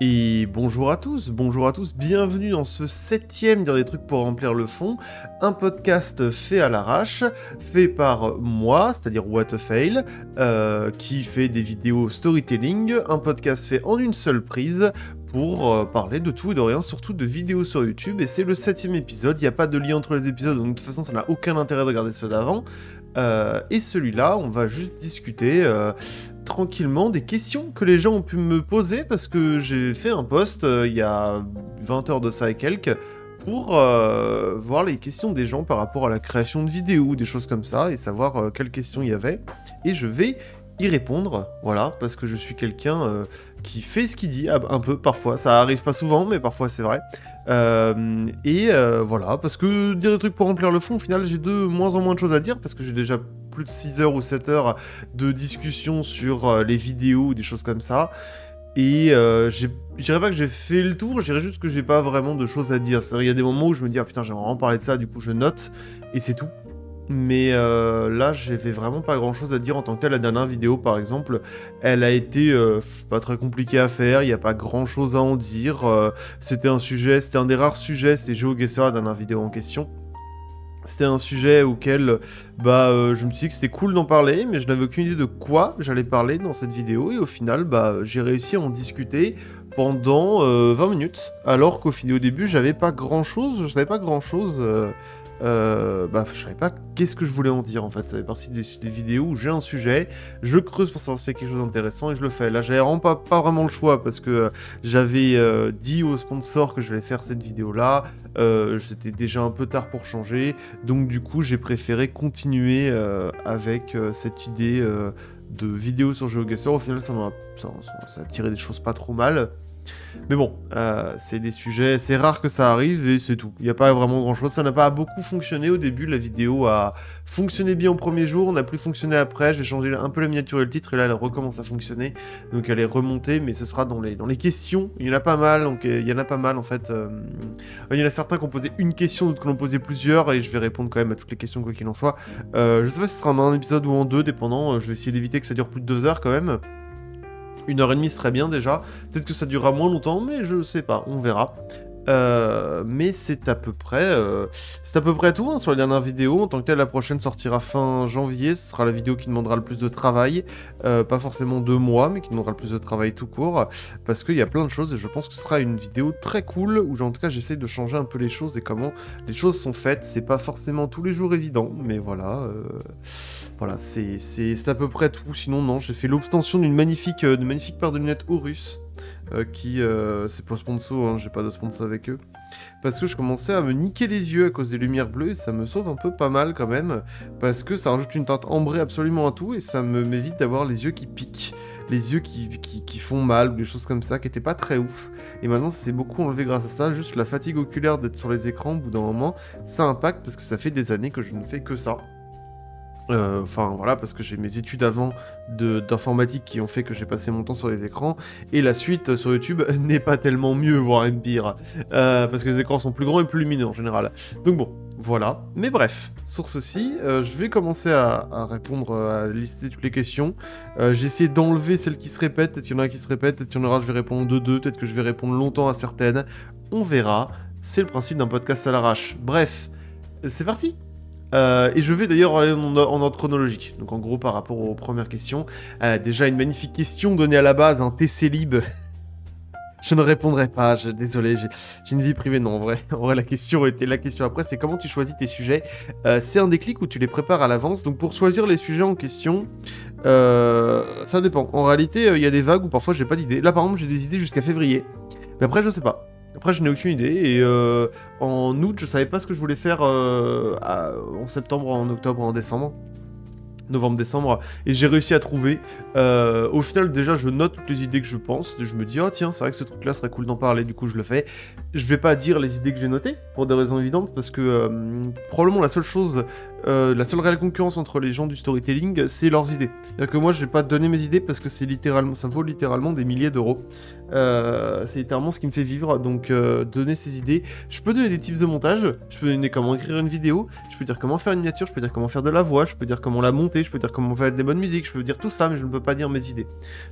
Et bonjour à tous, bienvenue dans ce 7ème Dernier Truc pour remplir le fond, un podcast fait à l'arrache, fait par moi, c'est-à-dire What a Fail, qui fait des vidéos storytelling, un podcast fait en une seule prise, pour parler de tout et de rien, surtout de vidéos sur YouTube, et c'est le 7ème épisode, il n'y a pas de lien entre les épisodes, donc de toute façon ça n'a aucun intérêt de regarder ceux d'avant, et celui-là, on va juste discuter tranquillement des questions que les gens ont pu me poser, parce que j'ai fait un post il y a 20 heures de ça et quelques, pour voir les questions des gens par rapport à la création de vidéos, des choses comme ça, et savoir quelles questions il y avait, et je vais y répondre, voilà, parce que je suis quelqu'un qui fait ce qu'il dit, un peu, parfois, ça arrive pas souvent, mais parfois c'est vrai, voilà, parce que dire des trucs pour remplir le fond, au final, j'ai de moins en moins de choses à dire, parce que j'ai déjà plus de 6 heures ou 7 heures de discussion sur les vidéos ou des choses comme ça, et je dirais pas que j'ai fait le tour, je dirais juste que j'ai pas vraiment de choses à dire. C'est-à-dire, il y a des moments où je me dis, ah putain, j'aimerais vraiment parler de ça, du coup je note, et c'est tout. Mais là, j'avais vraiment pas grand-chose à dire en tant que tel. La dernière vidéo, par exemple, elle a été pas très compliquée à faire, il n'y a pas grand-chose à en dire. C'était un des rares sujets, c'était GeoGuessr, la dernière vidéo en question. C'était un sujet auquel je me suis dit que c'était cool d'en parler, mais je n'avais aucune idée de quoi j'allais parler dans cette vidéo, et au final, j'ai réussi à en discuter pendant 20 minutes, alors qu'au début, je savais pas grand-chose, je savais pas qu'est-ce que je voulais en dire en fait. Ça fait partie des vidéos où j'ai un sujet, je creuse pour savoir s'il y a quelque chose d'intéressant et je le fais. Là, j'avais vraiment pas vraiment le choix parce que j'avais dit au sponsor que je vais faire cette vidéo-là. C'était déjà un peu tard pour changer, donc du coup, j'ai préféré continuer avec cette idée de vidéo sur GeoGuessr. Au final, ça a tiré des choses pas trop mal. Mais bon, c'est des sujets, c'est rare que ça arrive et c'est tout. Il n'y a pas vraiment grand chose, ça n'a pas beaucoup fonctionné au début, la vidéo a fonctionné bien au premier jour, n'a plus fonctionné après, j'ai changé un peu la miniature et le titre et là elle recommence à fonctionner, donc elle est remontée, mais ce sera dans les questions, il y en a pas mal, donc il y en a pas mal en fait, il y en a certains qui ont posé une question, d'autres qui en ont posé plusieurs et je vais répondre quand même à toutes les questions quoi qu'il en soit. Je sais pas si ce sera en un épisode ou en deux, dépendant, je vais essayer d'éviter que ça dure plus de 2 heures quand même. 1h30 serait bien déjà, peut-être que ça durera moins longtemps, mais je sais pas, on verra. Mais c'est à peu près tout hein, sur la dernière vidéo. En tant que telle, la prochaine sortira fin janvier. Ce sera la vidéo qui demandera le plus de travail, pas forcément de moi, mais qui demandera le plus de travail tout court, parce qu'il y a plein de choses et je pense que ce sera une vidéo très cool où en tout cas j'essaie de changer un peu les choses et comment les choses sont faites. C'est pas forcément tous les jours évident, mais voilà. Voilà, c'est à peu près tout. Sinon non, j'ai fait l'obtention d'une magnifique paire de lunettes Horus. C'est pas sponsor, hein, j'ai pas de sponsor avec eux. Parce que je commençais à me niquer les yeux à cause des lumières bleues et ça me sauve un peu pas mal quand même. Parce que ça rajoute une teinte ambrée absolument à tout et ça m'évite d'avoir les yeux qui piquent. Les yeux qui font mal ou des choses comme ça qui étaient pas très ouf. Et maintenant ça s'est beaucoup enlevé grâce à ça. Juste la fatigue oculaire d'être sur les écrans au bout d'un moment, ça impacte parce que ça fait des années que je ne fais que ça. Voilà, parce que j'ai mes études avant d'informatique qui ont fait que j'ai passé mon temps sur les écrans, et la suite sur YouTube n'est pas tellement mieux, voire même pire, parce que les écrans sont plus grands et plus lumineux en général. Donc bon, voilà. Mais bref, sur ceci, je vais commencer à répondre, à lister toutes les questions. J'ai essayé d'enlever celles qui se répètent, peut-être qu'il y en a qui se répètent, peut-être qu'il y en aura, je vais répondre de deux, peut-être que je vais répondre longtemps à certaines. On verra, c'est le principe d'un podcast à l'arrache. Bref, c'est parti. Et je vais d'ailleurs aller en ordre chronologique. Donc en gros par rapport aux premières questions, déjà une magnifique question donnée à la base, un TC Lib. Je ne répondrai pas, désolé, j'ai une vie privée, non en vrai la question après, c'est comment tu choisis tes sujets. C'est un déclic où tu les prépares à l'avance, donc pour choisir les sujets en question, ça dépend. En réalité, il y a des vagues où parfois j'ai pas d'idée. Là par exemple j'ai des idées jusqu'à février, mais après je sais pas. Après, je n'ai aucune idée, et en août, je savais pas ce que je voulais faire en septembre, en octobre, en décembre. Novembre-décembre, et j'ai réussi à trouver. Au final, déjà, je note toutes les idées que je pense, et je me dis, oh tiens, c'est vrai que ce truc-là serait cool d'en parler, du coup, je le fais. Je vais pas dire les idées que j'ai notées, pour des raisons évidentes, parce que probablement la seule réelle concurrence entre les gens du storytelling, c'est leurs idées. C'est-à-dire que moi, je vais pas donner mes idées, parce que ça vaut littéralement des milliers d'euros. C'est littéralement ce qui me fait vivre, donc donner ses idées. Je peux donner des tips de montage, je peux donner comment écrire une vidéo, je peux dire comment faire une miniature, je peux dire comment faire de la voix, je peux dire comment la monter, monter, je peux dire comment faire des bonnes musiques, je peux dire tout ça, mais je ne peux pas dire mes idées.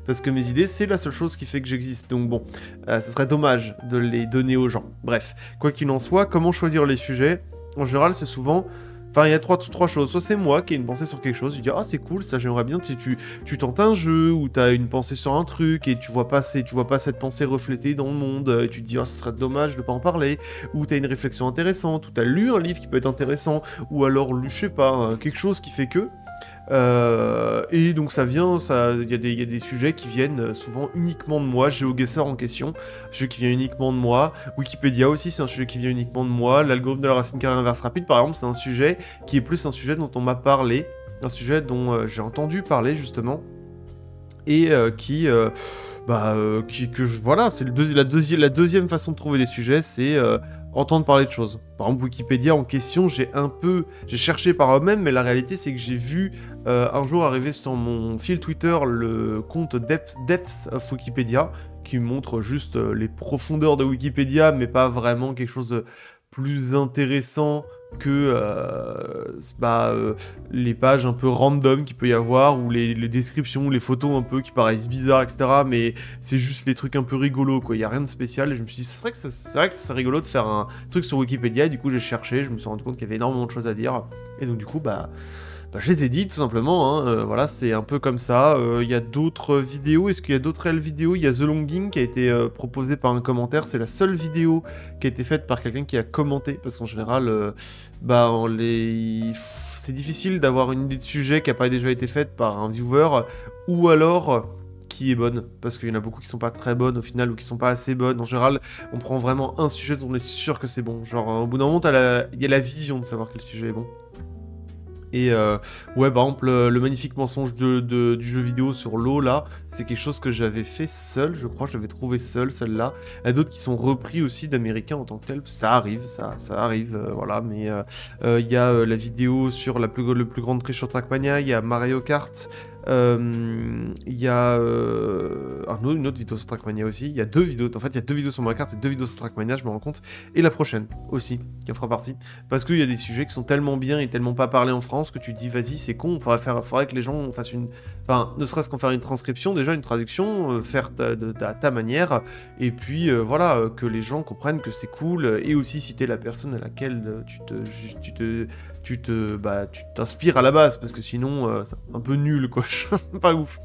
Parce que mes idées, c'est la seule chose qui fait que j'existe. Donc bon, ce serait dommage de les donner aux gens. Bref, quoi qu'il en soit, comment choisir les sujets? En général, c'est souvent... Enfin, il y a trois choses. Soit c'est moi qui ai une pensée sur quelque chose, je dis ah c'est cool, ça j'aimerais bien. Tu tentes un jeu ou t'as une pensée sur un truc et tu vois pas cette pensée reflétée dans le monde. Et tu te dis ah ce serait dommage de pas en parler. Ou t'as une réflexion intéressante, ou t'as lu un livre qui peut être intéressant, ou alors lu je sais pas quelque chose qui fait que. Et donc il y a des sujets qui viennent souvent uniquement de moi. GeoGuessr en question, un sujet qui vient uniquement de moi. Wikipédia aussi, c'est un sujet qui vient uniquement de moi. L'algorithme de la racine carrée inverse rapide, par exemple, c'est un sujet qui est plus un sujet dont on m'a parlé, un sujet dont j'ai entendu parler justement, et voilà, c'est la deuxième façon de trouver des sujets, c'est entendre parler de choses. Par exemple, Wikipédia en question, j'ai cherché par eux-mêmes, mais la réalité c'est que j'ai vu un jour arriver sur mon fil Twitter le compte Depths of Wikipedia, qui montre juste les profondeurs de Wikipédia, mais pas vraiment quelque chose de plus intéressant que les pages un peu random qu'il peut y avoir, ou les descriptions, les photos un peu qui paraissent bizarres, etc. Mais c'est juste les trucs un peu rigolos, quoi. Il n'y a rien de spécial. Et je me suis dit, c'est vrai que ça serait rigolo de faire un truc sur Wikipédia. Et du coup, j'ai cherché, je me suis rendu compte qu'il y avait énormément de choses à dire. Et donc, du coup, je les ai dit tout simplement, hein. Voilà, c'est un peu comme ça. Il y a d'autres vidéos. Est-ce qu'il y a d'autres réelles vidéos? Il y a The Longing qui a été proposé par un commentaire. C'est la seule vidéo qui a été faite par quelqu'un qui a commenté. Parce qu'en général, c'est difficile d'avoir une idée de sujet qui n'a pas déjà été faite par un viewer. Ou alors qui est bonne. Parce qu'il y en a beaucoup qui sont pas très bonnes au final ou qui sont pas assez bonnes. En général, on prend vraiment un sujet dont on est sûr que c'est bon. Genre, au bout d'un moment, il y a la vision de savoir quel sujet est bon. Et ouais, par exemple, le magnifique mensonge du jeu vidéo sur l'eau, là, c'est quelque chose que j'avais fait seul, je crois, je l'avais trouvé seul, celle-là. Il y a d'autres qui sont repris aussi d'américains en tant que tel, ça arrive, ça arrive, voilà, mais il y a la vidéo sur le plus grand triche sur Trackmania, il y a Mario Kart, il y a une autre vidéo sur Trackmania aussi, il y a deux vidéos, en fait il y a deux vidéos sur Mario Kart et deux vidéos sur Trackmania, je me rends compte, et la prochaine aussi, qui en fera partie, parce qu'il y a des sujets qui sont tellement bien et tellement pas parlés en France que tu te dis vas-y c'est con, faudrait que les gens fassent ne serait-ce qu'en faire une transcription, déjà une traduction, faire ta manière, et puis voilà, que les gens comprennent que c'est cool, et aussi citer la personne à laquelle tu t'inspires à la base, parce que sinon c'est un peu nul quoi, c'est pas ouf.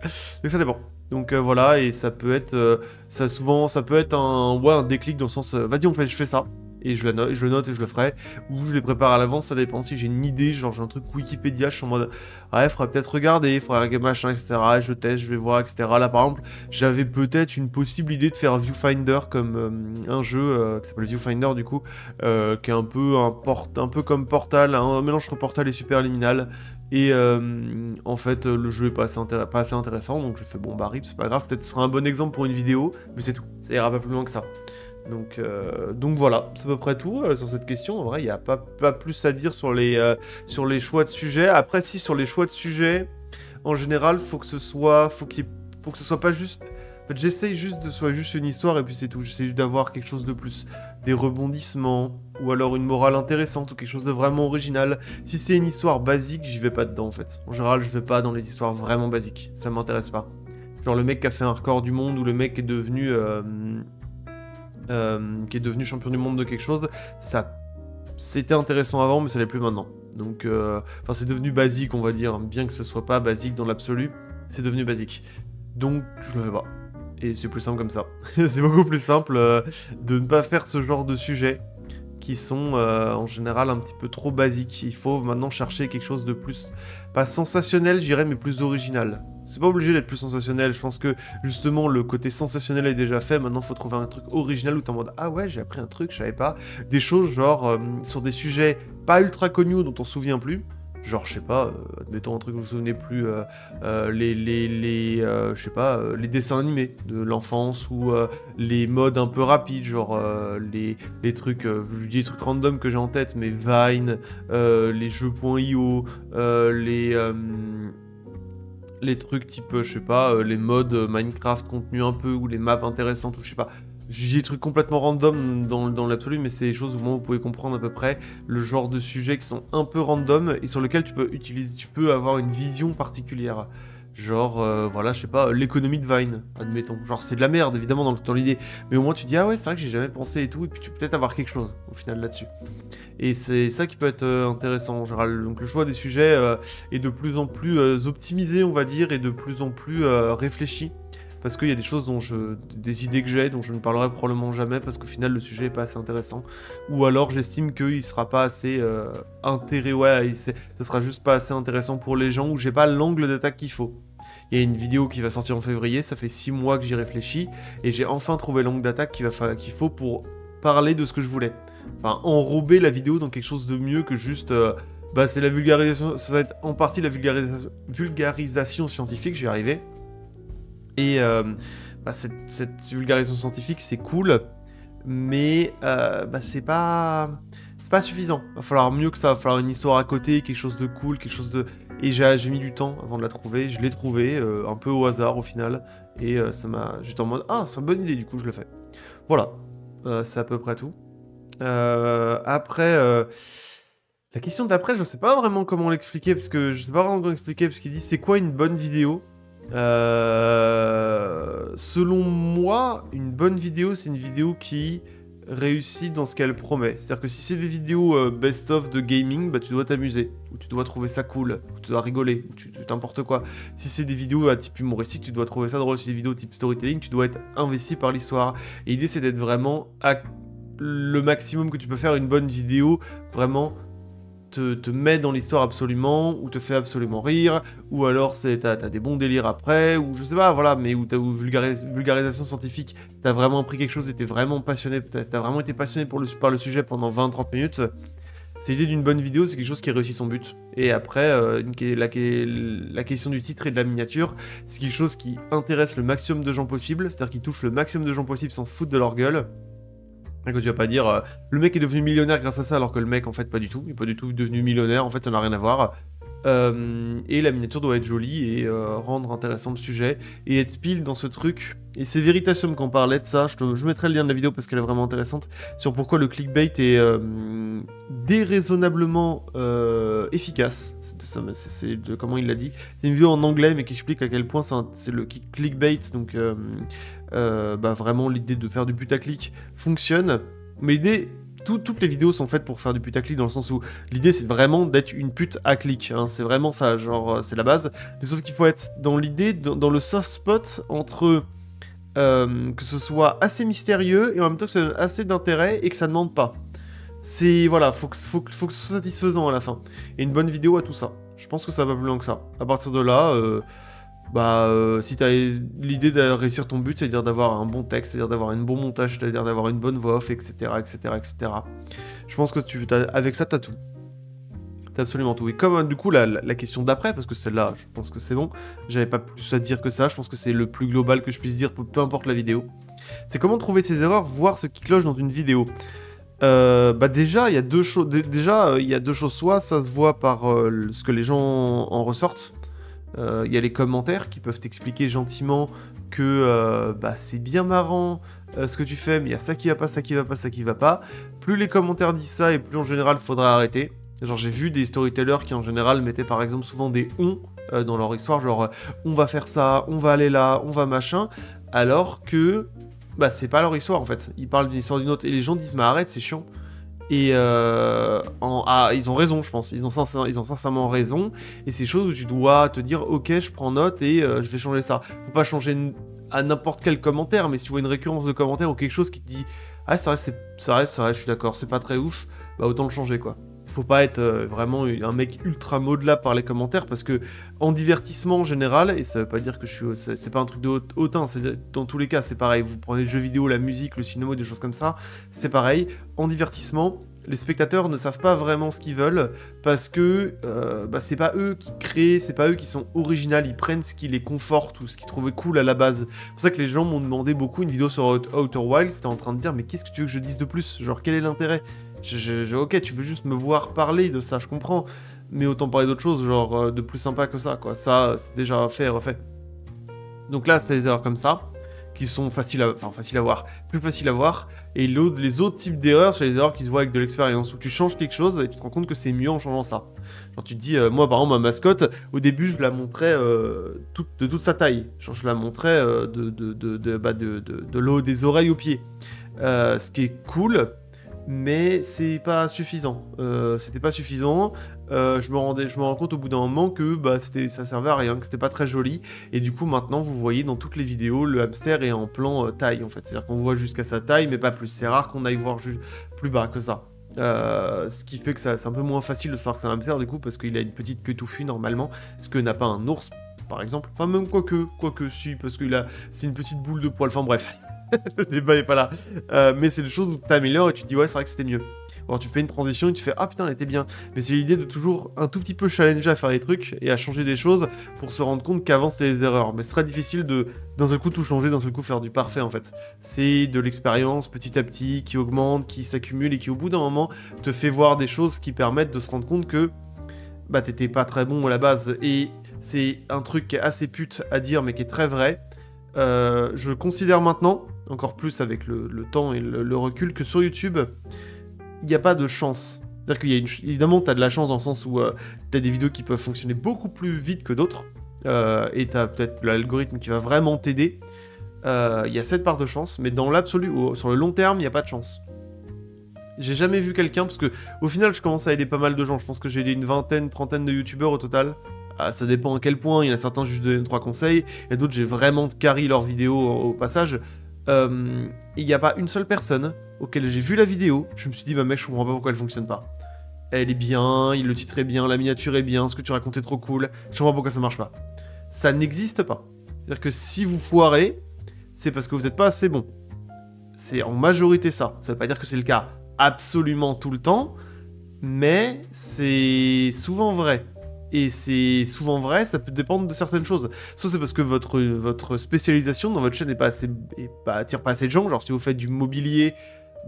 Donc ça dépend. Donc voilà, et ça peut être ça peut être un déclic dans le sens vas-y je fais ça. Et je le note et je le ferai, ou je les prépare à l'avance, ça dépend si j'ai une idée, genre j'ai un truc Wikipédia, je suis en mode ouais, faudrait peut-être regarder, faudrait machin, etc. Je teste, je vais voir, etc. Là par exemple, j'avais peut-être une possible idée de faire Viewfinder comme un jeu qui s'appelle Viewfinder du coup, qui est un peu comme Portal, un mélange entre Portal et Superliminal. Et en fait, le jeu est pas assez intéressant, donc je fais bon rip, c'est pas grave, peut-être ce sera un bon exemple pour une vidéo, mais c'est tout, ça ira pas plus loin que ça. Donc voilà, c'est à peu près tout sur cette question. En vrai, il n'y a pas plus à dire sur les choix de sujets. Après, si, sur les choix de sujets, en général, faut que ce soit pas juste... En fait, j'essaye juste de ce soit juste une histoire et puis c'est tout. J'essaie juste d'avoir quelque chose de plus. Des rebondissements, ou alors une morale intéressante, ou quelque chose de vraiment original. Si c'est une histoire basique, j'y vais pas dedans en fait. En général, je vais pas dans les histoires vraiment basiques. Ça m'intéresse pas. Genre le mec qui a fait un record du monde, ou le mec qui est devenu... champion du monde de quelque chose, ça c'était intéressant avant mais ça l'est plus maintenant. Donc c'est devenu basique on va dire, bien que ce soit pas basique dans l'absolu, c'est devenu basique. Donc je le fais pas. Et c'est plus simple comme ça. C'est beaucoup plus simple de ne pas faire ce genre de sujets qui sont en général un petit peu trop basiques. Il faut maintenant chercher quelque chose de plus, pas sensationnel, je dirais, mais plus original. C'est pas obligé d'être plus sensationnel, je pense que justement le côté sensationnel est déjà fait, maintenant il faut trouver un truc original où t'es en mode ah ouais j'ai appris un truc, je savais pas. Des choses genre sur des sujets pas ultra connus dont on se souvient plus. Genre, je sais pas, admettons un truc que vous vous souvenez plus, les dessins animés de l'enfance, ou les modes un peu rapides, genre les trucs, je dis des trucs random que j'ai en tête, mais Vine, les jeux.io, les trucs type, je sais pas, les modes Minecraft contenu un peu, ou les maps intéressantes, ou je sais pas. Je dis des trucs complètement random dans l'absolu, mais c'est des choses où moi vous pouvez comprendre à peu près le genre de sujets qui sont un peu random et sur lesquels tu peux avoir une vision particulière. Genre, voilà, je sais pas, l'économie de Vine, admettons. Genre, c'est de la merde, évidemment, dans l'idée. Mais au moins, tu dis, ah ouais, c'est vrai que j'ai jamais pensé et tout, et puis tu peux peut-être avoir quelque chose, au final, là-dessus. Et c'est ça qui peut être intéressant, en général. Donc, le choix des sujets est de plus en plus optimisé, on va dire, et de plus en plus réfléchi. Parce qu'il y a des choses des idées que j'ai, dont je ne parlerai probablement jamais, parce qu'au final, le sujet est pas assez intéressant. Ou alors, j'estime qu'il sera pas assez ce sera juste pas assez intéressant pour les gens, ou j'ai pas l'angle d'attaque qu'il faut. Il y a une vidéo qui va sortir en février, ça fait 6 mois que j'y réfléchis, et j'ai enfin trouvé l'angle d'attaque qu'il faut pour parler de ce que je voulais. Enfin, enrober la vidéo dans quelque chose de mieux que juste... c'est la vulgarisation, ça va être en partie la vulgarisation scientifique, j'y arrivé. Et cette vulgarisation scientifique, c'est cool, mais c'est pas suffisant. Va falloir mieux que ça, va falloir une histoire à côté, quelque chose de cool, quelque chose de... Et j'ai mis du temps avant de la trouver, je l'ai trouvée, un peu au hasard au final, et j'étais en mode, ah, c'est une bonne idée, du coup je le fais. Voilà, c'est à peu près tout. Après, la question d'après, je sais pas vraiment comment l'expliquer, parce qu'il dit, c'est quoi une bonne vidéo ? Selon moi, une bonne vidéo, c'est une vidéo qui réussit dans ce qu'elle promet. C'est-à-dire que si c'est des vidéos best-of de gaming, tu dois t'amuser, ou tu dois trouver ça cool, ou tu dois rigoler, ou n'importe quoi. Si c'est des vidéos à type humoristique, tu dois trouver ça drôle. Si c'est des vidéos type storytelling, tu dois être investi par l'histoire. Et l'idée, c'est d'être vraiment à le maximum que tu peux faire une bonne vidéo, vraiment... te met dans l'histoire absolument, ou te fait absolument rire, ou alors t'as des bons délires après, ou je sais pas, voilà, mais ou vulgarisation scientifique, t'as vraiment appris quelque chose et t'es vraiment passionné, t'as vraiment été passionné par le sujet pendant 20-30 minutes. C'est l'idée d'une bonne vidéo, c'est quelque chose qui réussit son but. Et après, la question du titre et de la miniature, c'est quelque chose qui intéresse le maximum de gens possible, c'est-à-dire qui touche le maximum de gens possible sans se foutre de leur gueule. Que tu vas pas dire le mec est devenu millionnaire grâce à ça, alors que le mec en fait pas du tout, il est pas du tout devenu millionnaire, en fait ça n'a rien à voir. Et la miniature doit être jolie et rendre intéressant le sujet et être pile dans ce truc. Et c'est Veritasium qu'on parlait de ça, je mettrai le lien de la vidéo parce qu'elle est vraiment intéressante, sur pourquoi le clickbait est déraisonnablement efficace. C'est comment il l'a dit. C'est une vidéo en anglais mais qui explique à quel point c'est le clickbait, donc vraiment l'idée de faire du putaclic fonctionne. Mais l'idée... Toutes les vidéos sont faites pour faire du putaclic, dans le sens où l'idée c'est vraiment d'être une pute à clic, hein, c'est vraiment ça, genre c'est la base, mais sauf qu'il faut être dans l'idée, dans le soft spot entre que ce soit assez mystérieux et en même temps que ça donne assez d'intérêt et que ça ne demande pas. C'est, voilà, faut que ce soit satisfaisant à la fin. Et une bonne vidéo a tout ça. Je pense que ça va plus loin que ça. À partir de là... si t'as l'idée de réussir ton but, c'est-à-dire d'avoir un bon texte, c'est-à-dire d'avoir un bon montage, c'est-à-dire d'avoir une bonne voix off, etc., etc., etc. Je pense que avec ça, t'as tout. T'as absolument tout. Et comme du coup, la question d'après, parce que celle-là, je pense que c'est bon, j'avais pas plus à dire que ça, je pense que c'est le plus global que je puisse dire, peu importe la vidéo. C'est comment trouver ses erreurs, voir ce qui cloche dans une vidéo. Déjà, il y a deux choses. Il y a deux choses. Soit ça se voit par ce que les gens en ressortent. Il y a les commentaires qui peuvent t'expliquer gentiment que c'est bien marrant ce que tu fais, mais il y a ça qui va pas, ça qui va pas, ça qui va pas. Plus les commentaires disent ça, et plus en général, faudra arrêter. Genre, j'ai vu des storytellers qui en général mettaient par exemple souvent des on dans leur histoire, genre on va faire ça, on va aller là, on va machin, alors que c'est pas leur histoire en fait. Ils parlent d'une histoire d'une autre, et les gens disent mais arrête, c'est chiant. Et ils ont raison, je pense. Ils ont sincèrement raison. Et c'est chose où tu dois te dire, ok, je prends note et je vais changer ça. Faut pas changer à n'importe quel commentaire, mais si tu vois une récurrence de commentaires ou quelque chose qui te dit, ah, ça reste, je suis d'accord, c'est pas très ouf, autant le changer, quoi. Faut pas être vraiment un mec ultra modelable par les commentaires, parce que en divertissement en général, et ça veut pas dire que c'est pas un truc de hautain, dans tous les cas c'est pareil, vous prenez le jeu vidéo, la musique, le cinéma, des choses comme ça, c'est pareil, en divertissement, les spectateurs ne savent pas vraiment ce qu'ils veulent, parce que c'est pas eux qui créent, c'est pas eux qui sont originaux, ils prennent ce qui les conforte ou ce qu'ils trouvaient cool à la base. C'est pour ça que les gens m'ont demandé beaucoup une vidéo sur Outer Wilds, c'était en train de dire mais qu'est-ce que tu veux que je dise de plus, genre quel est l'intérêt? Ok, tu veux juste me voir parler de ça, je comprends, mais autant parler d'autre chose, genre de plus sympa que ça, quoi. Ça, c'est déjà fait et refait. Donc là, c'est des erreurs comme ça, qui sont faciles à voir, plus faciles à voir. Et les autres types d'erreurs, c'est les erreurs qui se voient avec de l'expérience, où tu changes quelque chose et tu te rends compte que c'est mieux en changeant ça. Genre tu te dis, moi par exemple, ma mascotte, au début, je la montrais de toute sa taille. Genre je la montrais de l'eau des oreilles aux pieds. Ce qui est cool, mais c'est pas suffisant. C'était pas suffisant. Je me rends compte au bout d'un moment que ça servait à rien, que c'était pas très joli. Et du coup, maintenant, vous voyez dans toutes les vidéos, le hamster est en plan taille, en fait. C'est-à-dire qu'on voit jusqu'à sa taille, mais pas plus. C'est rare qu'on aille voir plus bas que ça. Ce qui fait que c'est un peu moins facile de savoir que c'est un hamster, du coup, parce qu'il a une petite queue touffue, normalement. Ce que n'a pas un ours, par exemple. Enfin, même quoique si, parce c'est une petite boule de poils. Enfin, bref. Le débat est pas là. Mais c'est des choses où tu t'améliores et tu te dis ouais, c'est vrai que c'était mieux. Alors tu fais une transition et tu fais ah putain, elle était bien. Mais c'est l'idée de toujours un tout petit peu challenger à faire des trucs et à changer des choses pour se rendre compte qu'avant c'était des erreurs. Mais c'est très difficile de d'un seul coup tout changer, d'un seul coup faire du parfait en fait. C'est de l'expérience petit à petit qui augmente, qui s'accumule et qui au bout d'un moment te fait voir des choses qui permettent de se rendre compte que bah t'étais pas très bon à la base. Et c'est un truc qui est assez pute à dire mais qui est très vrai. Je considère maintenant, encore plus avec le temps et le recul, que sur YouTube, il n'y a pas de chance. C'est-à-dire qu'il y a évidemment, tu as de la chance dans le sens où tu as des vidéos qui peuvent fonctionner beaucoup plus vite que d'autres, et tu as peut-être l'algorithme qui va vraiment t'aider. Il y a cette part de chance, mais dans l'absolu, sur le long terme, il n'y a pas de chance. J'ai jamais vu quelqu'un, parce que au final, je commence à aider pas mal de gens. Je pense que j'ai aidé une vingtaine, trentaine de youtubeurs au total. Ça dépend à quel point, il y en a certains juste donné 3 conseils, et d'autres j'ai vraiment carry leurs vidéos au passage. Il n'y a pas une seule personne auquel j'ai vu la vidéo, je me suis dit bah mec je comprends pas pourquoi elle fonctionne pas. Elle est bien, le titre est bien, la miniature est bien, ce que tu racontes est trop cool, je comprends pas pourquoi ça marche pas. Ça n'existe pas. C'est-à-dire que si vous foirez, c'est parce que vous n'êtes pas assez bon. C'est en majorité ça. Ça veut pas dire que c'est le cas absolument tout le temps, mais c'est souvent vrai. Et c'est souvent vrai, ça peut dépendre de certaines choses. Soit c'est parce que votre spécialisation dans votre chaîne attire pas assez de gens. Genre si vous faites du mobilier,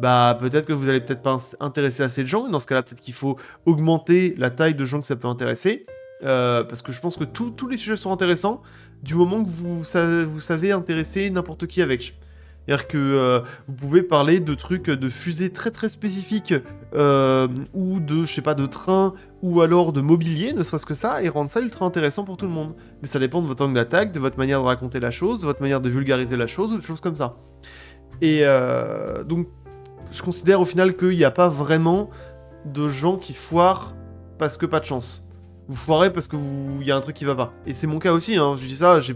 bah peut-être que vous allez peut-être pas intéresser assez de gens. Et dans ce cas-là, peut-être qu'il faut augmenter la taille de gens que ça peut intéresser. Parce que je pense que tous les sujets sont intéressants du moment que vous savez intéresser n'importe qui avec. C'est-à-dire que vous pouvez parler de trucs, de fusées très très spécifiques, ou de, je sais pas, de trains, ou alors de mobilier, ne serait-ce que ça, et rendre ça ultra intéressant pour tout le monde. Mais ça dépend de votre angle d'attaque, de votre manière de raconter la chose, de votre manière de vulgariser la chose, ou des choses comme ça. Et donc, je considère au final qu'il n'y a pas vraiment de gens qui foirent parce que pas de chance. Vous foirez parce que il y a un truc qui va pas. Et c'est mon cas aussi, hein. Je dis ça, je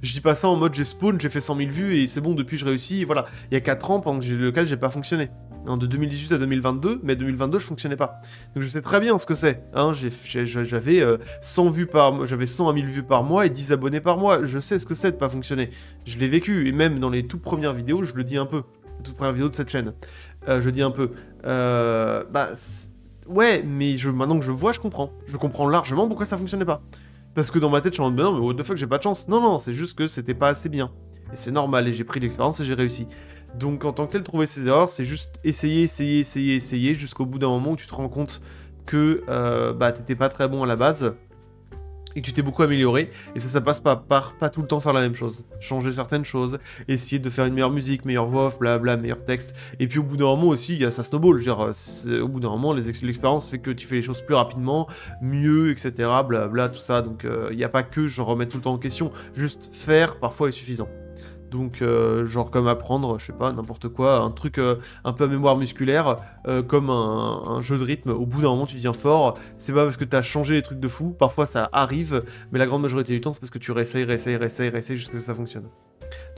dis pas ça en mode j'ai spawn, j'ai fait 100 000 vues et c'est bon, depuis je réussis, et voilà. Il y a 4 ans pendant lequel j'ai pas fonctionné. Hein, de 2018 à 2022, mais 2022 je fonctionnais pas. Donc je sais très bien ce que c'est. Hein. J'avais 100 vues j'avais 100 à 1000 vues par mois et 10 abonnés par mois. Je sais ce que c'est de pas fonctionner. Je l'ai vécu, et même dans les toutes premières vidéos, je le dis un peu. Les toutes premières vidéos de cette chaîne. Je dis un peu. Ouais, mais maintenant que je vois, je comprends. Je comprends largement pourquoi ça fonctionnait pas. Parce que dans ma tête, je suis en mode, non, mais what the fuck, j'ai pas de chance. Non, c'est juste que c'était pas assez bien. Et c'est normal, et j'ai pris de l'expérience et j'ai réussi. Donc en tant que tel, trouver ses erreurs, c'est juste essayer, jusqu'au bout d'un moment où tu te rends compte que t'étais pas très bon à la base. Et que tu t'es beaucoup amélioré, et ça passe par pas tout le temps faire la même chose. Changer certaines choses, essayer de faire une meilleure musique, meilleure voix off, blabla, meilleur texte. Et puis au bout d'un moment aussi, il y a ça snowball. Au bout d'un moment, l'expérience fait que tu fais les choses plus rapidement, mieux, etc. Blabla, tout ça. Donc il n'y a pas que je remets tout le temps en question. Juste faire, parfois, est suffisant. Donc, genre comme apprendre, je sais pas, n'importe quoi, un truc un peu à mémoire musculaire, comme un jeu de rythme. Au bout d'un moment, tu deviens fort. C'est pas parce que t'as changé les trucs de fou. Parfois, ça arrive, mais la grande majorité du temps, c'est parce que tu réessayes jusqu'à ce que ça fonctionne.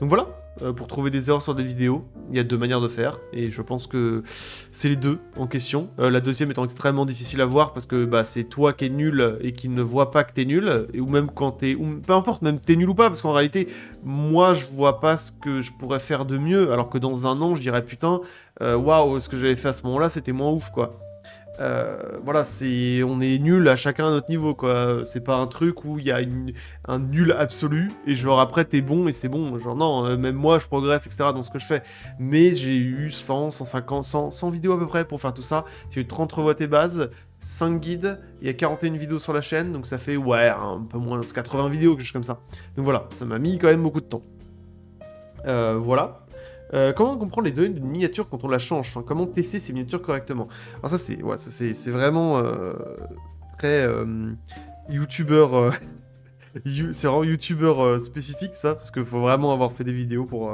Donc voilà, pour trouver des erreurs sur des vidéos, il y a 2 manières de faire, et je pense que c'est les 2 en question. La deuxième étant extrêmement difficile à voir, parce que c'est toi qui es nul et qui ne voit pas que t'es nul, ou même quand t'es... peu importe, même t'es nul ou pas, parce qu'en réalité, moi je vois pas ce que je pourrais faire de mieux, alors que dans un an, je dirais putain, waouh, ce que j'avais fait à ce moment-là, c'était moins ouf, quoi. Voilà, on est nul à chacun à notre niveau, quoi. C'est pas un truc où il y a un nul absolu, et genre après t'es bon et c'est bon. Genre non, même moi je progresse, etc. dans ce que je fais. Mais j'ai eu 100, 150, 100 vidéos à peu près pour faire tout ça. J'ai eu 30 revois tes bases, 5 guides, il y a 41 vidéos sur la chaîne, donc ça fait, ouais, un peu moins de 80 vidéos, quelque chose comme ça. Donc voilà, ça m'a mis quand même beaucoup de temps. Voilà. Comment on comprend les données d'une miniature quand on la change? Enfin, comment tester ces miniatures correctement? Alors ça, c'est vraiment très youtubeur... c'est vraiment youtubeur spécifique, ça, parce qu'il faut vraiment avoir fait des vidéos pour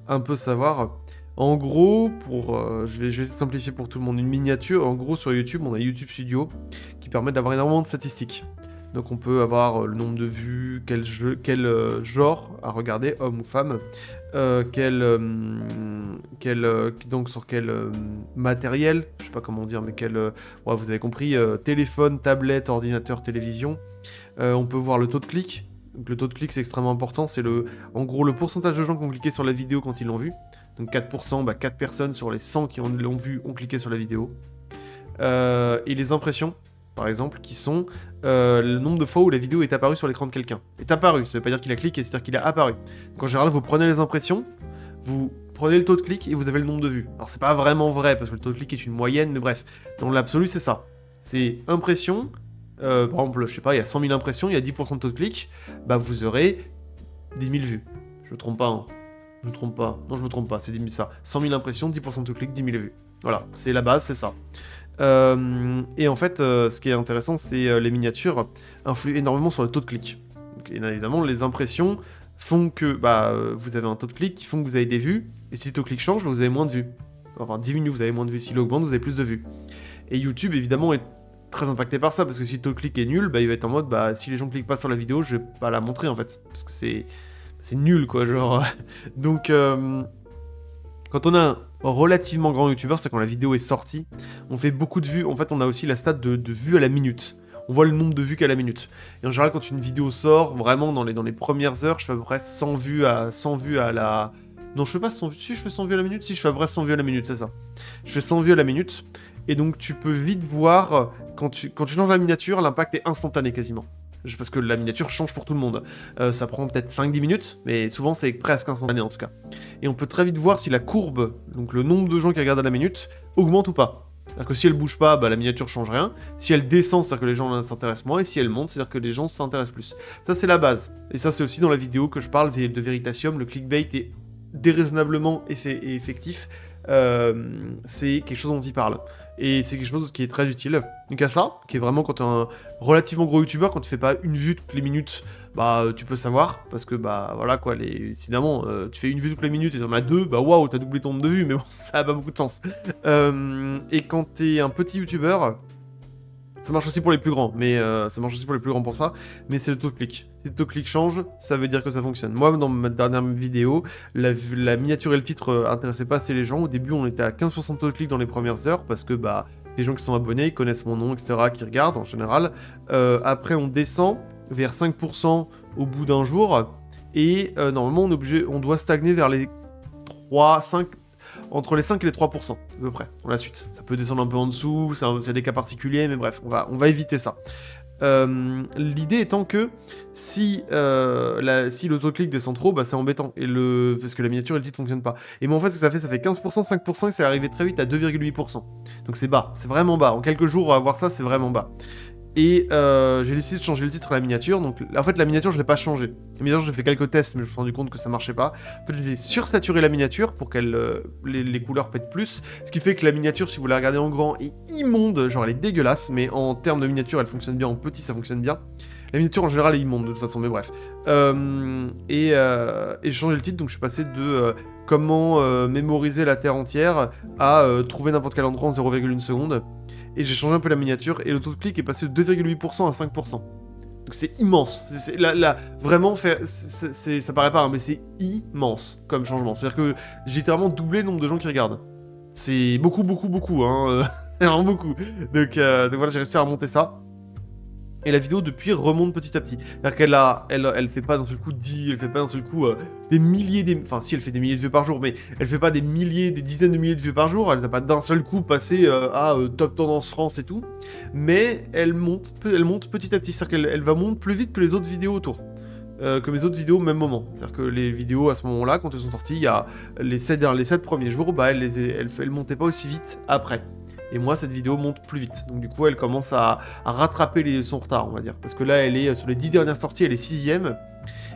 un peu savoir. En gros, je vais essayer de simplifier pour tout le monde, une miniature, en gros, sur YouTube, on a YouTube Studio, qui permet d'avoir énormément de statistiques. Donc on peut avoir le nombre de vues, quel genre à regarder, homme ou femme, donc sur quel matériel, je sais pas comment dire, mais ouais, vous avez compris, téléphone, tablette, ordinateur, télévision. On peut voir le taux de clic. Donc le taux de clic c'est extrêmement important, c'est en gros le pourcentage de gens qui ont cliqué sur la vidéo quand ils l'ont vue. Donc 4%, 4 personnes sur les 100 qui l'ont vue ont cliqué sur la vidéo. Et les impressions, par exemple, qui sont le nombre de fois où la vidéo est apparue sur l'écran de quelqu'un. Est apparu, ça veut pas dire qu'il a cliqué, c'est-à-dire qu'il a apparu. Donc en général, vous prenez les impressions, vous prenez le taux de clic et vous avez le nombre de vues. Alors c'est pas vraiment vrai, parce que le taux de clic est une moyenne, mais bref. Dans l'absolu, c'est ça. C'est impression, par exemple, je sais pas, il y a 100 000 impressions, il y a 10% de taux de clic, vous aurez 10 000 vues. Je me trompe pas, hein. Je me trompe pas. Non, je me trompe pas, c'est 10 000 ça. 100 000 impressions, 10% de taux de clic, 10 000 vues. Voilà, c'est la base, c'est ça. Et en fait, ce qui est intéressant, c'est les miniatures influent énormément sur le taux de clic. Donc, évidemment, les impressions font que vous avez un taux de clic qui font que vous avez des vues, et si le taux de clic change, vous avez moins de vues. Enfin, diminue, vous avez moins de vues. S'il augmente, vous avez plus de vues. Et YouTube, évidemment, est très impacté par ça, parce que si le taux de clic est nul, il va être en mode, si les gens cliquent pas sur la vidéo, je vais pas la montrer, en fait. Parce que c'est nul, quoi, genre... Donc... Quand on a un relativement grand youtubeur, c'est quand la vidéo est sortie, on fait beaucoup de vues. En fait, on a aussi la stat de vues à la minute. On voit le nombre de vues qu'à la minute. Et en général, quand une vidéo sort, vraiment dans les premières heures, je fais à peu près 100 vues à la... Non, je fais pas 100 vues. Si, je fais 100 vues à la minute. Si, je fais à peu près 100 vues à la minute, c'est ça. Je fais 100 vues à la minute. Et donc, tu peux vite voir, quand tu changes la miniature, l'impact est instantané quasiment. Parce que la miniature change pour tout le monde. Ça prend peut-être 5-10 minutes, mais souvent c'est presque instantané en tout cas. Et on peut très vite voir si la courbe, donc le nombre de gens qui regardent à la minute, augmente ou pas. C'est-à-dire que si elle bouge pas, la miniature change rien. Si elle descend, c'est-à-dire que les gens s'intéressent moins. Et si elle monte, c'est-à-dire que les gens s'intéressent plus. Ça c'est la base. Et ça c'est aussi dans la vidéo que je parle de Veritasium. Le clickbait est déraisonnablement effectif. C'est quelque chose dont il parle. Et c'est quelque chose qui est très utile. Donc à ça, qui est vraiment quand t'es un relativement gros youtubeur, quand tu fais pas une vue toutes les minutes, tu peux savoir, parce que voilà quoi, évidemment, tu fais une vue toutes les minutes et t'en as deux, waouh, t'as doublé ton nombre de vues, mais bon, ça a pas beaucoup de sens. Et quand t'es un petit youtubeur, ça marche aussi pour les plus grands, pour ça, mais c'est le taux de clic. Si le taux de clic change, ça veut dire que ça fonctionne. Moi, dans ma dernière vidéo, la miniature et le titre intéressaient pas assez les gens. Au début, on était à 15% de taux de clic dans les premières heures, parce que les gens qui sont abonnés, ils connaissent mon nom, etc., qui regardent en général. Après, on descend vers 5% au bout d'un jour, et normalement, on doit stagner vers les 3, 5... Entre les 5 et les 3%, à peu près, dans la suite. Ça peut descendre un peu en dessous, c'est des cas particuliers, mais bref, on va éviter ça. L'idée étant que si le taux de clic descend trop, c'est embêtant, parce que la miniature et le titre fonctionnent pas. Et moi en fait, ce que ça fait 15%, 5%, et c'est arrivé très vite à 2,8%. Donc c'est bas, c'est vraiment bas. En quelques jours, on va voir ça, c'est vraiment bas. Et j'ai décidé de changer le titre à la miniature, donc en fait la miniature je l'ai pas changée. La miniature j'ai fait quelques tests mais je me suis rendu compte que ça marchait pas. En fait j'ai sursaturé la miniature pour qu'elle les couleurs pètent plus, ce qui fait que la miniature si vous la regardez en grand est immonde, genre elle est dégueulasse, mais en termes de miniature elle fonctionne bien, en petit ça fonctionne bien. La miniature en général est immonde de toute façon, mais bref. Et j'ai changé le titre, donc je suis passé de comment mémoriser la Terre entière à trouver n'importe quel endroit en 0,1 seconde. Et j'ai changé un peu la miniature, et le taux de clic est passé de 2,8% à 5%. Donc c'est immense. Vraiment, ça paraît pas, hein, mais c'est immense comme changement. C'est-à-dire que j'ai littéralement doublé le nombre de gens qui regardent. C'est beaucoup, beaucoup, beaucoup, hein. C'est vraiment beaucoup. Donc voilà, j'ai réussi à remonter ça. Et la vidéo depuis remonte petit à petit. C'est-à-dire elle fait pas d'un seul coup 10, elle fait pas d'un seul coup des milliers, enfin si elle fait des milliers de vues par jour, mais elle fait pas des milliers, des dizaines de milliers de vues par jour, elle n'a pas d'un seul coup passé à top tendance France et tout, mais elle monte petit à petit, c'est-à-dire qu'elle va monter plus vite que les autres vidéos autour. Que mes autres vidéos au même moment. C'est-à-dire que les vidéos à ce moment-là, quand elles sont sorties, il y a les 7 premiers jours, bah elle montait pas aussi vite après. Et moi, cette vidéo monte plus vite. Donc du coup, elle commence à rattraper son retard, on va dire. Parce que là, elle est sur les 10 dernières sorties, elle est 6ème.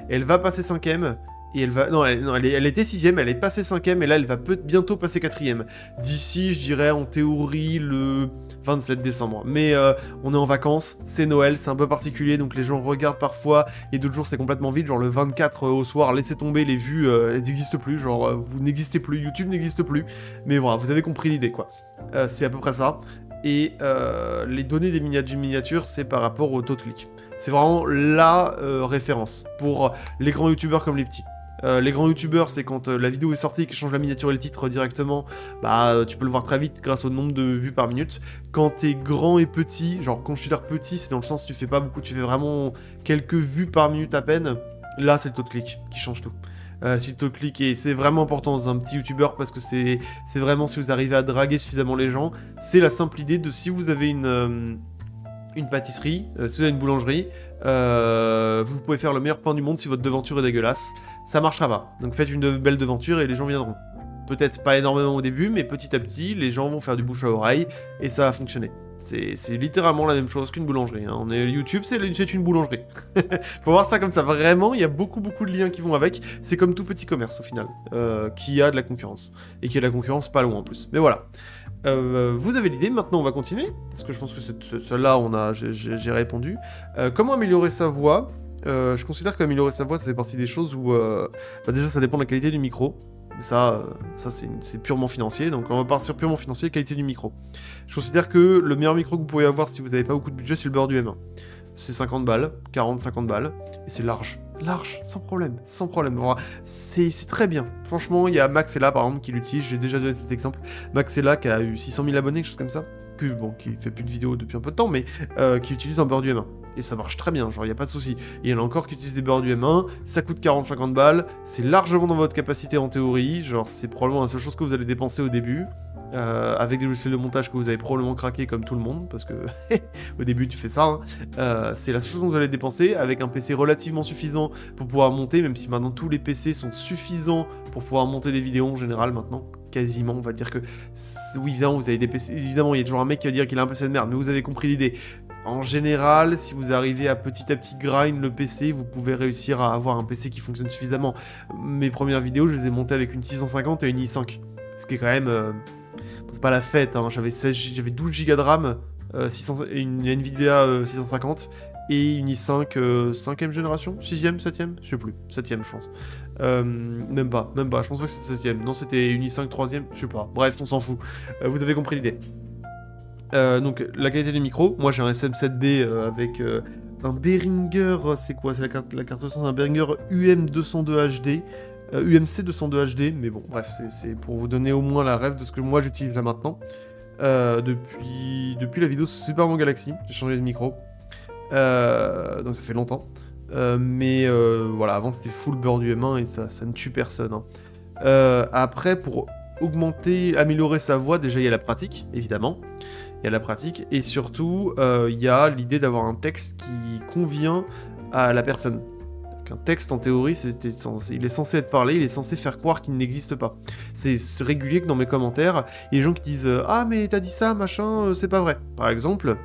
Elle va passer 5ème. Et elle va... Non, elle était 6ème, elle est passée 5ème. Et là, elle va bientôt passer 4ème. D'ici, je dirais, en théorie, le 27 décembre. Mais on est en vacances, c'est Noël, c'est un peu particulier. Donc les gens regardent parfois. Et d'autres jours, c'est complètement vide. Genre le 24 au soir, laissez tomber les vues. Elles n'existent plus. Genre, vous n'existez plus. YouTube n'existe plus. Mais voilà, vous avez compris l'idée, quoi. C'est à peu près ça. Et les données des miniatures, c'est par rapport au taux de clic. C'est vraiment la référence pour les grands youtubeurs comme les petits. Les grands youtubeurs, c'est quand la vidéo est sortie, qu'ils changent la miniature et le titre directement, bah tu peux le voir très vite grâce au nombre de vues par minute. Quand t'es grand et petit, genre quand je suis dire petit, c'est dans le sens tu fais pas beaucoup, tu fais vraiment quelques vues par minute à peine, là c'est le taux de clic qui change tout. Si le taux de clic, et c'est vraiment important dans un petit youtubeur parce que c'est vraiment si vous arrivez à draguer suffisamment les gens, c'est la simple idée de si vous avez une pâtisserie, si vous avez une boulangerie, vous pouvez faire le meilleur pain du monde si votre devanture est dégueulasse, ça marchera pas. Donc faites une belle devanture et les gens viendront. Peut-être pas énormément au début, mais petit à petit, les gens vont faire du bouche à oreille et ça va fonctionner. C'est littéralement la même chose qu'une boulangerie. Hein. YouTube, c'est une boulangerie. Faut voir ça comme ça. Vraiment, il y a beaucoup de liens qui vont avec. C'est comme tout petit commerce au final, qui a de la concurrence. Et qui a de la concurrence pas loin en plus. Mais voilà. Vous avez l'idée, maintenant on va continuer. Parce que je pense que celle-là, j'ai répondu. Comment améliorer sa voix ? Je considère qu'améliorer sa voix, ça fait partie des choses où... déjà, ça dépend de la qualité du micro. Ça c'est purement financier, donc on va partir purement financier, qualité du micro. Je considère que le meilleur micro que vous pouvez avoir si vous n'avez pas beaucoup de budget, c'est le Beur du M1. C'est 50 balles, 40-50 balles, et c'est large, sans problème. Voilà, c'est très bien. Franchement, il y a Maxella par exemple qui l'utilise, j'ai déjà donné cet exemple. Maxella qui a eu 600 000 abonnés, quelque chose comme ça, qui fait plus de vidéos depuis un peu de temps, mais qui utilise un Beur du M1. Et ça marche très bien, genre il n'y a pas de souci. Et il y en a encore qui utilisent des Beur du M1, ça coûte 40-50 balles, c'est largement dans votre capacité en théorie, genre c'est probablement la seule chose que vous allez dépenser au début, avec des logiciels de montage que vous avez probablement craqué comme tout le monde, parce que au début tu fais ça, hein. C'est la seule chose que vous allez dépenser, avec un PC relativement suffisant pour pouvoir monter, même si maintenant tous les PC sont suffisants pour pouvoir monter des vidéos en général maintenant. Quasiment, on va dire que... Oui, évidemment, vous avez des PC... Évidemment, il y a toujours un mec qui va dire qu'il a un PC de merde, mais vous avez compris l'idée. En général, si vous arrivez à petit grind le PC, vous pouvez réussir à avoir un PC qui fonctionne suffisamment. Mes premières vidéos, je les ai montées avec une 650 et une i5. Ce qui est quand même... c'est pas la fête, hein. J'avais 12 Go de RAM, une Nvidia 650, et une i5 5ème génération, 6ème, 7ème, je sais plus, 7ème je pense. Même pas, je pense pas que c'était 7ème. Non, c'était une i5 3ème, je sais pas. Bref, on s'en fout. Vous avez compris l'idée. Donc, la qualité du micro, moi j'ai un SM7B avec un Behringer, c'est quoi? C'est la carte son, c'est un Behringer UM202 HD, UMC 202 HD, mais bon, bref, c'est pour vous donner au moins la rêve de ce que moi j'utilise là maintenant. Depuis la vidéo Super Mario Galaxy, j'ai changé de micro, donc ça fait longtemps. Mais voilà, avant c'était full beurre du M1 et ça ne tue personne. Hein. Après, pour améliorer sa voix, déjà il y a la pratique, évidemment. Il y a la pratique, et surtout, il y a l'idée d'avoir un texte qui convient à la personne. Un texte, en théorie, il est censé être parlé, il est censé faire croire qu'il n'existe pas. C'est régulier que dans mes commentaires, il y a des gens qui disent « Ah, mais t'as dit ça, machin, c'est pas vrai. » Par exemple,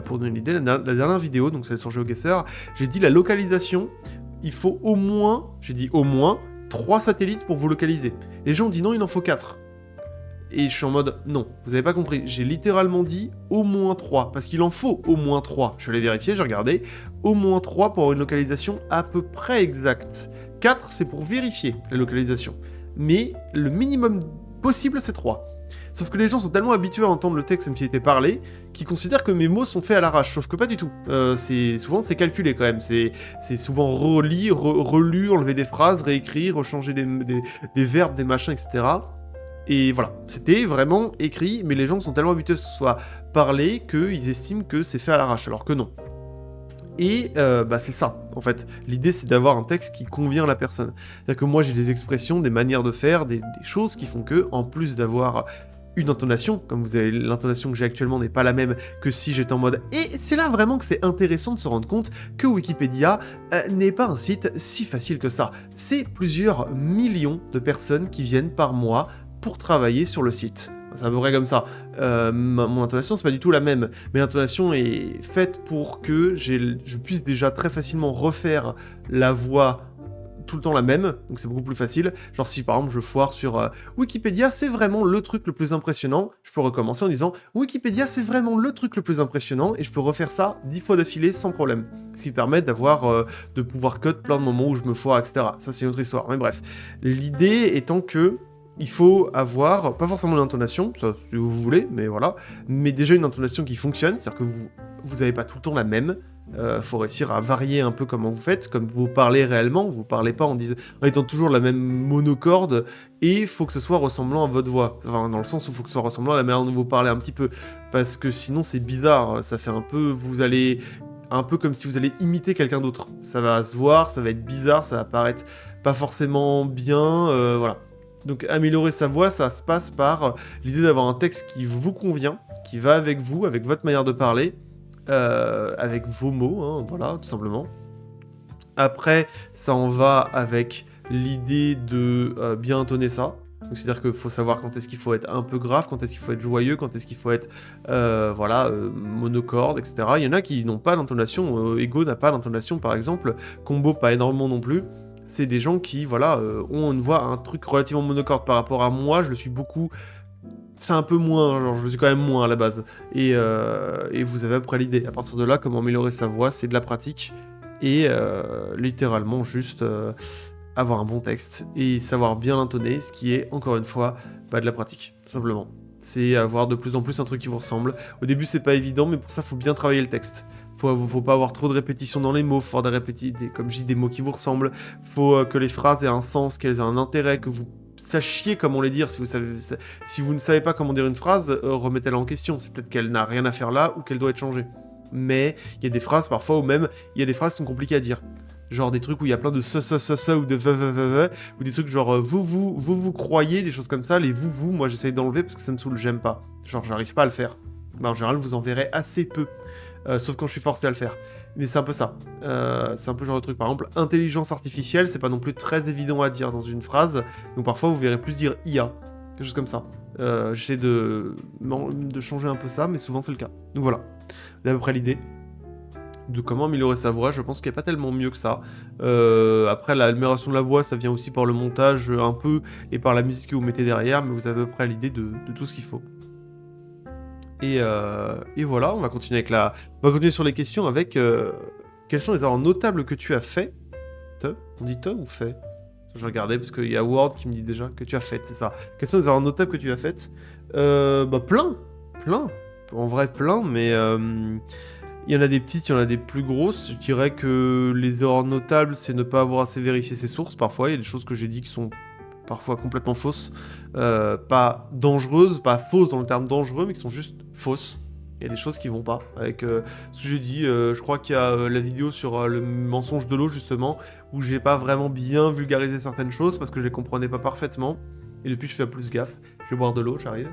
pour donner une idée, la dernière vidéo, donc celle sur GeoGuessr, j'ai dit la localisation, il faut au moins, 3 satellites pour vous localiser. Les gens ont dit non, il en faut 4. Et je suis en mode, non, vous avez pas compris, j'ai littéralement dit au moins 3, parce qu'il en faut au moins 3. Je l'ai vérifié, j'ai regardé, au moins 3 pour avoir une localisation à peu près exacte. 4, c'est pour vérifier la localisation. Mais le minimum possible, c'est 3. Sauf que les gens sont tellement habitués à entendre le texte comme s'il était parlé, qu'ils considèrent que mes mots sont faits à l'arrache, sauf que pas du tout. Souvent, c'est calculé quand même, c'est souvent relu, enlever des phrases, réécrire, rechanger des verbes, des machins, etc., et voilà, c'était vraiment écrit, mais les gens sont tellement habitués à ce que ce soit parlé qu'ils estiment que c'est fait à l'arrache, alors que non. Et c'est ça, en fait. L'idée, c'est d'avoir un texte qui convient à la personne. C'est-à-dire que moi, j'ai des expressions, des manières de faire, des choses qui font que, en plus d'avoir une intonation, comme vous avez l'intonation que j'ai actuellement n'est pas la même que si j'étais en mode... Et c'est là vraiment que c'est intéressant de se rendre compte que Wikipédia n'est pas un site si facile que ça. C'est plusieurs millions de personnes qui viennent par mois pour travailler sur le site. C'est à peu près comme ça. Mon intonation, c'est pas du tout la même. Mais l'intonation est faite pour que je puisse déjà très facilement refaire la voix tout le temps la même, donc c'est beaucoup plus facile. Genre si par exemple je foire sur Wikipédia, c'est vraiment le truc le plus impressionnant, je peux recommencer en disant Wikipédia, c'est vraiment le truc le plus impressionnant, et je peux refaire ça 10 fois d'affilée sans problème. Ce qui permet de pouvoir cut plein de moments où je me foire, etc. Ça c'est une autre histoire, mais bref. L'idée étant que il faut avoir, pas forcément l'intonation, ça si vous voulez, mais voilà, mais déjà une intonation qui fonctionne, c'est-à-dire que vous n'avez pas tout le temps la même. Faut réussir à varier un peu comment vous faites, comme vous parlez réellement, vous parlez pas en étant toujours la même monocorde, et il faut que ce soit ressemblant à votre voix. Enfin, dans le sens où il faut que ce soit ressemblant à la manière dont vous parlez un petit peu, parce que sinon c'est bizarre, ça fait un peu, vous allez, un peu comme si vous allez imiter quelqu'un d'autre. Ça va se voir, ça va être bizarre, ça va paraître pas forcément bien, voilà. Donc améliorer sa voix, ça se passe par l'idée d'avoir un texte qui vous convient, qui va avec vous, avec votre manière de parler, avec vos mots, hein, voilà, tout simplement. Après, ça en va avec l'idée de bien intoner ça. Donc, c'est-à-dire qu'il faut savoir quand est-ce qu'il faut être un peu grave, quand est-ce qu'il faut être joyeux, quand est-ce qu'il faut être monocorde, etc. Il y en a qui n'ont pas d'intonation, Ego n'a pas d'intonation par exemple, Combo pas énormément non plus. C'est des gens qui ont une voix, un truc relativement monocorde par rapport à moi, je le suis beaucoup... C'est un peu moins, genre je le suis quand même moins à la base. Et vous avez à peu près l'idée. À partir de là, comment améliorer sa voix, c'est de la pratique. Et littéralement juste avoir un bon texte et savoir bien l'intonner, ce qui est, encore une fois, de la pratique, simplement. C'est avoir de plus en plus un truc qui vous ressemble. Au début, c'est pas évident, mais pour ça, faut bien travailler le texte. Faut pas avoir trop de répétitions dans les mots, faut avoir comme je dis, des mots qui vous ressemblent. Faut que les phrases aient un sens, qu'elles aient un intérêt, que vous sachiez comment les dire. Si vous ne savez pas comment dire une phrase, remettez-la en question. C'est peut-être qu'elle n'a rien à faire là ou qu'elle doit être changée. Mais il y a des phrases parfois où même il y a des phrases qui sont compliquées à dire. Genre des trucs où il y a plein de ce ou de ve, ou des trucs genre vous croyez, des choses comme ça. Les vous, moi j'essaye d'enlever parce que ça me saoule, j'aime pas. Genre j'arrive pas à le faire. En général, vous en verrez assez peu. Sauf quand je suis forcé à le faire. Mais c'est un peu ça. C'est un peu genre de truc. Par exemple, intelligence artificielle, c'est pas non plus très évident à dire dans une phrase. Donc parfois, vous verrez plus dire IA. Quelque chose comme ça. J'essaie de changer un peu ça, mais souvent c'est le cas. Donc voilà. Vous avez à peu près l'idée de comment améliorer sa voix. Je pense qu'il n'y a pas tellement mieux que ça. Après, l'amélioration de la voix, ça vient aussi par le montage un peu et par la musique que vous mettez derrière, mais vous avez à peu près l'idée de tout ce qu'il faut. Et voilà, on va continuer sur les questions avec quels sont les erreurs notables que tu as fait. On dit ou fait? Je vais regarder parce qu'il y a Word qui me dit déjà que tu as fait, c'est ça. Quelles sont les erreurs notables que tu as faites? Plein. En vrai, plein, mais il y en a des petites, il y en a des plus grosses. Je dirais que les erreurs notables, c'est ne pas avoir assez vérifié ses sources. Parfois, il y a des choses que j'ai dit qui sont parfois complètement fausses. Pas dangereuses, pas fausses dans le terme dangereux, mais qui sont juste fausses. Il y a des choses qui vont pas. Avec ce que j'ai dit, je crois qu'il y a la vidéo sur le mensonge de l'eau, justement, où j'ai pas vraiment bien vulgarisé certaines choses parce que je les comprenais pas parfaitement. Et depuis, je fais plus gaffe. Je vais boire de l'eau, j'arrive.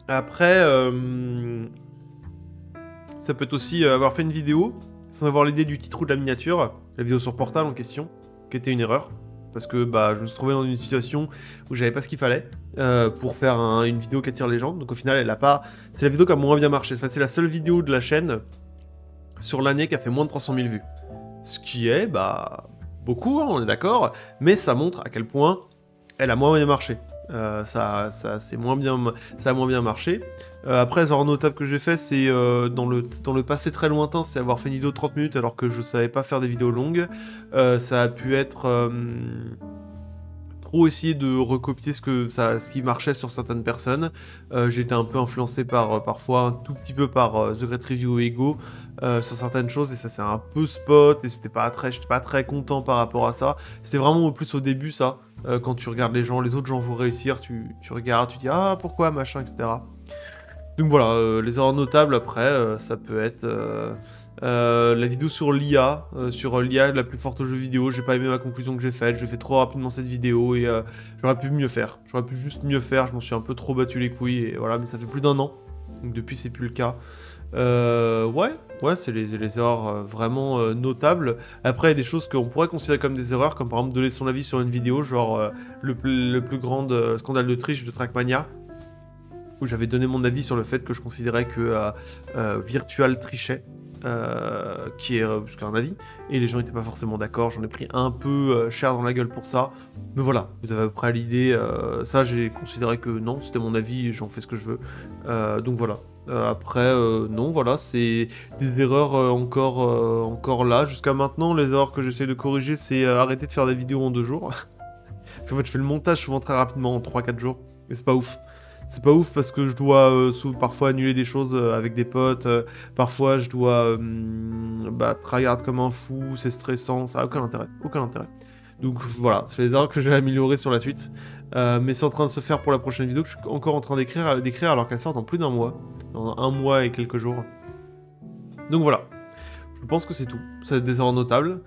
Après, ça peut être aussi avoir fait une vidéo sans avoir l'idée du titre ou de la miniature, la vidéo sur Portal en question, qui était une erreur, parce que je me suis trouvé dans une situation où j'avais pas ce qu'il fallait pour faire une vidéo qui attire les gens, donc au final elle a pas... C'est la vidéo qui a moins bien marché, enfin, c'est la seule vidéo de la chaîne sur l'année qui a fait moins de 300 000 vues. Ce qui est, beaucoup, hein, on est d'accord, mais ça montre à quel point elle a moins bien marché. Ça a moins bien marché. Après, les erreurs notables que j'ai fait, c'est dans le passé très lointain, c'est avoir fait une vidéo de 30 minutes alors que je savais pas faire des vidéos longues. Ça a pu être trop essayer de recopier ce qui marchait sur certaines personnes. J'étais un peu influencé parfois un tout petit peu par The Great Review Ego sur certaines choses, et ça c'est un peu spot, et j'étais pas très content par rapport à ça. C'était vraiment plus au début ça. Quand tu regardes les autres gens vont réussir, tu regardes, tu dis ah pourquoi machin, etc. Donc voilà, les erreurs notables après, ça peut être la vidéo sur l'IA, sur l'IA la plus forte aux jeux vidéo. J'ai pas aimé ma conclusion que j'ai faite, j'ai fait trop rapidement cette vidéo et j'aurais pu mieux faire. J'aurais pu juste mieux faire, je m'en suis un peu trop battu les couilles et voilà, mais ça fait plus d'1 an. Donc depuis, c'est plus le cas. Ouais, c'est les erreurs vraiment notables. Après, il y a des choses qu'on pourrait considérer comme des erreurs, comme par exemple donner son avis sur une vidéo, genre le plus grand scandale de triche de Trackmania, où j'avais donné mon avis sur le fait que je considérais que Virtual trichait, qui est juste un avis, et les gens n'étaient pas forcément d'accord, j'en ai pris un peu cher dans la gueule pour ça, mais voilà, vous avez à peu près l'idée, ça j'ai considéré que non, c'était mon avis, et j'en fais ce que je veux, donc voilà. Après, non, voilà, c'est des erreurs encore là. Jusqu'à maintenant, les erreurs que j'essaie de corriger, c'est arrêter de faire des vidéos en 2 jours. Parce qu'en fait, je fais le montage souvent très rapidement, en 3-4 jours, et c'est pas ouf. C'est pas ouf parce que je dois parfois annuler des choses avec des potes, parfois je dois tryhard comme un fou, c'est stressant, ça a aucun intérêt, aucun intérêt. Donc voilà, c'est les erreurs que je vais améliorer sur la suite. Mais c'est en train de se faire pour la prochaine vidéo que je suis encore en train d'écrire alors qu'elle sort dans plus d'1 mois. Dans 1 mois et quelques jours. Donc voilà. Je pense que c'est tout. C'est des erreurs notables.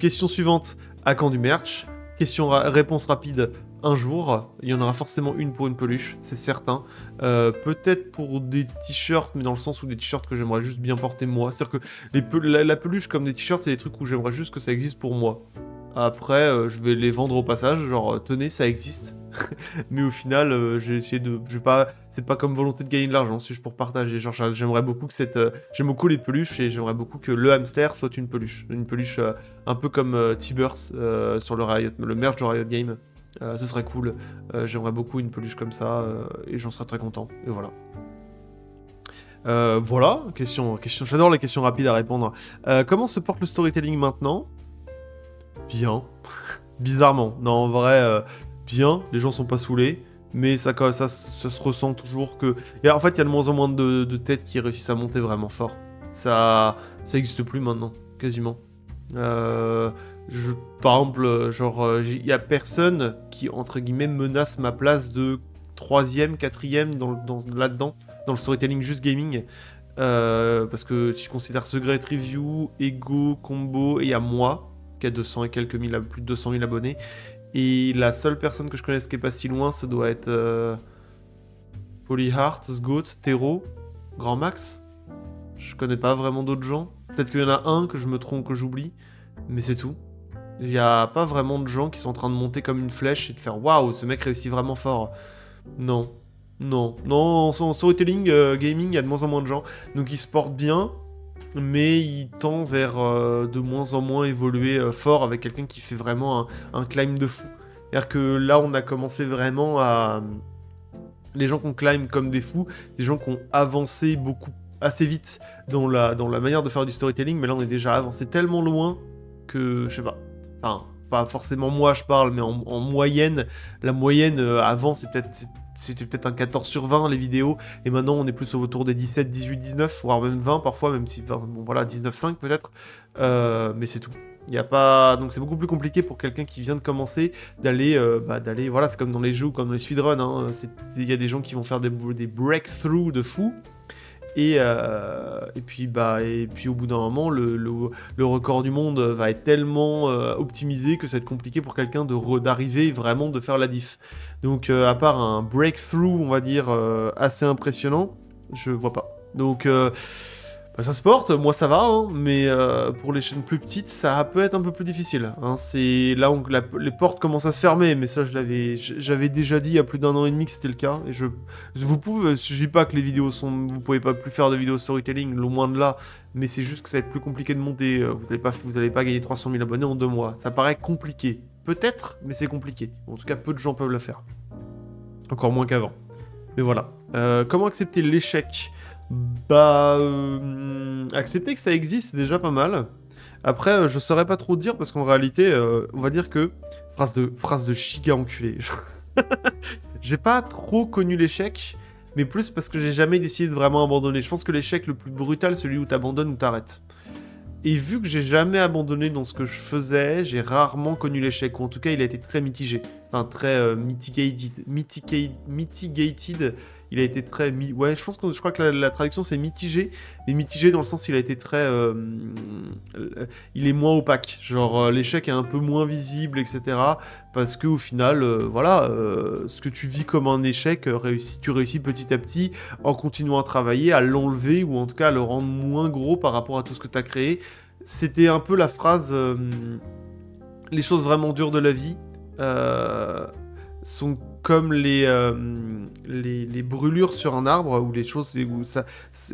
Question suivante. À quand du merch? Réponse rapide. Un jour. Il y en aura forcément une pour une peluche. C'est certain. Peut-être pour des t-shirts, mais dans le sens où des t-shirts que j'aimerais juste bien porter moi. C'est-à-dire que la peluche comme des t-shirts, c'est des trucs où j'aimerais juste que ça existe pour moi. Après, je vais les vendre au passage, genre tenez, ça existe. Mais au final, j'ai essayé de. C'est pas comme volonté de gagner de l'argent, c'est juste pour partager. Genre, j'aimerais beaucoup que j'aime beaucoup les peluches et j'aimerais beaucoup que le hamster soit une peluche. Une peluche un peu comme T-Burst sur le merch de Riot Games. Ce serait cool. J'aimerais beaucoup une peluche comme ça et j'en serais très content. Et voilà. Voilà, question. J'adore les questions rapides à répondre. Comment se porte le storytelling maintenant? Bien. Bizarrement. Non, en vrai, bien. Les gens sont pas saoulés. Mais ça se ressent toujours que... En fait, il y a de moins en moins de têtes qui réussissent à monter vraiment fort. Ça existe plus maintenant, quasiment. Par exemple, genre, il y a personne qui, entre guillemets, menace ma place de 3ème, 4ème là-dedans, dans le storytelling juste gaming. Parce que si je considère Secret Review, Ego, Combo, et il y a moi, qui a 200 et quelques mille, plus de 200 000 abonnés. Et la seule personne que je connaisse qui est pas si loin, ça doit être Polyheart, Sgoat, Tero, Grand Max. Je connais pas vraiment d'autres gens. Peut-être qu'il y en a un que je me trompe, que j'oublie, mais c'est tout. Il y a pas vraiment de gens qui sont en train de monter comme une flèche et de faire waouh, ce mec réussit vraiment fort. Non. En storytelling, gaming, il y a de moins en moins de gens. Donc il se porte bien, mais il tend vers de moins en moins évoluer fort avec quelqu'un qui fait vraiment un climb de fou. C'est-à-dire que là, on a commencé vraiment à... Les gens qu'on climb comme des fous, c'est des gens qui ont avancé assez vite dans la manière de faire du storytelling, mais là, on est déjà avancé tellement loin que, je sais pas, enfin, pas forcément moi, je parle, mais en moyenne, la moyenne avant, c'était peut-être un 14 sur 20 les vidéos, et maintenant on est plus autour des 17, 18, 19, voire même 20 parfois, même si, bon voilà, 19,5 peut-être, mais c'est tout. Il y a pas... Donc c'est beaucoup plus compliqué pour quelqu'un qui vient de commencer d'aller, voilà, c'est comme dans les jeux, comme dans les speedruns, hein, il y a des gens qui vont faire des breakthroughs de fou, et puis au bout d'un moment, le record du monde va être tellement optimisé que ça va être compliqué pour quelqu'un d'arriver vraiment de faire la diff. Donc à part un breakthrough, on va dire, assez impressionnant, je vois pas. Donc ça se porte, moi ça va, hein, mais pour les chaînes plus petites, ça peut être un peu plus difficile. Hein. C'est là où les portes commencent à se fermer, mais ça j'avais déjà dit il y a plus d'1 an et demi que c'était le cas. Et je dis pas que les vidéos vous pouvez pas plus faire de vidéos storytelling, loin de là, mais c'est juste que ça va être plus compliqué de monter. Vous allez pas gagner 300 000 abonnés en 2 mois. Ça paraît compliqué. Peut-être, mais c'est compliqué. En tout cas, peu de gens peuvent le faire. Encore moins qu'avant. Mais voilà. Comment accepter l'échec ? Accepter que ça existe, c'est déjà pas mal. Après, je saurais pas trop dire parce qu'en réalité, on va dire que phrase de chiga enculé. J'ai pas trop connu l'échec, mais plus parce que j'ai jamais décidé de vraiment abandonner. Je pense que l'échec le plus brutal, c'est celui où t'abandonnes ou t'arrêtes. Et vu que j'ai jamais abandonné dans ce que je faisais, j'ai rarement connu l'échec, ou en tout cas il a été très mitigé. Enfin très mitigated. il a été très... Ouais, je crois que la traduction, c'est mitigé. Mais mitigé dans le sens, il a été très... il est moins opaque. Genre, l'échec est un peu moins visible, etc. Parce qu'au final, voilà, ce que tu vis comme un échec, tu réussis petit à petit en continuant à travailler, à l'enlever, ou en tout cas à le rendre moins gros par rapport à tout ce que tu as créé. C'était un peu la phrase... les choses vraiment dures de la vie sont comme les brûlures sur un arbre, ou les choses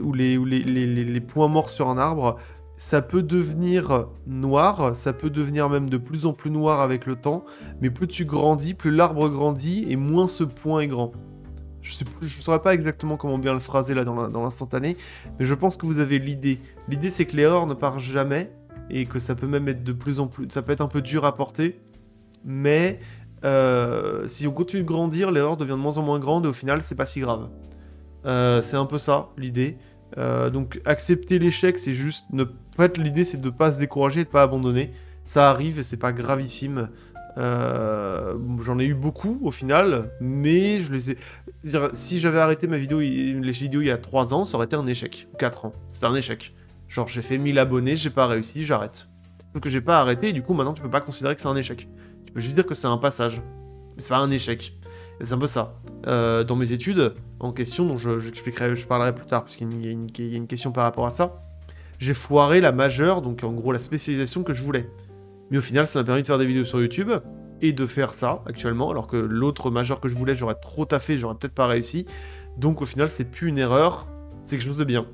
ou les points morts sur un arbre. Ça peut devenir noir, ça peut devenir même de plus en plus noir avec le temps, mais plus tu grandis, plus l'arbre grandit, et moins ce point est grand. Je ne saurais pas exactement comment bien le phraser là dans l'instantané, mais je pense que vous avez l'idée. L'idée, c'est que l'erreur ne part jamais, et que ça peut même être de plus en plus... Ça peut être un peu dur à porter, mais si on continue de grandir, l'erreur devient de moins en moins grande, et au final, c'est pas si grave. C'est un peu ça, l'idée. Donc, accepter l'échec, c'est juste... En fait, l'idée, c'est de ne pas se décourager et de ne pas abandonner. Ça arrive, et c'est pas gravissime. J'en ai eu beaucoup, au final, mais je les ai... Si j'avais arrêté les vidéos il y a 3 ans, ça aurait été un échec. 4 ans. C'était un échec. Genre, j'ai fait 1000 abonnés, j'ai pas réussi, j'arrête. Donc j'ai pas arrêté, et du coup, maintenant, tu peux pas considérer que c'est un échec. Tu peux juste dire que c'est un passage. Mais c'est pas un échec. Et c'est un peu ça. Dans mes études, en question, dont je parlerai plus tard, parce qu'il y a une question par rapport à ça, j'ai foiré la majeure, donc en gros la spécialisation que je voulais. Mais au final, ça m'a permis de faire des vidéos sur YouTube, et de faire ça, actuellement, alors que l'autre majeure que je voulais, j'aurais trop taffé, j'aurais peut-être pas réussi. Donc au final, c'est plus une erreur, c'est quelque chose de bien.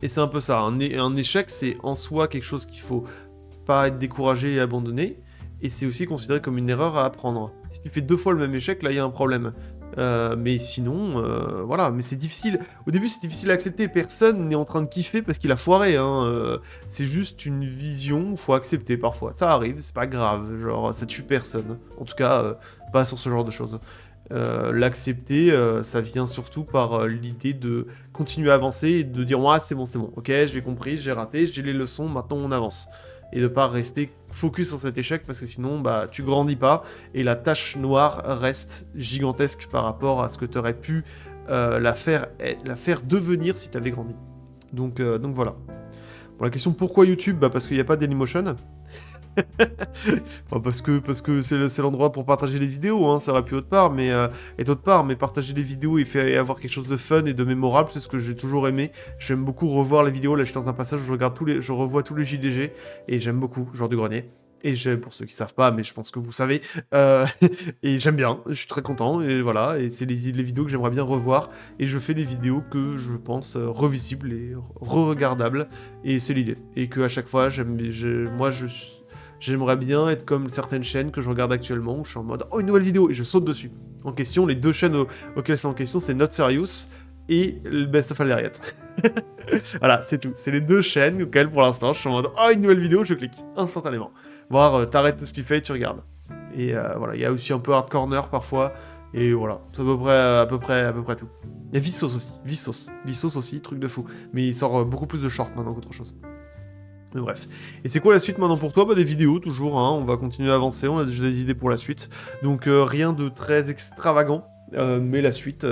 Et c'est un peu ça, un échec, c'est en soi quelque chose qu'il faut pas être découragé et abandonner, et c'est aussi considéré comme une erreur à apprendre. Si tu fais 2 fois le même échec, là, il y a un problème. Mais sinon, voilà, mais c'est difficile. Au début, c'est difficile à accepter, personne n'est en train de kiffer parce qu'il a foiré, hein. C'est juste une vision, faut accepter parfois. Ça arrive, c'est pas grave, genre, ça tue personne. En tout cas, pas sur ce genre de choses. L'accepter, ça vient surtout par l'idée de continuer à avancer et de dire ouais, c'est bon, ok, j'ai compris, j'ai raté, j'ai les leçons, maintenant on avance. Et de pas rester focus sur cet échec parce que sinon bah tu grandis pas et la tache noire reste gigantesque par rapport à ce que tu aurais pu la faire devenir si tu avais grandi. Donc voilà. Pour la question pourquoi YouTube, bah parce qu'il n'y a pas Dailymotion. Enfin, parce que c'est l'endroit pour partager les vidéos, hein, ça aurait pu et d'autre part, mais partager les vidéos et avoir quelque chose de fun et de mémorable, c'est ce que j'ai toujours aimé. J'aime beaucoup revoir les vidéos, là je suis dans un passage où je revois tous les JDG, et j'aime beaucoup, genre du grenier. Et pour ceux qui savent pas, mais je pense que vous savez, et j'aime bien, je suis très content, et voilà, et c'est les vidéos que j'aimerais bien revoir, et je fais des vidéos que je pense revisibles et re-regardables, et c'est l'idée. Et que à chaque fois, j'aimerais bien être comme certaines chaînes que je regarde actuellement, où je suis en mode « Oh, une nouvelle vidéo !» et je saute dessus. En question, les 2 chaînes auxquelles c'est en question, c'est Not Serious et le Best of Alderiet. Voilà, c'est tout. C'est les 2 chaînes auxquelles, pour l'instant, je suis en mode « Oh, une nouvelle vidéo !» je clique instantanément. Voir, t'arrêtes tout ce que tu fais et tu regardes. Et voilà, il y a aussi un peu Hard Corner parfois, et voilà, c'est à peu près tout. Il y a Vsauce aussi, Vsauce aussi, truc de fou. Mais il sort beaucoup plus de shorts maintenant qu'autre chose. Mais bref. Et c'est quoi la suite maintenant pour toi? Bah des vidéos toujours, hein. On va continuer à avancer, on a déjà des idées pour la suite. Donc rien de très extravagant, mais la suite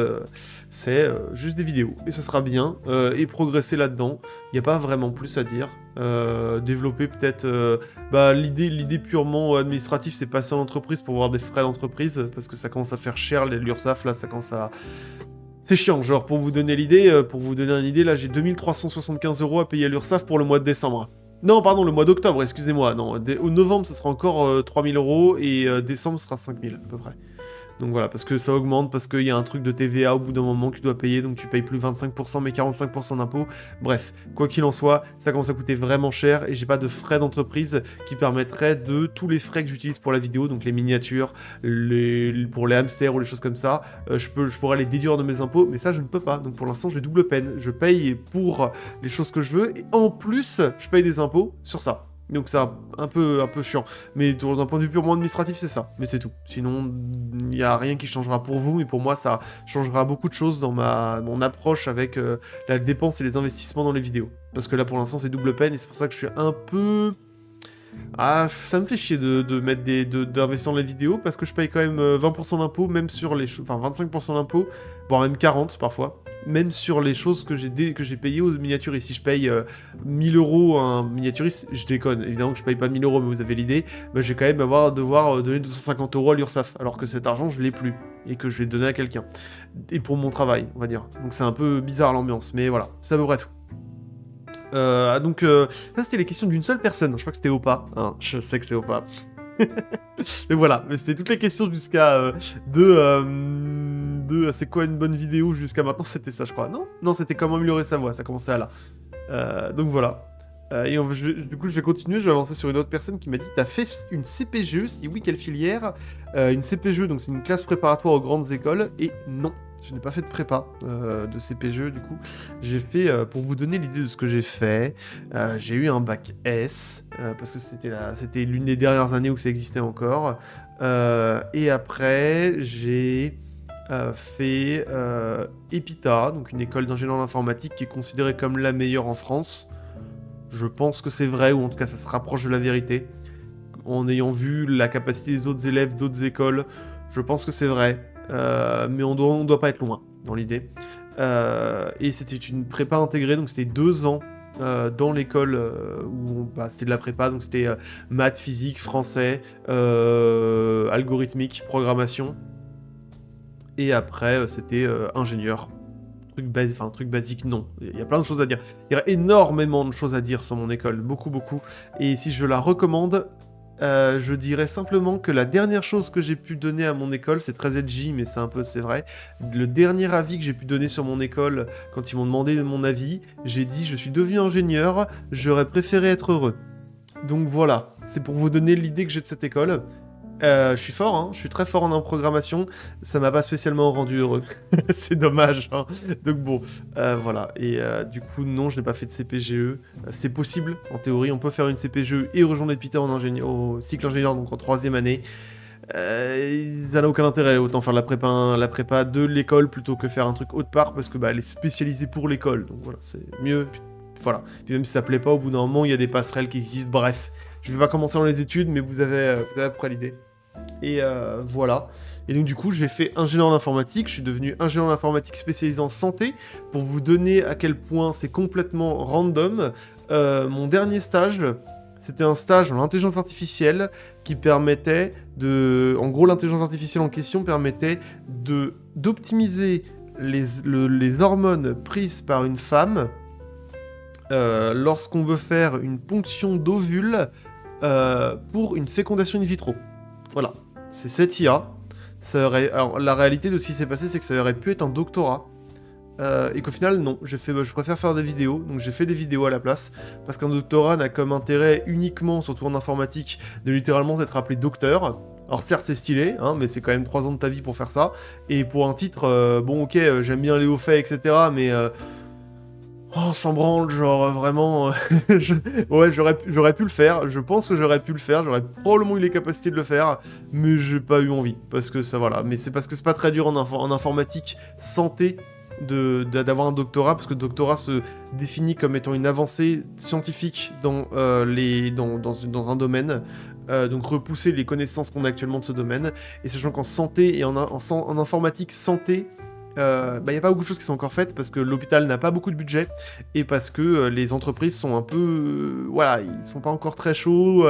c'est juste des vidéos. Et ça sera bien, et progresser là-dedans. Il n'y a pas vraiment plus à dire. Développer peut-être... l'idée purement administrative, c'est passer en entreprise pour avoir des frais d'entreprise, parce que ça commence à faire cher, l'URSSAF, là ça commence à... C'est chiant, genre pour vous donner une idée, là j'ai 2375 € à payer à l'URSSAF pour le mois de décembre. Non, pardon, le mois d'octobre, excusez-moi. Non, au novembre, ça sera encore 3000 €, et décembre, ce sera 5000 à peu près. Donc voilà, parce que ça augmente, parce qu'il y a un truc de TVA au bout d'un moment que tu dois payer, donc tu payes plus 25%, mais 45% d'impôts. Bref, quoi qu'il en soit, ça commence à coûter vraiment cher, et j'ai pas de frais d'entreprise qui permettraient de tous les frais que j'utilise pour la vidéo, donc les miniatures, pour les hamsters ou les choses comme ça, je pourrais les déduire de mes impôts, mais ça je ne peux pas. Donc pour l'instant, j'ai double peine. Je paye pour les choses que je veux, et en plus, je paye des impôts sur ça. Donc c'est un peu chiant. Mais d'un point de vue purement administratif, c'est ça. Mais c'est tout. Sinon, il n'y a rien qui changera pour vous. Mais pour moi, ça changera beaucoup de choses dans mon approche avec la dépense et les investissements dans les vidéos. Parce que là, pour l'instant, c'est double peine. Et c'est pour ça que je suis un peu Ah, ça me fait chier de mettre d'investir dans les vidéos parce que je paye quand même 20% d'impôts, même sur les choses, enfin 25% d'impôts, voire même 40 parfois, même sur les choses que j'ai payées aux miniaturistes. Si je paye 1000 euros à un miniaturiste, je déconne, évidemment que je paye pas 1000 euros, mais vous avez l'idée, bah, je vais quand même devoir donner 250 euros à l'URSSAF, alors que cet argent je l'ai plus et que je l'ai donné à quelqu'un. Et pour mon travail, on va dire. Donc c'est un peu bizarre l'ambiance, mais voilà, c'est à peu près tout. Donc, ça c'était les questions d'une seule personne. Je crois que c'était Opa. Hein, je sais que c'est Opa. Mais voilà, mais c'était toutes les questions jusqu'à c'est quoi une bonne vidéo jusqu'à maintenant, c'était ça, je crois. Non, c'était comment améliorer sa voix. Ça commençait à là. Donc voilà. Du coup, je vais continuer. Je vais avancer sur une autre personne qui m'a dit t'as fait une CPGE. Si oui, quelle filière? Une CPGE, donc c'est une classe préparatoire aux grandes écoles. Et non. Je n'ai pas fait de prépa de CPGE, du coup. J'ai fait, pour vous donner l'idée de ce que j'ai fait, j'ai eu un bac S, parce que c'était l'une des dernières années où ça existait encore. Et après, j'ai fait EPITA, donc une école d'ingénieur en informatique qui est considérée comme la meilleure en France. Je pense que c'est vrai, ou en tout cas ça se rapproche de la vérité. En ayant vu la capacité des autres élèves d'autres écoles, je pense que c'est vrai. Mais on doit pas être loin dans l'idée. Et c'était une prépa intégrée, donc c'était 2 ans dans l'école c'était de la prépa, donc c'était maths, physique, français, algorithmique, programmation. Et après, c'était ingénieur. Truc basique, non. Il y a plein de choses à dire. Il y a énormément de choses à dire sur mon école, beaucoup. Et si je la recommande, je dirais simplement que la dernière chose que j'ai pu donner à mon école, c'est très edgy, mais c'est vrai. Le dernier avis que j'ai pu donner sur mon école, quand ils m'ont demandé mon avis, j'ai dit je suis devenu ingénieur, j'aurais préféré être heureux. Donc voilà, c'est pour vous donner l'idée que j'ai de cette école. Je suis fort, hein, je suis très fort en programmation, ça m'a pas spécialement rendu heureux. C'est dommage, hein. Donc bon, voilà. Et du coup, non, je n'ai pas fait de CPGE. C'est possible, en théorie, on peut faire une CPGE et rejoindre l'EPITA au cycle ingénieur, donc en 3e année. Ça n'a aucun intérêt, autant faire la prépa de l'école plutôt que faire un truc autre part, parce que elle est spécialisée pour l'école, donc voilà, c'est mieux. Voilà. Puis même si ça plaît pas, au bout d'un moment, il y a des passerelles qui existent, bref. Je vais pas commencer dans les études, mais vous avez à peu près l'idée. Et voilà. Et donc du coup, j'ai fait ingénieur en informatique. Je suis devenu ingénieur en informatique spécialisé en santé. Pour vous donner à quel point c'est complètement random, mon dernier stage, c'était un stage en intelligence artificielle qui permettait de... En gros, l'intelligence artificielle en question permettait d'optimiser les hormones prises par une femme lorsqu'on veut faire une ponction d'ovule pour une fécondation in vitro. Voilà, c'est cette IA. Alors, la réalité de ce qui s'est passé, c'est que ça aurait pu être un doctorat. Et qu'au final, non. Je préfère faire des vidéos. Donc j'ai fait des vidéos à la place. Parce qu'un doctorat n'a comme intérêt uniquement, surtout en informatique, de littéralement être appelé docteur. Alors certes, c'est stylé, hein, mais c'est quand même 3 ans de ta vie pour faire ça. Et pour un titre, bon ok, j'aime bien les hauts faits, etc. Mais... on s'en branle, genre vraiment... Ouais, j'aurais pu le faire, je pense que j'aurais pu le faire, j'aurais probablement eu les capacités de le faire, mais j'ai pas eu envie, parce que ça, voilà. Mais c'est parce que c'est pas très dur en informatique santé d'avoir un doctorat, parce que le doctorat se définit comme étant une avancée scientifique dans un domaine, donc repousser les connaissances qu'on a actuellement de ce domaine, et sachant qu'en santé et en informatique santé, y a pas beaucoup de choses qui sont encore faites parce que l'hôpital n'a pas beaucoup de budget et parce que les entreprises sont un peu... voilà, ils sont pas encore très chauds,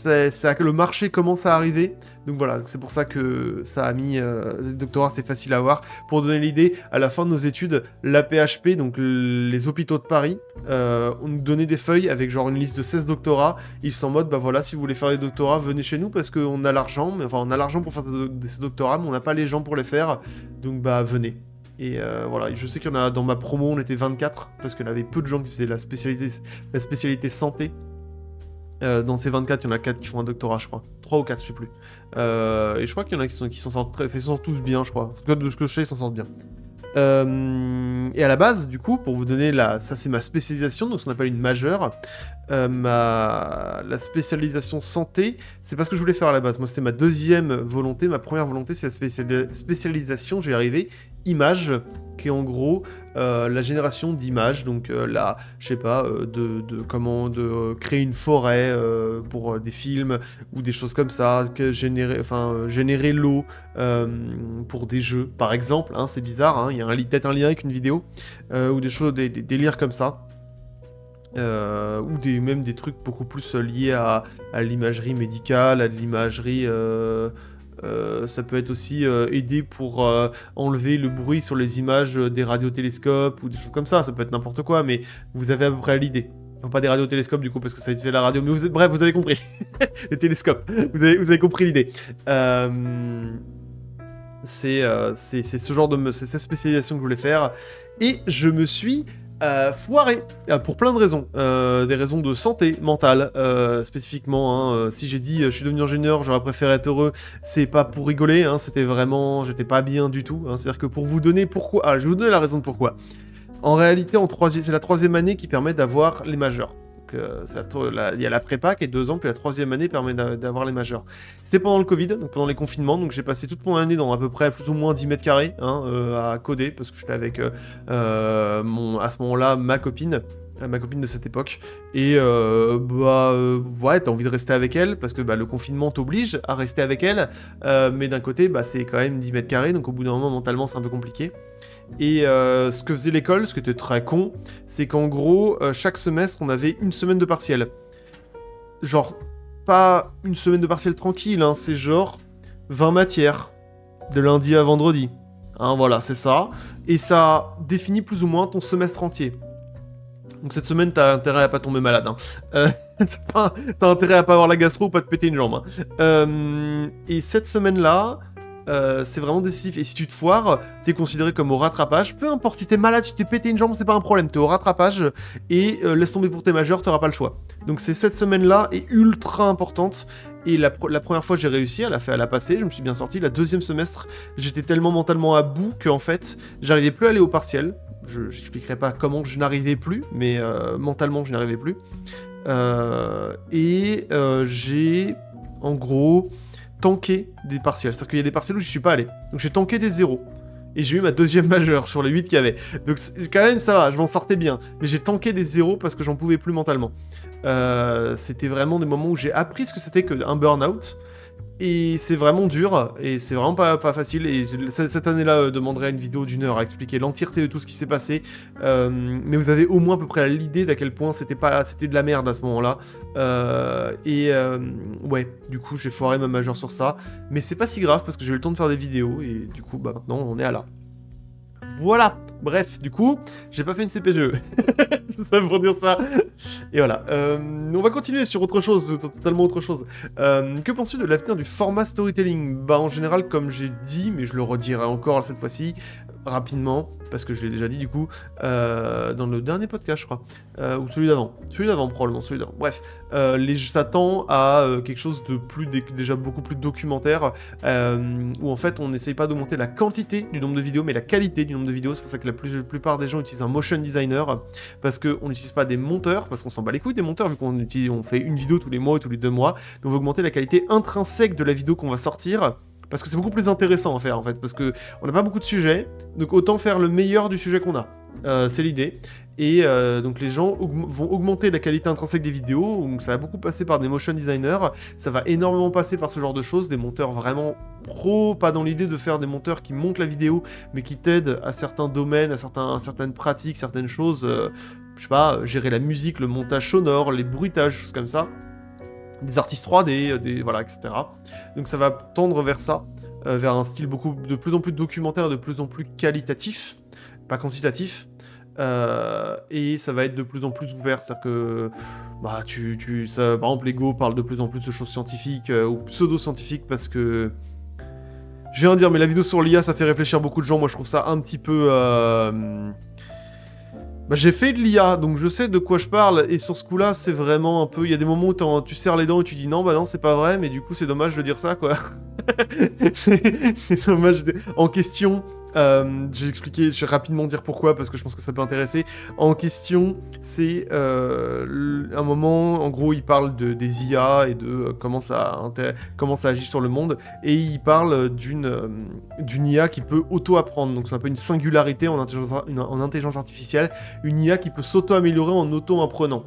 le marché commence à arriver, donc voilà, c'est pour ça que ça a mis... le doctorat, c'est facile à avoir. Pour donner l'idée, à la fin de nos études, l'AP-HP, donc les hôpitaux de Paris, on nous donnait des feuilles avec genre une liste de 16 doctorats, ils sont en mode, voilà, si vous voulez faire des doctorats, venez chez nous parce qu'on a l'argent, on a l'argent pour faire ces doctorats, mais on n'a pas les gens pour les faire, donc venez. Et voilà, je sais qu'il y en a dans ma promo, on était 24, parce qu'il y avait peu de gens qui faisaient la spécialité santé. Dans ces 24, il y en a 4 qui font un doctorat, je crois. 3 ou 4, je sais plus. Et je crois qu'il y en a qui s'en sortent tous bien, je crois. En tout cas, de ce que je sais, ils s'en sortent bien. Et à la base, du coup, pour vous donner ça c'est ma spécialisation, donc ce qu'on appelle une majeure. La spécialisation santé, c'est pas ce que je voulais faire à la base. Moi, c'était ma deuxième volonté. Ma première volonté, c'est la spécialisation, j'y arrivé, image, qui est en gros la génération d'images, donc là, je sais pas, de créer une forêt pour des films ou des choses comme ça, générer l'eau pour des jeux, par exemple, hein, c'est bizarre, hein, il y a peut-être un lien avec une vidéo, ou des choses, des délires comme ça. Ou même des trucs beaucoup plus liés à l'imagerie médicale, à de l'imagerie... ça peut être aussi aider pour enlever le bruit sur les images des radiotélescopes ou des choses comme ça peut être n'importe quoi, mais vous avez à peu près l'idée. Enfin, pas des radiotélescopes du coup, parce que ça fait la radio, mais bref, vous avez compris. Les télescopes, vous avez compris l'idée. C'est ce genre c'est cette spécialisation que je voulais faire, et je me suis foiré pour plein de raisons, des raisons de santé mentale spécifiquement, hein. Si j'ai dit je suis devenu ingénieur, j'aurais préféré être heureux, c'est pas pour rigoler, hein, c'était vraiment, j'étais pas bien du tout, hein. C'est-à-dire que pour vous donner pourquoi, je vais vous donner la raison de pourquoi. En réalité, c'est la 3e année qui permet d'avoir les majeurs. Il y a la prépa qui est 2 ans, puis la 3e année permet d'avoir les majeurs. C'était pendant le Covid, donc pendant les confinements, donc j'ai passé toute mon année dans à peu près plus ou moins 10 mètres carrés, hein, à coder, parce que j'étais avec à ce moment-là ma copine de cette époque, et ouais, t'as envie de rester avec elle, parce que le confinement t'oblige à rester avec elle, mais d'un côté, c'est quand même 10 mètres carrés, donc au bout d'un moment, mentalement, c'est un peu compliqué. Et ce que faisait l'école, ce qui était très con, c'est qu'en gros, chaque semestre, on avait une semaine de partiel. Genre, pas une semaine de partiel tranquille, hein, c'est genre 20 matières, de lundi à vendredi. Hein, voilà, c'est ça. Et ça définit plus ou moins ton semestre entier. Donc cette semaine, t'as intérêt à pas tomber malade. Hein. T'as intérêt à pas avoir la gastro ou pas te péter une jambe. Hein. Et cette semaine-là... c'est vraiment décisif, et si tu te foires, t'es considéré comme au rattrapage, peu importe si t'es malade, si tu t'es pété une jambe, c'est pas un problème, t'es au rattrapage, et laisse tomber pour tes majeurs, t'auras pas le choix. Donc cette semaine-là est ultra importante, et la première fois j'ai réussi, elle a passé, je me suis bien sorti. La 2e semestre, j'étais tellement mentalement à bout qu'en fait, j'arrivais plus à aller au partiel. J'expliquerai pas comment je n'arrivais plus, mais mentalement je n'arrivais plus. J'ai, en gros... tanké des partiels, c'est-à-dire qu'il y a des partiels où je suis pas allé, donc j'ai tanké des 0, et j'ai eu ma 2e majeure sur les 8 qu'il y avait, donc quand même ça va, je m'en sortais bien, mais j'ai tanké des 0 parce que j'en pouvais plus mentalement. C'était vraiment des moments où j'ai appris ce que c'était qu'un burn-out, et c'est vraiment dur, et c'est vraiment pas facile, et cette année-là demanderait une vidéo d'1 heure à expliquer l'entièreté de tout ce qui s'est passé, mais vous avez au moins à peu près l'idée d'à quel point c'était de la merde à ce moment-là, ouais, du coup j'ai foiré ma majeure sur ça, mais c'est pas si grave parce que j'ai eu le temps de faire des vidéos, et du coup maintenant on est à là. Voilà. Bref, du coup, j'ai pas fait une CPGE. C'est ça pour dire ça. Et voilà. On va continuer sur autre chose, totalement autre chose. Que penses-tu de l'avenir du format storytelling ? En général, comme j'ai dit, mais je le redirai encore cette fois-ci, rapidement, parce que je l'ai déjà dit du coup, dans le dernier podcast, je crois. Ou celui d'avant. Celui d'avant, probablement, celui d'avant. Bref, s'attend à quelque chose de déjà beaucoup plus documentaire, où en fait, on n'essaye pas d'augmenter la quantité du nombre de vidéos, mais la qualité du nombre de vidéos. C'est pour ça que la plupart des gens utilisent un motion designer, parce qu'on n'utilise pas des monteurs, parce qu'on s'en bat les couilles des monteurs, vu on fait une vidéo tous les mois ou tous les 2 mois, mais on veut augmenter la qualité intrinsèque de la vidéo qu'on va sortir, parce que c'est beaucoup plus intéressant à faire en fait, parce que on n'a pas beaucoup de sujets, donc autant faire le meilleur du sujet qu'on a. C'est l'idée. Et donc les gens vont augmenter la qualité intrinsèque des vidéos, donc ça va beaucoup passer par des motion designers, ça va énormément passer par ce genre de choses, des monteurs vraiment pro, pas dans l'idée de faire des monteurs qui montent la vidéo, mais qui t'aident à certains domaines, à certaines pratiques, certaines choses, je sais pas, gérer la musique, le montage sonore, les bruitages, choses comme ça, des artistes 3D, voilà, etc. Donc ça va tendre vers ça, vers un style de plus en plus documentaire, de plus en plus qualitatif, pas quantitatif. Et ça va être de plus en plus ouvert, c'est-à-dire que par exemple Lego parle de plus en plus de choses scientifiques ou pseudo-scientifiques, parce que je viens de dire, mais la vidéo sur l'IA ça fait réfléchir beaucoup de gens. Moi je trouve ça un petit peu j'ai fait de l'IA, donc je sais de quoi je parle, et sur ce coup-là, c'est vraiment un peu... Il y a des moments où tu serres les dents et tu dis non, c'est pas vrai, mais du coup, c'est dommage de dire ça, quoi. c'est dommage. En question, J'ai expliqué, je vais rapidement dire pourquoi, parce que je pense que ça peut intéresser. En question, c'est un moment, en gros, il parle des IA et de comment ça agit sur le monde, et il parle d'une IA qui peut auto-apprendre, donc c'est un peu une singularité en intelligence artificielle, une IA qui peut s'auto-améliorer en auto-apprenant.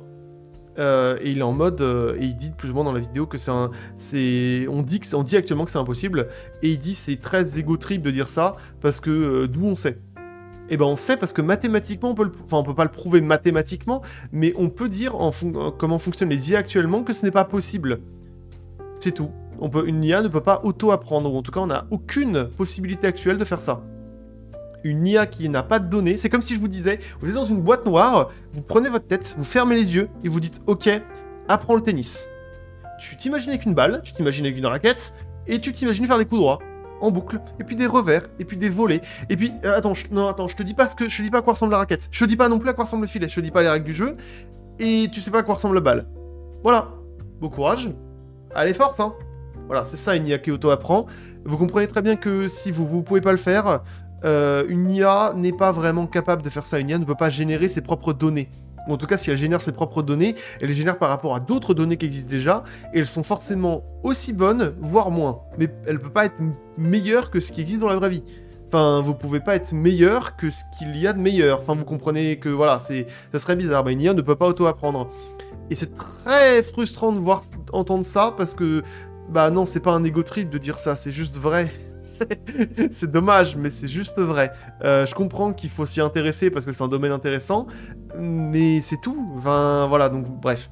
Et il est en mode, et il dit plus ou moins dans la vidéo que on dit actuellement que c'est impossible, et il dit c'est très égo-trip de dire ça, parce que d'où on sait. Et ben on sait parce que mathématiquement, on peut pas le prouver mathématiquement, mais on peut dire comment fonctionnent les IA actuellement que ce n'est pas possible. C'est tout. Une IA ne peut pas auto-apprendre, ou en tout cas on n'a aucune possibilité actuelle de faire ça. Une IA qui n'a pas de données, c'est comme si je vous disais, vous êtes dans une boîte noire, vous prenez votre tête, vous fermez les yeux, et vous dites, ok, apprends le tennis. Tu t'imagines avec une balle, tu t'imagines avec une raquette, et tu t'imagines faire des coups droits, en boucle, et puis des revers, et puis des volets, et puis, attends, je te dis pas je te dis pas à quoi ressemble la raquette, je te dis pas non plus à quoi ressemble le filet, je te dis pas les règles du jeu, et tu sais pas à quoi ressemble la balle. Voilà. Bon courage, allez force, hein. Voilà, c'est ça une IA qui auto-apprend. Vous comprenez très bien que si vous pouvez pas le faire, une IA n'est pas vraiment capable de faire ça. Une IA ne peut pas générer ses propres données. Ou en tout cas, si elle génère ses propres données, elle les génère par rapport à d'autres données qui existent déjà, et elles sont forcément aussi bonnes, voire moins. Mais elle ne peut pas être meilleure que ce qui existe dans la vraie vie. Enfin, vous pouvez pas être meilleur que ce qu'il y a de meilleur. Enfin, vous comprenez que, voilà, ça serait bizarre. Une IA ne peut pas auto-apprendre. Et c'est très frustrant de entendre ça, parce que, bah non, c'est pas un ego trip de dire ça, c'est juste vrai. C'est dommage, mais c'est juste vrai. Je comprends qu'il faut s'y intéresser parce que c'est un domaine intéressant, mais c'est tout. Enfin, voilà, donc bref.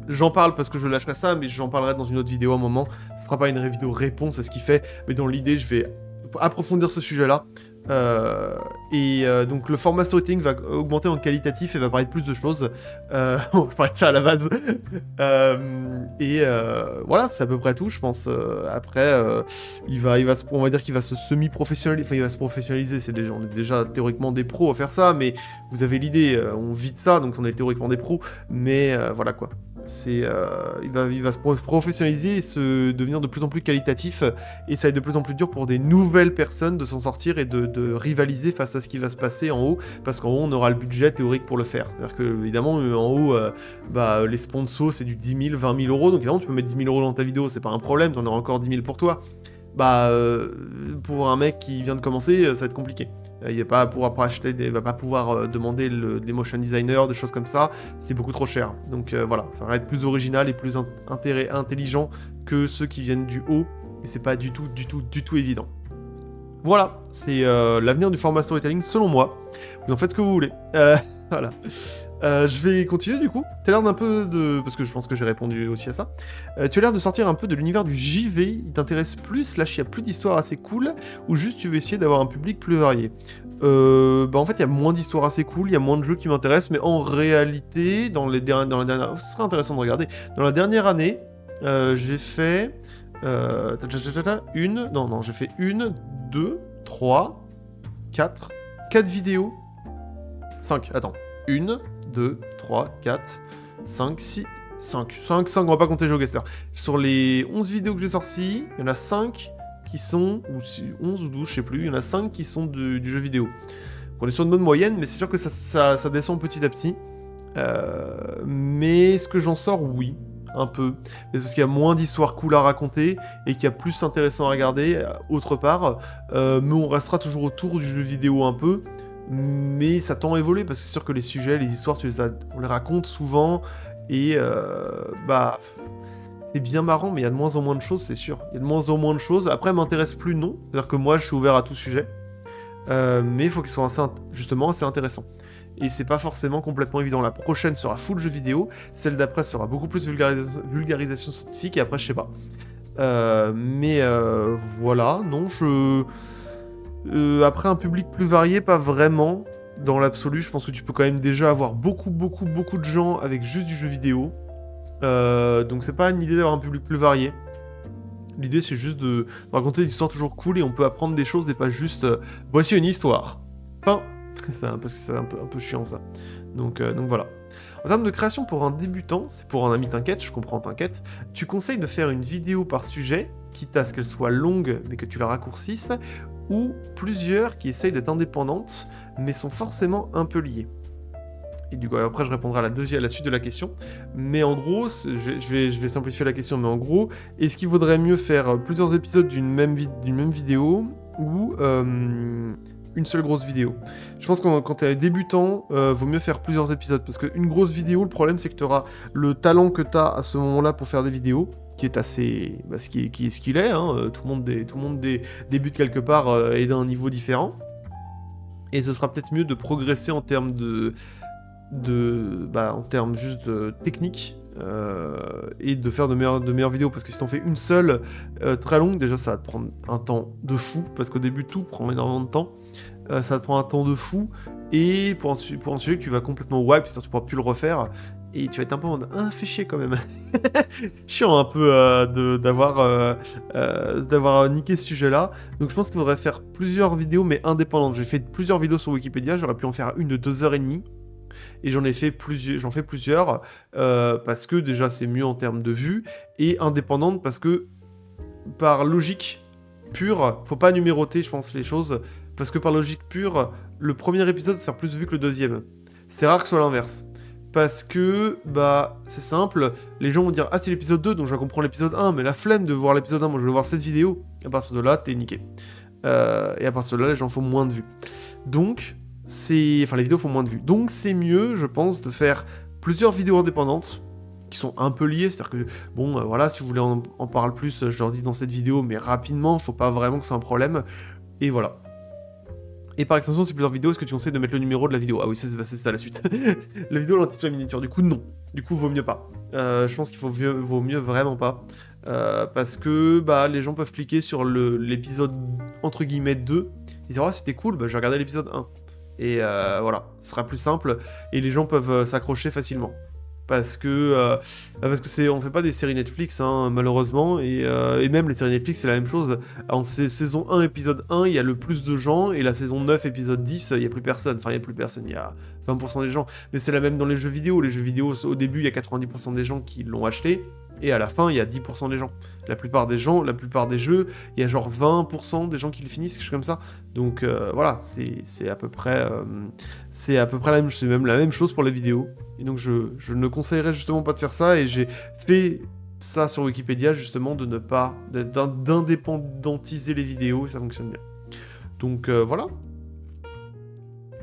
J'en parle parce que je lâcherai ça, mais j'en parlerai dans une autre vidéo à un moment. Ce sera pas une vidéo réponse à ce qu'il fait, mais dans l'idée, je vais approfondir ce sujet-là. Donc le format storytelling va augmenter en qualitatif et va parler de plus de choses. Bon, je parlais de ça à la base. Voilà, c'est à peu près tout, je pense. Après, on va dire qu'il va se semi-professionnaliser. Enfin, il va se professionnaliser. On est déjà théoriquement des pros à faire ça, mais vous avez l'idée. On vit de ça, donc on est théoriquement des pros. Mais voilà quoi. Il va se professionnaliser et devenir de plus en plus qualitatif, et ça va être de plus en plus dur pour des nouvelles personnes de s'en sortir et de rivaliser face à ce qui va se passer en haut, parce qu'en haut on aura le budget théorique pour le faire. C'est-à-dire que évidemment en haut les sponsors c'est du 10 000, 20 000 euros, donc évidemment tu peux mettre 10 000 euros dans ta vidéo, c'est pas un problème, t'en auras encore 10 000 pour toi. Pour un mec qui vient de commencer, ça va être compliqué. Il va pas pouvoir demander des motion designers, des choses comme ça, c'est beaucoup trop cher. Donc voilà, ça va être plus original et plus intelligent que ceux qui viennent du haut, et c'est pas du tout évident. Voilà, c'est l'avenir du format storytelling selon moi. Vous en faites ce que vous voulez. Voilà. Je vais continuer du coup. Tu as l'air d'un peu de... Parce que je pense que j'ai répondu aussi à ça. Tu as l'air de sortir un peu de l'univers du JV. Il t'intéresse plus, là, il y a plus d'histoires assez cool, ou juste tu veux essayer d'avoir un public plus varié. En fait, il y a moins d'histoires assez cool, il y a moins de jeux qui m'intéressent, mais en réalité, dans la dernière... ce serait intéressant de regarder. Dans la dernière année, j'ai fait... j'ai fait 1, 2, 3, 4 vidéos. 5, attends. 1, 2, 3, 4, 5, 6, 5, on va pas compter GeoGuessr. Sur les 11 vidéos que j'ai sorties, il y en a 5 qui sont, ou 11 ou 12, je sais plus, il y en a 5 qui sont du jeu vidéo. On est sur une bonne moyenne, mais c'est sûr que ça descend petit à petit. Mais est-ce que j'en sors? Oui, un peu. Mais parce qu'il y a moins d'histoires cool à raconter, et qu'il y a plus intéressant à regarder, autre part. Mais on restera toujours autour du jeu vidéo un peu. Mais ça tend à évoluer, parce que c'est sûr que les sujets, les histoires, on les raconte souvent, et c'est bien marrant, mais il y a de moins en moins de choses, c'est sûr. Il y a de moins en moins de choses. Après, elle m'intéresse plus, non. C'est-à-dire que moi, je suis ouvert à tout sujet. Mais il faut qu'ils soient assez intéressants. Et c'est pas forcément complètement évident. La prochaine sera full jeu vidéo, celle d'après sera beaucoup plus vulgarisation scientifique, et après, je sais pas. Voilà, non, après un public plus varié, pas vraiment. Dans l'absolu, je pense que tu peux quand même déjà avoir beaucoup de gens avec juste du jeu vidéo. Donc c'est pas une idée d'avoir un public plus varié. L'idée c'est juste de raconter des histoires toujours cool, et on peut apprendre des choses et pas juste voici une histoire. Enfin, parce que c'est un peu chiant ça. Donc voilà. En termes de création pour un débutant, c'est pour un ami, t'inquiète, je comprends, t'inquiète. Tu conseilles de faire une vidéo par sujet, quitte à ce qu'elle soit longue mais que tu la raccourcisses, ou plusieurs qui essayent d'être indépendantes, mais sont forcément un peu liées. Et du coup, après, je répondrai à la suite de la question. Mais en gros, je vais simplifier la question, mais en gros, est-ce qu'il vaudrait mieux faire plusieurs épisodes d'une même vidéo ou une seule grosse vidéo? Je pense que quand t'es débutant, vaut mieux faire plusieurs épisodes, parce qu'une grosse vidéo, le problème, c'est que t'auras le talent que t'as à ce moment-là pour faire des vidéos, qui est assez... ce qu'il est, hein. Tout le monde débute quelque part et d'un niveau différent. Et ce sera peut-être mieux de progresser en termes en termes juste techniques et de faire de meilleures vidéos, parce que si t'en fais une seule très longue, déjà ça va te prendre un temps de fou, parce qu'au début tout prend énormément de temps, ça va te prendre un temps de fou, et pour un sujet que tu vas complètement wipe, c'est-à-dire que tu pourras plus le refaire, et tu vas être un peu en mode fais chier quand même. Chiant un peu d'avoir niqué ce sujet-là. Donc je pense qu'il faudrait faire plusieurs vidéos, mais indépendantes. J'ai fait plusieurs vidéos sur Wikipédia, j'aurais pu en faire une de 2h30. Et j'en fais plusieurs parce que déjà c'est mieux en termes de vues, et indépendante parce que par logique pure, faut pas numéroter je pense les choses, parce que par logique pure, le premier épisode sert plus de vues que le deuxième. C'est rare que ce soit l'inverse. Parce que, c'est simple, les gens vont dire « Ah, c'est l'épisode 2, donc je comprends l'épisode 1, mais la flemme de voir l'épisode 1, moi je veux voir cette vidéo. » À partir de là, t'es niqué. Et à partir de là, les gens font moins de vues. Donc, les vidéos font moins de vues. Donc c'est mieux, je pense, de faire plusieurs vidéos indépendantes qui sont un peu liées. C'est-à-dire que, voilà, si vous voulez en parler plus, je leur dis dans cette vidéo, mais rapidement, faut pas vraiment que ce soit un problème. Et voilà. Et par extension, c'est plusieurs vidéos, est-ce que tu conseilles de mettre le numéro de la vidéo? Ah oui, c'est ça la suite. La vidéo, l'intitulé la miniature, du coup, non. Du coup, vaut mieux pas. Je pense qu'il vaut mieux vraiment pas. Parce que les gens peuvent cliquer sur l'épisode entre guillemets 2 et dire « Ah, c'était cool, j'ai regardé l'épisode 1 ». Et voilà, ce sera plus simple et les gens peuvent s'accrocher facilement. Parce que on fait pas des séries Netflix, hein, malheureusement, et même les séries Netflix, c'est la même chose. En saison 1, épisode 1, il y a le plus de gens, et la saison 9, épisode 10, il y a plus personne. Enfin, il y a plus personne, il y a 20% des gens. Mais c'est la même dans les jeux vidéo. Les jeux vidéo, au début, il y a 90% des gens qui l'ont acheté, et à la fin, il y a 10% des gens. La plupart des jeux, il y a genre 20% des gens qui le finissent, quelque chose comme ça. Donc voilà, c'est à peu près la même chose, c'est même la même chose pour les vidéos. Et donc je ne conseillerais justement pas de faire ça, et j'ai fait ça sur Wikipédia justement d'indépendantiser les vidéos, et ça fonctionne bien. Donc voilà.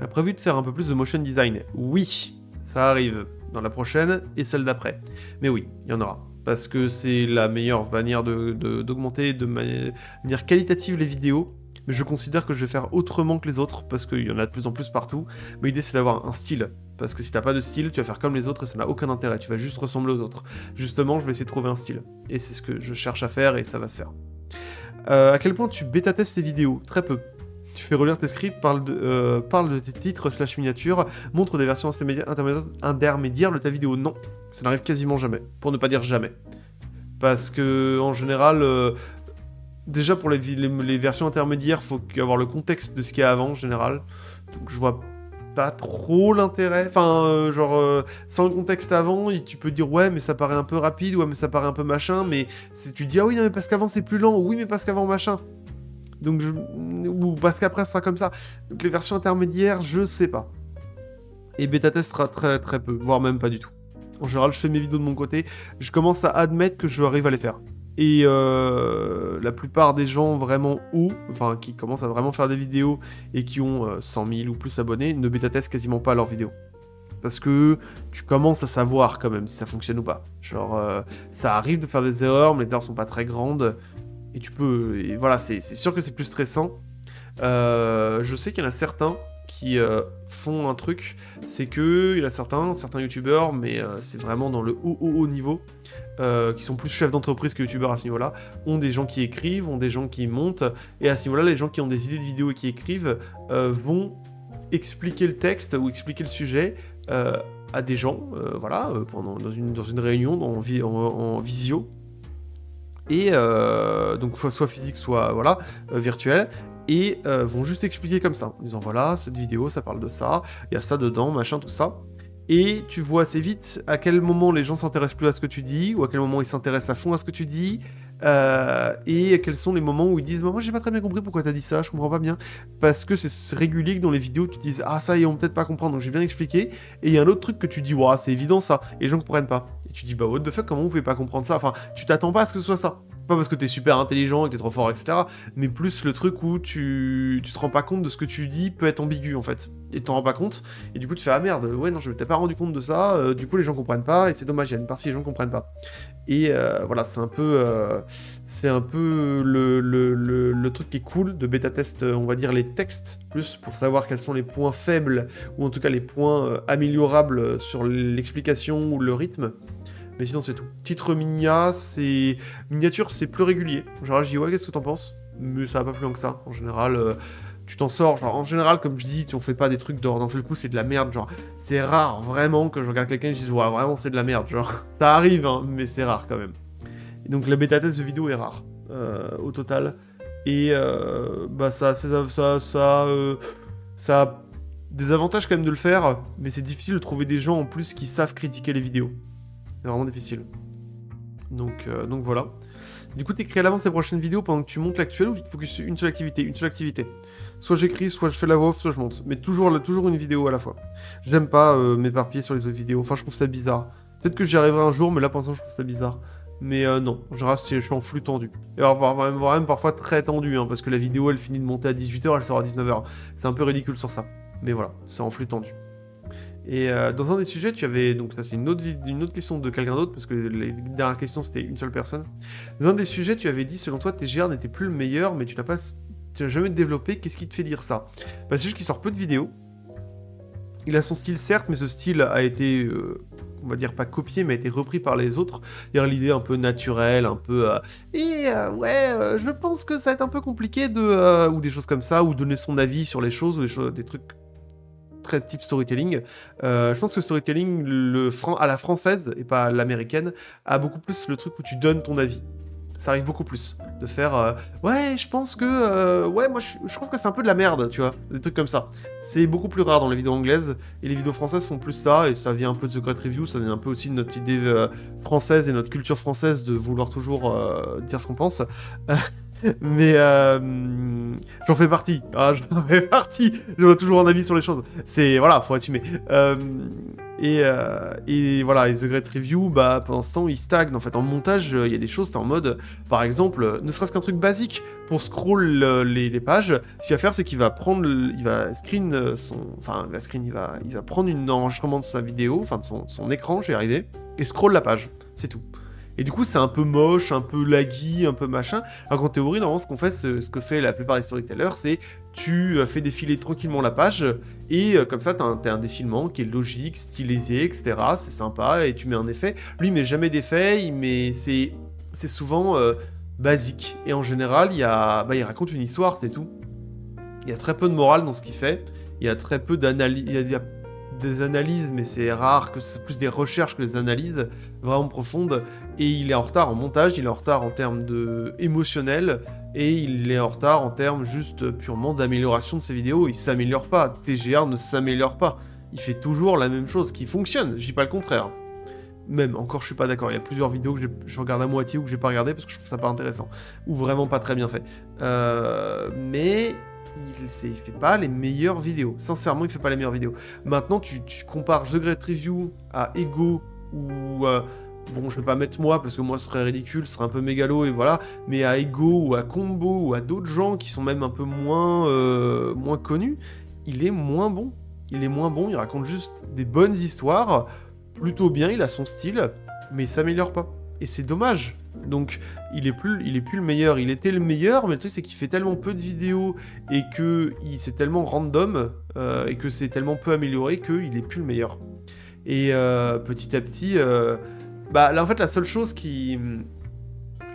On a prévu de faire un peu plus de motion design. Oui, ça arrive dans la prochaine et celle d'après. Mais oui, il y en aura. Parce que c'est la meilleure manière d'augmenter de manière qualitative les vidéos. Mais je considère que je vais faire autrement que les autres, parce qu'il y en a de plus en plus partout. Mais l'idée, c'est d'avoir un style. Parce que si t'as pas de style, tu vas faire comme les autres et ça n'a aucun intérêt. Tu vas juste ressembler aux autres. Justement, je vais essayer de trouver un style. Et c'est ce que je cherche à faire et ça va se faire. À quel point tu bêta-testes tes vidéos? Très peu. Tu fais relire tes scripts, parle de tes titres / miniatures, montre des versions intermédiaires de ta vidéo. Non, ça n'arrive quasiment jamais, pour ne pas dire jamais. Parce que, en général, déjà pour les versions intermédiaires, faut avoir le contexte de ce qu'il y a avant, en général. Donc je vois pas trop l'intérêt. Enfin, sans le contexte avant, tu peux dire ouais, mais ça paraît un peu rapide, ouais, mais ça paraît un peu machin, mais tu dis ah oui, non, mais parce qu'avant c'est plus lent, oui, mais parce qu'avant machin. Donc ou parce qu'après ce sera comme ça. Donc les versions intermédiaires, je sais pas. Et bêta test sera très très peu, voire même pas du tout. En général, je fais mes vidéos de mon côté, je commence à admettre que je arrive à les faire. Et la plupart des gens vraiment hauts, enfin qui commencent à vraiment faire des vidéos et qui ont 100 000 ou plus abonnés, ne bêta testent quasiment pas leurs vidéos. Parce que tu commences à savoir quand même si ça fonctionne ou pas. Ça arrive de faire des erreurs, mais les erreurs sont pas très grandes. Et tu peux... Et voilà, c'est sûr que c'est plus stressant. Je sais qu'il y en a certains qui font un truc, c'est que il y en a certains youtubeurs, mais c'est vraiment dans le haut niveau, qui sont plus chefs d'entreprise que youtubeurs à ce niveau-là, ont des gens qui écrivent, ont des gens qui montent, et à ce niveau-là, les gens qui ont des idées de vidéos et qui écrivent vont expliquer le texte ou expliquer le sujet à des gens, dans une réunion en visio. Et donc soit physique, soit virtuel, et vont juste expliquer comme ça, en disant voilà, cette vidéo, ça parle de ça, il y a ça dedans, machin, tout ça. Et tu vois assez vite à quel moment les gens s'intéressent plus à ce que tu dis, ou à quel moment ils s'intéressent à fond à ce que tu dis, et quels sont les moments où ils disent bah, moi j'ai pas très bien compris pourquoi t'as dit ça, je comprends pas bien, parce que c'est régulier que dans les vidéos tu dises ah ça ils vont peut-être pas comprendre donc j'ai bien expliqué, et il y a un autre truc que tu dis ouah c'est évident ça, et les gens comprennent pas, et tu dis bah what the fuck comment vous pouvez pas comprendre ça, enfin tu t'attends pas à ce que ce soit ça. Pas parce que t'es super intelligent et que t'es trop fort, etc. Mais plus le truc où tu te rends pas compte de ce que tu dis peut être ambigu en fait. Et tu t'en rends pas compte. Et du coup tu fais ah merde, ouais non je m'étais pas rendu compte de ça. Du coup les gens comprennent pas et c'est dommage, il y a une partie les gens comprennent pas. Et voilà, c'est un peu le truc qui est cool de bêta test, on va dire les textes, plus pour savoir quels sont les points faibles, ou en tout cas les points améliorables sur l'explication ou le rythme. Mais sinon c'est tout. Titre miniature, c'est plus régulier. Genre je dis ouais qu'est-ce que t'en penses? Mais ça va pas plus loin que ça. En général, tu t'en sors. Genre en général comme je dis, on fait pas des trucs d'un seul coup, c'est de la merde. Genre c'est rare vraiment que je regarde quelqu'un et je dise ouais vraiment c'est de la merde. Genre ça arrive hein, mais c'est rare quand même. Et donc la bêta test de vidéo est rare au total. Et bah ça a des avantages quand même de le faire, mais c'est difficile de trouver des gens en plus qui savent critiquer les vidéos. C'est vraiment difficile. Donc voilà. Du coup, t'écris à l'avance les prochaines vidéos pendant que tu montes l'actuel ou tu te focuses sur une seule activité? Une seule activité. Soit j'écris, soit je fais la voix off, soit je monte. Mais toujours une vidéo à la fois. J'aime pas m'éparpiller sur les autres vidéos. Enfin, je trouve ça bizarre. Peut-être que j'y arriverai un jour, mais là, pour l'instant, je trouve ça bizarre. Mais non, je suis en flux tendu. Et alors, même parfois très tendu, hein, parce que la vidéo, elle finit de monter à 18h, elle sort à 19h. C'est un peu ridicule sur ça. Mais voilà, c'est en flux tendu. Et dans un des sujets, tu avais... Donc ça, c'est une autre question de quelqu'un d'autre, parce que les dernières questions, c'était une seule personne. Dans un des sujets, tu avais dit, selon toi, TGR n'était plus le meilleur, mais tu n'as jamais développé. Qu'est-ce qui te fait dire ça? Bah, c'est juste qu'il sort peu de vidéos. Il a son style, certes, mais ce style a été... on va dire pas copié, mais a été repris par les autres. Il y a l'idée un peu naturelle, un peu... je pense que ça va être un peu compliqué de... ou des choses comme ça, ou donner son avis sur les choses, ou des trucs... très type storytelling. Je pense que storytelling, à la française et pas à l'américaine, a beaucoup plus le truc où tu donnes ton avis. Ça arrive beaucoup plus de faire ouais, je pense que ouais, moi je trouve que c'est un peu de la merde, tu vois, des trucs comme ça. C'est beaucoup plus rare dans les vidéos anglaises et les vidéos françaises font plus ça et ça vient un peu de The Great Review, ça vient un peu aussi de notre idée française et notre culture française de vouloir toujours dire ce qu'on pense. Mais j'en fais partie. J'en fais partie. J'aurai toujours un avis sur les choses. C'est voilà, faut assumer. Et voilà, et The Great Review, bah pendant ce temps, il stagne. En fait, en montage, il y a des choses. T'es en mode, par exemple, ne serait-ce qu'un truc basique pour scroll les pages. Ce qu'il va faire, c'est qu'il va prendre, il va screen il va prendre un enregistrement de sa vidéo, enfin de son écran, j'y arrivé, et scroll la page. C'est tout. Et du coup, c'est un peu moche, un peu laggy, un peu machin. Alors qu'en théorie, normalement, ce que fait la plupart des storytellers, c'est tu fais défiler tranquillement la page, et comme ça, t'as un défilement qui est logique, stylisé, etc. C'est sympa, et tu mets un effet. Lui, il met jamais d'effet, c'est souvent basique. Et en général, il raconte une histoire, c'est tout. Il y a très peu de morale dans ce qu'il fait. Il y a très peu d'analyse. Il y a des analyses, mais c'est rare, que c'est plus des recherches que des analyses vraiment profondes. Et il est en retard en montage, il est en retard en termes émotionnel, et il est en retard en termes juste purement d'amélioration de ses vidéos. Il s'améliore pas, TGR ne s'améliore pas. Il fait toujours la même chose qui fonctionne, je dis pas le contraire. Même, encore je suis pas d'accord, il y a plusieurs vidéos que je regarde à moitié ou que j'ai pas regardé parce que je trouve ça pas intéressant. Ou vraiment pas très bien fait. Mais... il fait pas les meilleures vidéos. Sincèrement, il fait pas les meilleures vidéos. Maintenant, tu compares The Great Review à Ego ou... bon, je vais pas mettre moi, parce que moi, ce serait ridicule, ce serait un peu mégalo, et voilà. Mais à Ego ou à Combo ou à d'autres gens qui sont même un peu moins connus, il est moins bon. Il est moins bon, il raconte juste des bonnes histoires, plutôt bien, il a son style, mais il s'améliore pas. Et c'est dommage. Donc, il est plus le meilleur. Il était le meilleur, mais le truc, c'est qu'il fait tellement peu de vidéos et que c'est tellement random et que c'est tellement peu amélioré qu'il est plus le meilleur. Et petit à petit, là, en fait, la seule chose qui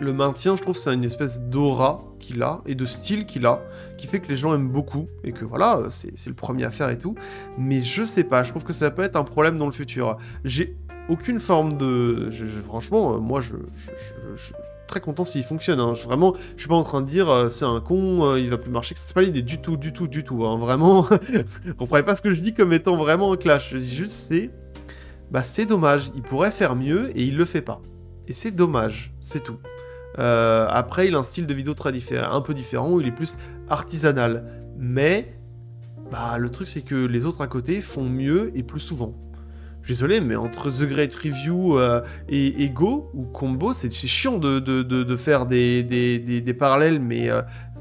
le maintient, je trouve, c'est une espèce d'aura qu'il a et de style qu'il a, qui fait que les gens aiment beaucoup et que voilà, c'est le premier à faire et tout. Mais je sais pas, je trouve que ça peut être un problème dans le futur. J'ai aucune forme de... franchement, moi, je suis très content s'il fonctionne. Hein. Vraiment, je suis pas en train de dire c'est un con, il va plus marcher. C'est pas l'idée du tout. Hein. Vraiment, comprenez pas ce que je dis comme étant vraiment un clash. Je dis juste, c'est dommage. Il pourrait faire mieux et il le fait pas. Et c'est dommage, c'est tout. Après, il a un style de vidéo un peu différent, où il est plus artisanal. Mais, bah, le truc, c'est que les autres à côté font mieux et plus souvent. Je suis désolé, mais entre The Great Review et Go, ou Combo, c'est chiant de faire des parallèles, mais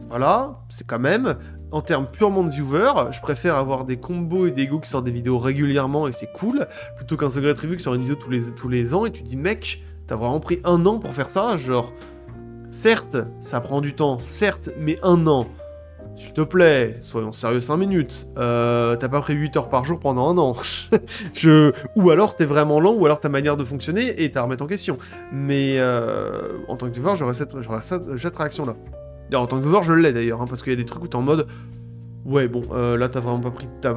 voilà, c'est quand même... En termes purement de viewers, je préfère avoir des combos et des go qui sortent des vidéos régulièrement et c'est cool, plutôt qu'un The Great Review qui sort une vidéo tous les ans et tu te dis, mec, t'as vraiment pris 1 an pour faire ça, genre... Certes, ça prend du temps, certes, mais 1 an. S'il te plaît, soyons sérieux 5 minutes. T'as pas pris 8 heures par jour pendant 1 an. Ou alors t'es vraiment lent, ou alors ta manière de fonctionner est à remettre en question. Mais en tant que viewer, j'aurais cette réaction-là. En tant que viewer, je l'ai d'ailleurs, hein, parce qu'il y a des trucs où t'es en mode... Ouais, bon, là t'as vraiment pas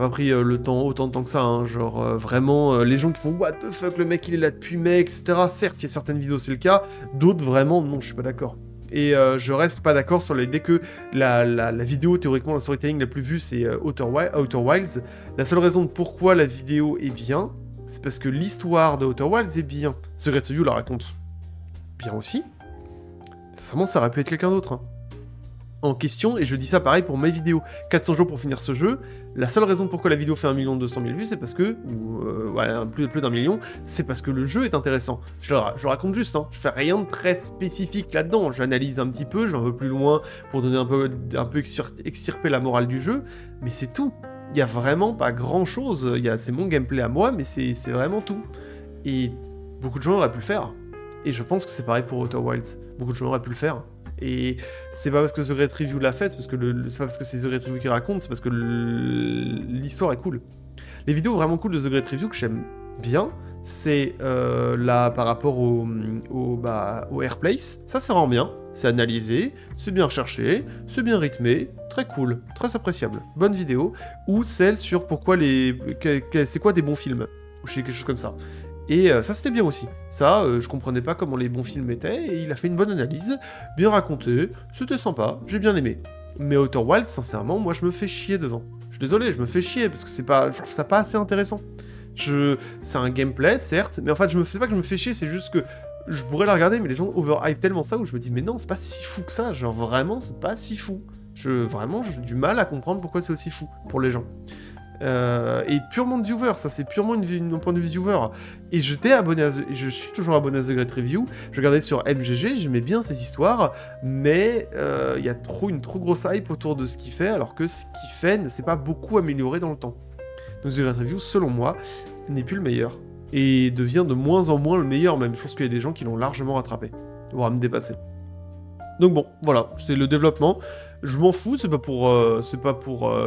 pris autant de temps que ça, hein, genre vraiment, les gens qui font what the fuck, le mec il est là depuis mai, etc. Certes, il y a certaines vidéos c'est le cas, d'autres vraiment, non, je suis pas d'accord. Et je reste pas d'accord sur l'idée que la vidéo, théoriquement, la storytelling la plus vue, c'est Outer Wilds. La seule raison de pourquoi la vidéo est bien, c'est parce que l'histoire de Outer Wilds est bien. Secret Review la raconte bien aussi. Sincèrement, ça aurait pu être quelqu'un d'autre, hein. En question, et je dis ça pareil pour mes vidéos. 400 jours pour finir ce jeu, la seule raison pourquoi la vidéo fait 1 200 000 vues, c'est parce que, voilà, plus d'1 million, c'est parce que le jeu est intéressant. Je le raconte juste, hein. Je fais rien de très spécifique là-dedans, j'analyse un petit peu, je vais un peu plus loin pour donner un peu extirper la morale du jeu, mais c'est tout. Il y a vraiment pas grand-chose, c'est mon gameplay à moi, mais c'est vraiment tout. Et beaucoup de gens auraient pu le faire. Et je pense que c'est pareil pour Outer Wilds. Beaucoup de gens auraient pu le faire. Et c'est pas parce que The Great Review l'a fait, c'est parce que c'est pas parce que c'est The Great Review qui raconte, c'est parce que l'histoire est cool. Les vidéos vraiment cool de The Great Review que j'aime bien, c'est là par rapport au Airplace. Ça c'est vraiment bien, c'est analysé, c'est bien recherché, c'est bien rythmé, très cool, très appréciable. Bonne vidéo. Ou celle sur pourquoi c'est quoi des bons films, ou quelque chose comme ça. Et ça c'était bien aussi. Ça, je comprenais pas comment les bons films étaient, et il a fait une bonne analyse, bien raconté, c'était sympa, j'ai bien aimé. Mais Outer Wilds, sincèrement, moi je me fais chier devant. Je suis désolé, je me fais chier, parce que je trouve ça pas assez intéressant. C'est un gameplay, certes, mais en fait, c'est pas que je me fais chier, c'est juste que je pourrais la regarder, mais les gens overhype tellement ça, où je me dis, mais non, c'est pas si fou que ça, genre vraiment, c'est pas si fou. Vraiment, j'ai du mal à comprendre pourquoi c'est aussi fou, pour les gens. Et purement de viewer, ça c'est purement un point de vue viewer. Et je suis toujours abonné à The Great Review. Je regardais sur MGG, j'aimais bien ces histoires, mais il y a une trop grosse hype autour de ce qu'il fait, alors que ce qu'il fait ne s'est pas beaucoup amélioré dans le temps. Donc The Great Review, selon moi, n'est plus le meilleur. Et devient de moins en moins le meilleur même. Je pense qu'il y a des gens qui l'ont largement rattrapé, voire me dépasser. Donc bon, voilà, c'est le développement. Je m'en fous, c'est pas pour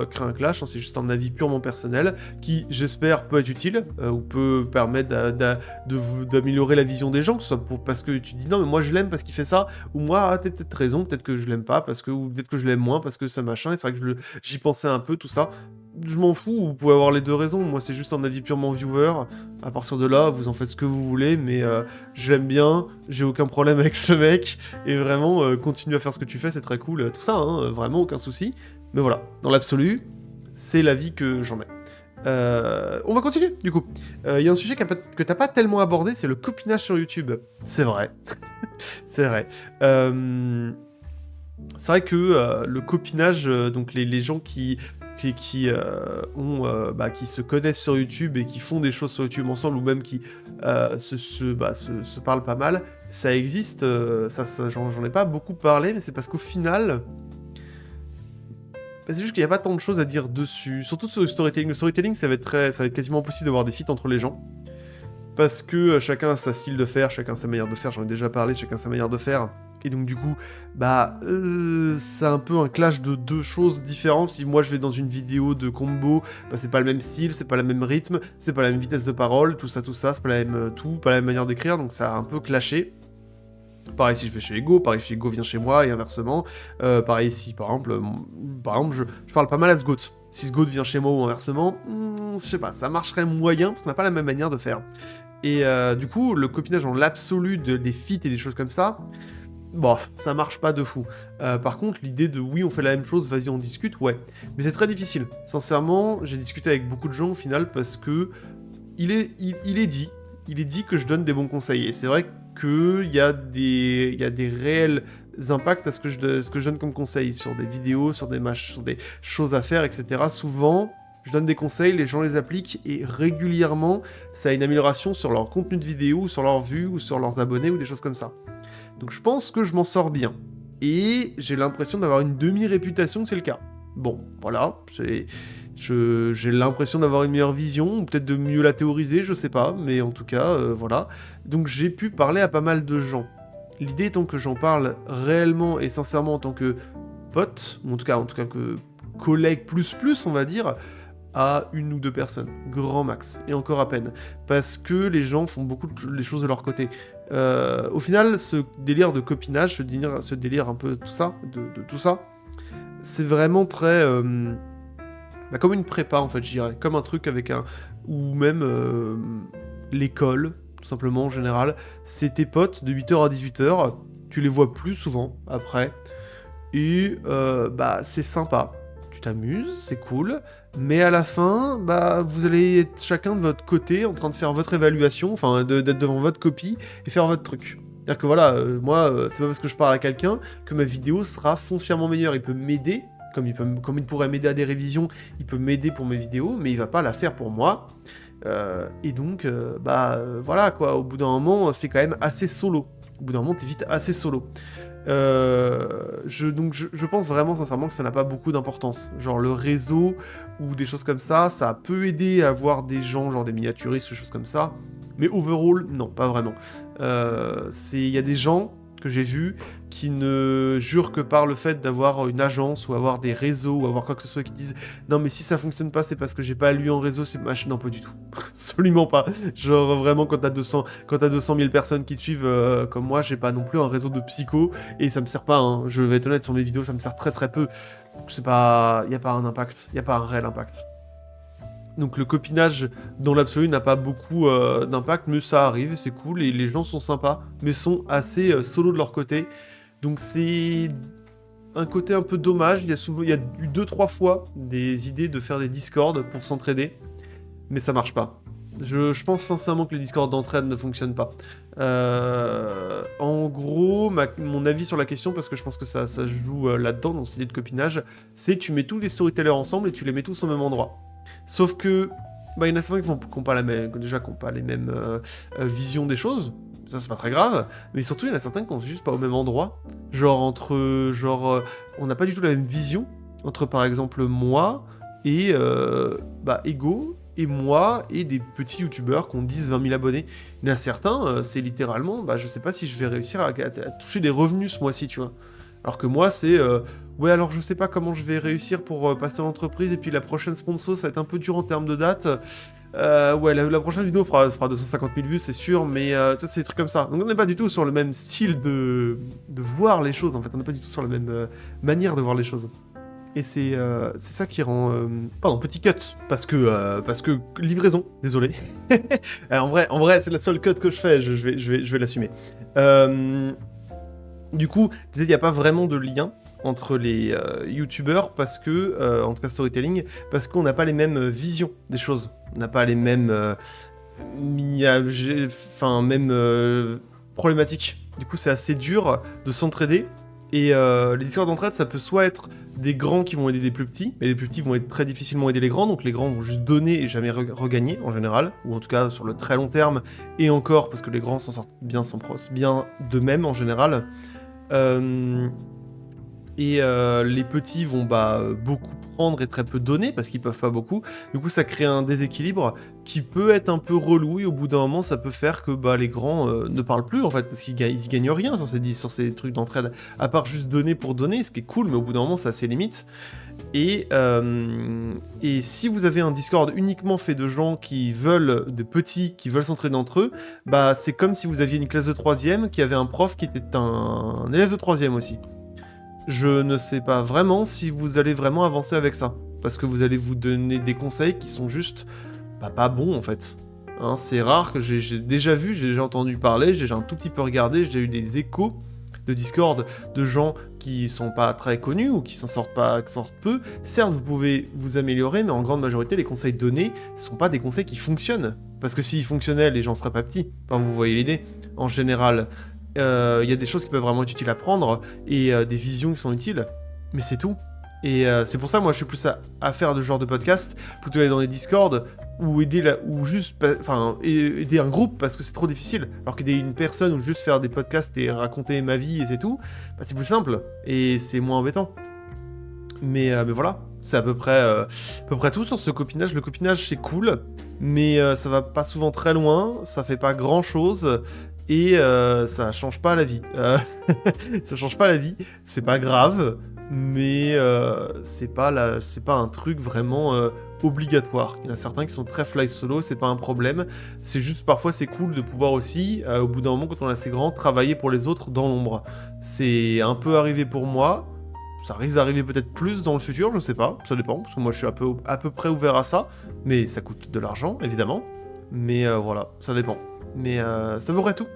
créer un clash, hein, c'est juste un avis purement personnel qui, j'espère, peut être utile ou peut permettre d'améliorer la vision des gens, que ce soit parce que tu dis non mais moi je l'aime parce qu'il fait ça, ou moi t'as peut-être raison, peut-être que je l'aime pas ou peut-être que je l'aime moins parce que ça machin, et c'est vrai que j'y pensais un peu, tout ça. Je m'en fous, vous pouvez avoir les deux raisons, moi c'est juste un avis purement viewer, à partir de là, vous en faites ce que vous voulez, mais je l'aime bien, j'ai aucun problème avec ce mec, et vraiment, continue à faire ce que tu fais, c'est très cool, tout ça, hein, vraiment aucun souci, mais voilà, dans l'absolu, c'est l'avis que j'en ai. On va continuer, du coup. Il y a un sujet que t'as pas tellement abordé, c'est le copinage sur YouTube. C'est vrai. C'est vrai. C'est vrai que le copinage, donc les gens qui se connaissent sur YouTube et qui font des choses sur YouTube ensemble, ou même qui se parlent pas mal, ça existe, j'en ai pas beaucoup parlé, mais c'est parce qu'au final, c'est juste qu'il n'y a pas tant de choses à dire dessus, surtout sur le storytelling. Le storytelling, ça va être quasiment impossible d'avoir des feats entre les gens, parce que chacun a sa style de faire, chacun a sa manière de faire, j'en ai déjà parlé, chacun a sa manière de faire. Et donc du coup, c'est un peu un clash de deux choses différentes. Si moi je vais dans une vidéo de combo, c'est pas le même style, c'est pas le même rythme, c'est pas la même vitesse de parole, tout ça, c'est pas la même pas la même manière d'écrire, donc ça a un peu clashé. Pareil si je vais chez Ego, pareil si Ego vient chez moi, et inversement. Pareil si, par exemple, je parle pas mal à Sgoat. Si Sgoat vient chez moi ou inversement, je sais pas, ça marcherait moyen, parce qu'on n'a pas la même manière de faire. Et du coup, le copinage en l'absolu des feats et des choses comme ça, bon, ça marche pas de fou. Par contre, l'idée de oui, on fait la même chose, vas-y, on discute, ouais. Mais c'est très difficile. Sincèrement, j'ai discuté avec beaucoup de gens au final parce que il est dit que je donne des bons conseils. Et c'est vrai qu'il y a des réels impacts à ce que je donne comme conseil sur des vidéos, sur des choses à faire, etc. Souvent, je donne des conseils, les gens les appliquent et régulièrement, ça a une amélioration sur leur contenu de vidéo, sur leurs vues, ou sur leurs abonnés, ou des choses comme ça. Donc je pense que je m'en sors bien. Et j'ai l'impression d'avoir une demi-réputation que c'est le cas. Bon, voilà, j'ai l'impression d'avoir une meilleure vision, ou peut-être de mieux la théoriser, je sais pas, mais en tout cas, voilà. Donc j'ai pu parler à pas mal de gens. L'idée étant que j'en parle réellement et sincèrement en tant que pote, ou en tout cas que collègue plus, on va dire, à 1 ou 2 personnes, grand max, et encore à peine, parce que les gens font beaucoup les choses de leur côté. Au final, ce délire de copinage, ce délire un peu tout ça, de tout ça, c'est vraiment très... comme une prépa, en fait, je dirais, comme un truc avec ou même l'école, tout simplement, en général, c'est tes potes de 8h à 18h, tu les vois plus souvent, après, et c'est sympa, tu t'amuses, c'est cool, mais à la fin, vous allez être chacun de votre côté, en train de faire votre évaluation, enfin, d'être devant votre copie, et faire votre truc. C'est-à-dire que voilà, moi, c'est pas parce que je parle à quelqu'un que ma vidéo sera foncièrement meilleure, il peut m'aider, comme il pourrait m'aider à des révisions, il peut m'aider pour mes vidéos, mais il va pas la faire pour moi, et donc, voilà, quoi, au bout d'un moment, c'est quand même assez solo. Au bout d'un moment, t'es vite assez solo. Je pense vraiment sincèrement que ça n'a pas beaucoup d'importance. Genre le réseau ou des choses comme ça peut aider à voir des gens, genre des miniaturistes, des choses comme ça. Mais overall, non, pas vraiment. Il y a des gens que j'ai vus qui ne jurent que par le fait d'avoir une agence ou avoir des réseaux ou avoir quoi que ce soit qui disent non mais si ça fonctionne pas c'est parce que j'ai pas lu en réseau, c'est machin. Non, pas du tout. Absolument pas. Genre vraiment quand t'as 200 000 personnes qui te suivent comme moi, j'ai pas non plus un réseau de psychos et ça me sert pas, hein. Je vais être honnête, sur mes vidéos ça me sert très très peu. C'est pas... y a pas un impact, y a pas un réel impact. Donc le copinage dans l'absolu n'a pas beaucoup d'impact, mais ça arrive, c'est cool, et les gens sont sympas, mais sont assez solo de leur côté. Donc c'est un côté un peu dommage, il y a eu 2-3 fois des idées de faire des Discord pour s'entraider, mais ça marche pas. Je pense sincèrement que les Discord d'entraide ne fonctionnent pas. En gros, mon avis sur la question, parce que je pense que ça joue là-dedans, dans cette idée de copinage, c'est tu mets tous les storytellers ensemble et tu les mets tous au même endroit. Sauf que, il y en a certains qui n'ont pas les mêmes visions des choses, ça c'est pas très grave, mais surtout il y en a certains qui sont juste pas au même endroit, on n'a pas du tout la même vision, entre par exemple moi et Ego, et moi et des petits youtubeurs qui ont 10-20 000 abonnés. Il y en a certains, c'est littéralement, je sais pas si je vais réussir à toucher des revenus ce mois-ci, tu vois. Alors que moi, c'est ouais, alors je sais pas comment je vais réussir pour passer à l'entreprise, et puis la prochaine sponsor, ça va être un peu dur en termes de date. Ouais, la prochaine vidéo fera 250 000 vues, c'est sûr, mais c'est des trucs comme ça. Donc on n'est pas du tout sur le même style de voir les choses, en fait. On n'est pas du tout sur la même manière de voir les choses. Et c'est ça qui rend... Pardon, petit cut, parce que livraison, désolé. En vrai, c'est la seule cut que je fais, je vais l'assumer. Du coup, je disais, il n'y a pas vraiment de lien entre les youtubeurs, parce que, en tout cas storytelling, parce qu'on n'a pas les mêmes visions des choses. On n'a pas les mêmes problématiques. Du coup, c'est assez dur de s'entraider. Et les Discord d'entraide, ça peut soit être des grands qui vont aider des plus petits, mais les plus petits vont être très difficilement aider les grands, donc les grands vont juste donner et jamais regagner en général, ou en tout cas sur le très long terme, et encore parce que les grands s'en sortent bien bien d'eux-mêmes en général. Les petits vont beaucoup prendre et très peu donner parce qu'ils peuvent pas beaucoup. Du coup, ça crée un déséquilibre qui peut être un peu relou, et au bout d'un moment, ça peut faire que les grands ne parlent plus en fait, parce qu'ils gagnent rien sur ces trucs d'entraide, à part juste donner pour donner, ce qui est cool, mais au bout d'un moment, ça a ses limites. Et si vous avez un Discord uniquement fait de gens de petits qui veulent s'entraider entre eux, c'est comme si vous aviez une classe de 3ème qui avait un prof qui était un élève de 3ème aussi. Je ne sais pas vraiment si vous allez vraiment avancer avec ça, parce que vous allez vous donner des conseils qui sont juste pas bons en fait. C'est rare que j'ai déjà vu, j'ai déjà entendu parler, j'ai déjà un tout petit peu regardé, j'ai déjà eu des échos de Discord de gens qui sont pas très connus ou qui s'en sortent pas, qui s'en sortent peu. Certes, vous pouvez vous améliorer, mais en grande majorité, les conseils donnés ne sont pas des conseils qui fonctionnent. Parce que s'ils fonctionnaient, les gens seraient pas petits. Enfin, vous voyez l'idée. En général, il y a des choses qui peuvent vraiment être utiles à prendre et des visions qui sont utiles, mais c'est tout. Et c'est pour ça, moi, je suis plus à faire de ce genre de podcast, plutôt aller dans les Discord ou aider aider un groupe parce que c'est trop difficile. Alors qu'aider une personne ou juste faire des podcasts et raconter ma vie et c'est tout, bah, c'est plus simple et c'est moins embêtant. Mais voilà, c'est à peu près tout sur ce copinage. Le copinage, c'est cool, mais ça va pas souvent très loin, ça fait pas grand chose. Et ça change pas la vie. Ça change pas la vie, c'est pas grave, mais c'est pas un truc vraiment obligatoire. Il y en a certains qui sont très fly solo, c'est pas un problème. C'est juste parfois c'est cool de pouvoir aussi, au bout d'un moment quand on est assez grand, travailler pour les autres dans l'ombre. C'est un peu arrivé pour moi. Ça risque d'arriver peut-être plus dans le futur, je sais pas, ça dépend, parce que moi je suis à peu près ouvert à ça, mais ça coûte de l'argent, évidemment. Mais voilà, ça dépend. Mais c'est à peu près tout.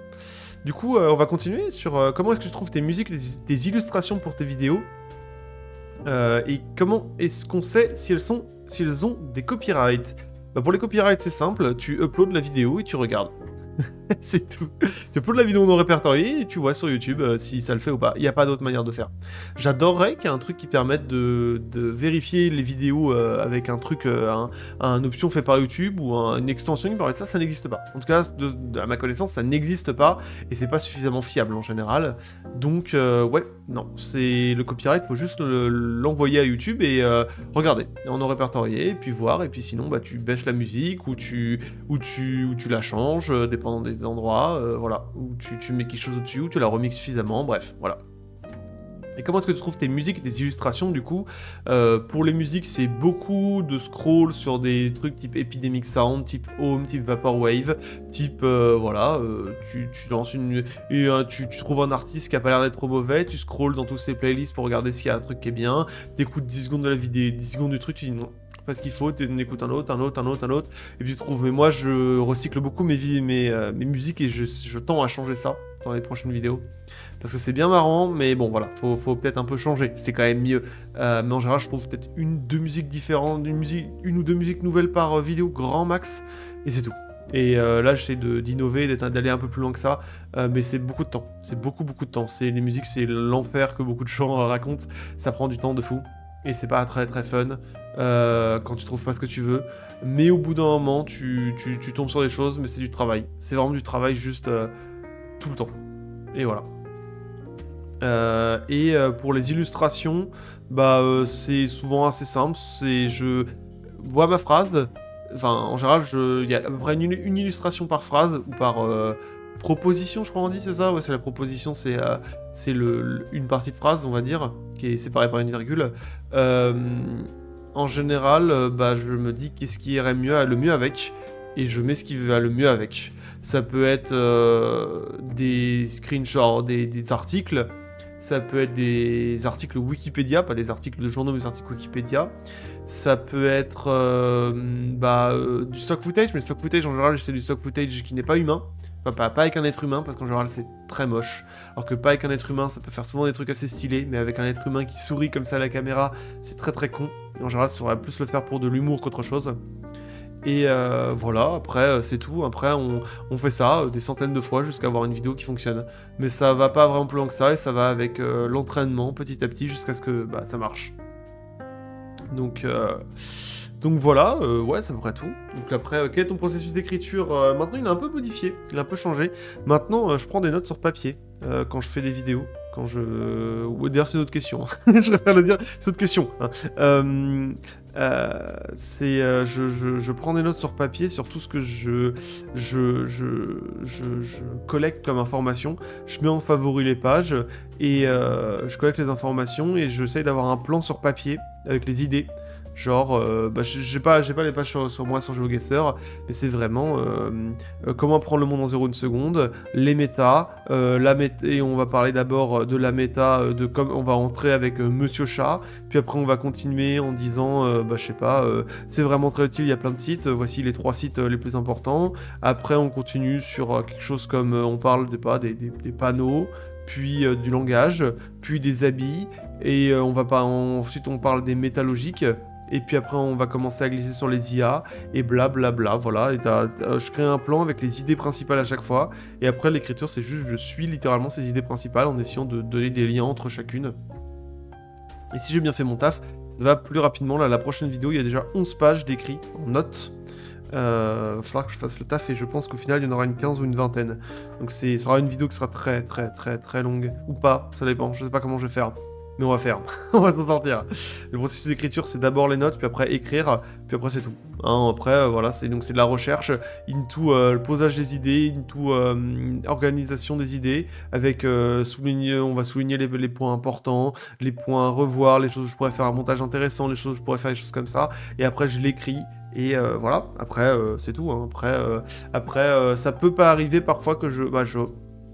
Du coup, on va continuer sur comment est-ce que tu trouves tes musiques, des illustrations pour tes vidéos, et comment est-ce qu'on sait si elles ont des copyrights. Bah, pour les copyrights, c'est simple, tu uploads la vidéo et tu regardes. C'est tout. Tu uploads la vidéo non répertoriée et tu vois sur YouTube si ça le fait ou pas. Il n'y a pas d'autre manière de faire. J'adorerais qu'il y ait un truc qui permette de vérifier les vidéos avec un truc, un option fait par YouTube ou une extension qui permet de ça. Ça n'existe pas. En tout cas, à ma connaissance, ça n'existe pas et c'est pas suffisamment fiable en général. Donc, ouais, non. C'est le copyright, faut juste l'envoyer à YouTube et regarder en non répertorié et puis voir. Et puis sinon, bah, tu baisses la musique ou tu la changes, dépendant des endroits, voilà, où tu mets quelque chose au-dessus, ou tu la remixes suffisamment, bref, voilà. Et comment est-ce que tu trouves tes musiques et tes illustrations, du coup? Pour les musiques, c'est beaucoup de scroll sur des trucs type Epidemic Sound, type Home, type Vaporwave, type, voilà, tu lances tu trouves un artiste qui a pas l'air d'être trop mauvais, tu scrolls dans tous ses playlists pour regarder s'il y a un truc qui est bien, t'écoutes 10 secondes de la vidéo, 10 secondes du truc, tu dis non, pas ce qu'il faut, tu écoutes un autre, et puis tu trouves, mais moi je recycle beaucoup mes musiques et je tends à changer ça dans les prochaines vidéos. Parce que c'est bien marrant, mais bon voilà, faut peut-être un peu changer, c'est quand même mieux. Mais en général, je trouve peut-être une ou deux musiques différentes, une ou deux musiques nouvelles par vidéo, grand max, et c'est tout. Et là, j'essaie d'innover, d'aller un peu plus loin que ça, mais c'est beaucoup de temps, c'est beaucoup de temps. Les musiques, c'est l'enfer que beaucoup de gens racontent, ça prend du temps de fou, et c'est pas très très fun. Quand tu trouves pas ce que tu veux, mais au bout d'un moment tu tombes sur des choses, mais c'est du travail, c'est vraiment du travail juste tout le temps, et voilà. Pour les illustrations, bah c'est souvent assez simple, je vois ma phrase, enfin en général il y a à peu près une illustration par phrase ou par proposition, je crois on dit, c'est ça? Ouais, c'est la proposition, c'est une partie de phrase, on va dire, qui est séparée par une virgule. En général, bah, je me dis qu'est-ce qui irait le mieux avec, et je mets ce qui va le mieux avec. Ça peut être des screenshots, des articles, ça peut être des articles Wikipédia, pas des articles de journaux, mais des articles Wikipédia. Ça peut être du stock footage, mais le stock footage en général c'est du stock footage qui n'est pas humain. Enfin, pas avec un être humain, parce qu'en général c'est très moche. Alors que pas avec un être humain, ça peut faire souvent des trucs assez stylés, mais avec un être humain qui sourit comme ça à la caméra, c'est très très con. Et en général, ça aurait plus le faire pour de l'humour qu'autre chose. Et voilà, après c'est tout. Après on fait ça des centaines de fois jusqu'à avoir une vidéo qui fonctionne. Mais ça va pas vraiment plus loin que ça, et ça va avec l'entraînement petit à petit jusqu'à ce que ça marche. Donc voilà, ouais, c'est à peu près tout. Donc après, ok, ton processus d'écriture, maintenant il a un peu modifié, il a un peu changé. Maintenant, je prends des notes sur papier quand je fais des vidéos. Ou d'ailleurs, c'est une autre question. Je préfère le dire, c'est une autre question. Hein. Je prends des notes sur papier sur tout ce que je collecte comme information. Je mets en favori les pages et je collecte les informations et j'essaye d'avoir un plan sur papier avec les idées. Genre, j'ai pas les pages sur moi sur GeoGuessr, mais c'est vraiment comment apprendre le monde en 0 seconde, les méta, et on va parler d'abord de la méta, de comme on va entrer avec Monsieur Chat, puis après on va continuer en disant, c'est vraiment très utile, il y a plein de sites, voici les 3 sites les plus importants. Après on continue sur quelque chose comme, on parle des panneaux, puis du langage, puis des habits, et ensuite on parle des métallurgiques, et puis après on va commencer à glisser sur les IA, et blablabla, voilà, et je crée un plan avec les idées principales à chaque fois, et après l'écriture c'est juste, je suis littéralement ces idées principales en essayant de donner des liens entre chacune. Et si j'ai bien fait mon taf, ça va plus rapidement. Là, la prochaine vidéo, il y a déjà 11 pages d'écrit en notes. Va falloir que je fasse le taf et je pense qu'au final, il y en aura une 15 ou une vingtaine. Donc ça sera une vidéo qui sera très longue. Ou pas, ça dépend. Je sais pas comment je vais faire. Mais on va faire. On va s'en sortir. Le processus d'écriture, c'est d'abord les notes, puis après écrire, puis après c'est tout. Hein, après, voilà, c'est de la recherche, into le posage des idées, into organisation des idées, avec on va souligner les points importants, les points à revoir, les choses où je pourrais faire un montage intéressant, les choses où je pourrais faire des choses comme ça, et après je l'écris. Et voilà, après c'est tout. Hein. Après, ça peut pas arriver parfois que